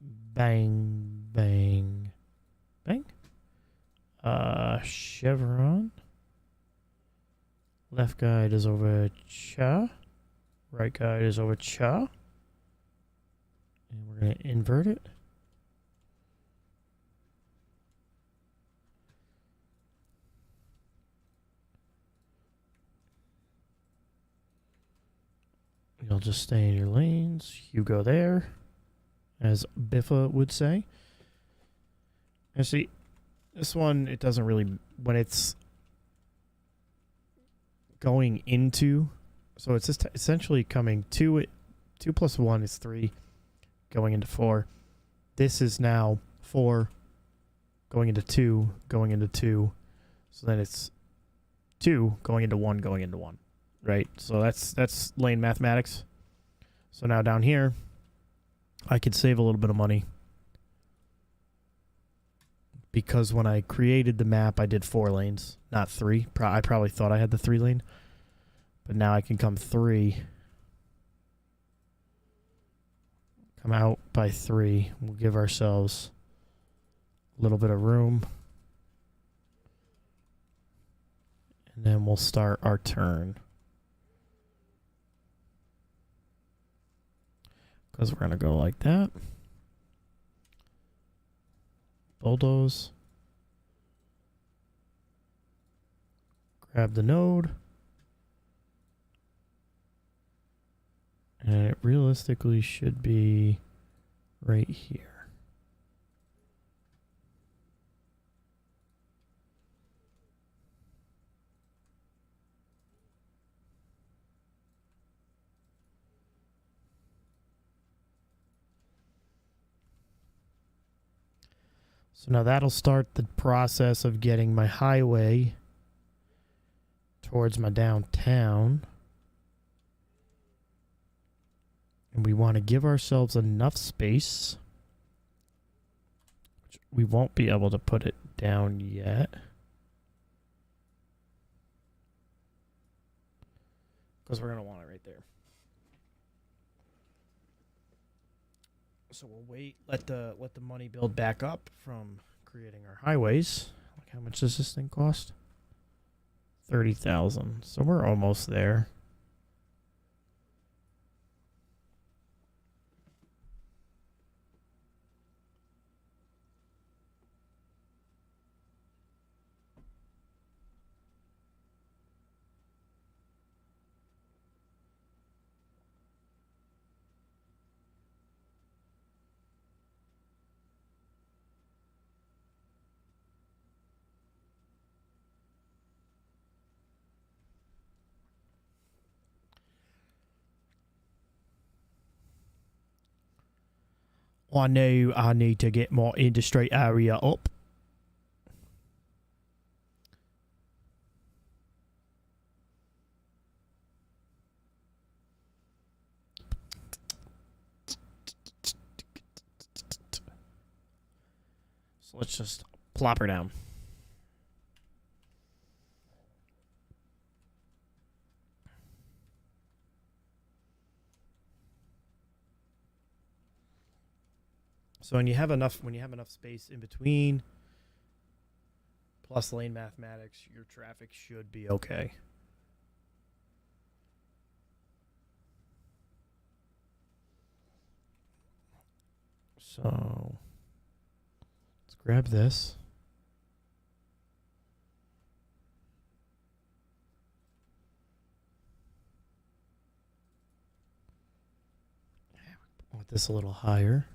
Bang, bang, bang. Chevron. Left guide is over cha. Right guide is over cha. And we're going to invert it. You'll just stay in your lanes. You go there, as Biffa would say. And see, this one, it doesn't really, when it's going into, so it's just essentially coming 2 plus 1 is 3. Going into 4. This is now 4 going into 2, going into 2. So then it's 2 going into 1, going into 1. Right? So that's lane mathematics. So now down here, I could save a little bit of money. Because when I created the map, I did 4 lanes, not 3. I probably thought I had the 3 lane. But now I can come 3. Come out by 3. We'll give ourselves a little bit of room. And then we'll start our turn. because we're going to go like that. Bulldoze. Grab the node. And it realistically should be right here. So now that'll start the process of getting my highway towards my downtown. And we want to give ourselves enough space, which we won't be able to put it down yet. Because we're going to want it right there. So we'll wait, let the money build back up from creating our highways. Like, how much does this thing cost? 30,000. So we're almost there. I know I need to get my industry area up. So let's just plop her down. So when you have enough space in between, plus lane mathematics, your traffic should be okay. So let's grab this. Want this a little higher.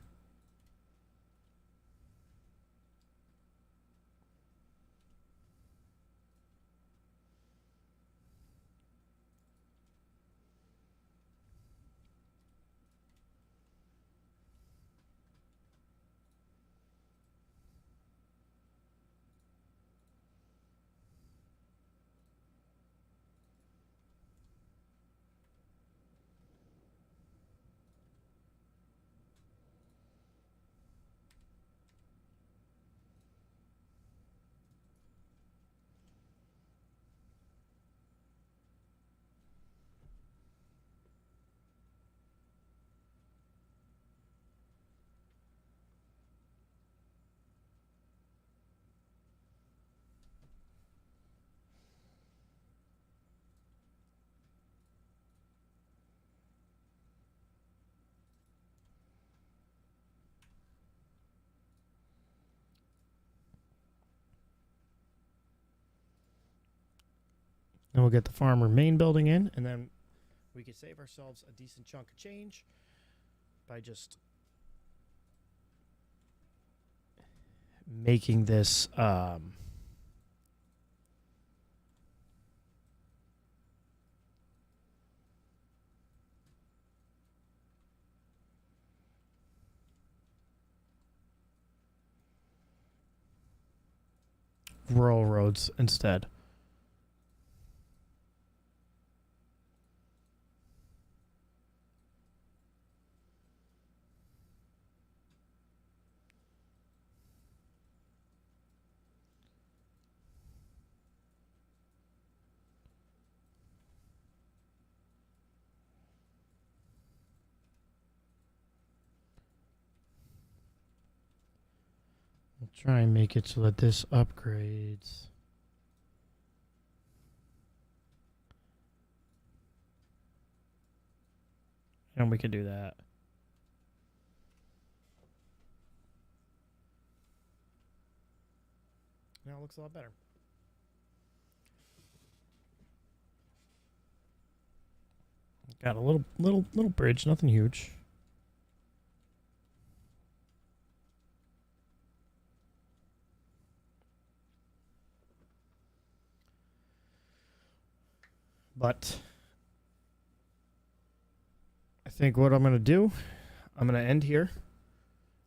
And we'll get the farmer main building in, and then we could save ourselves a decent chunk of change by just making this rural roads instead. We'll try and make it so that this upgrades. And we could do that. Now it looks a lot better. Got a little bridge, nothing huge. But I think what I'm gonna do, I'm gonna end here.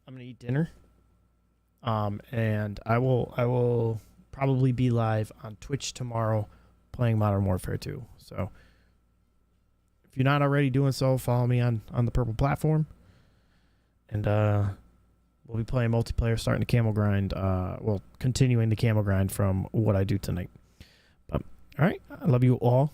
I'm gonna eat dinner. And I will probably be live on Twitch tomorrow playing Modern Warfare 2. So if you're not already doing so, follow me on the purple platform. And we'll be playing multiplayer, starting the camo grind. Continuing the camo grind from what I do tonight. But all right, I love you all.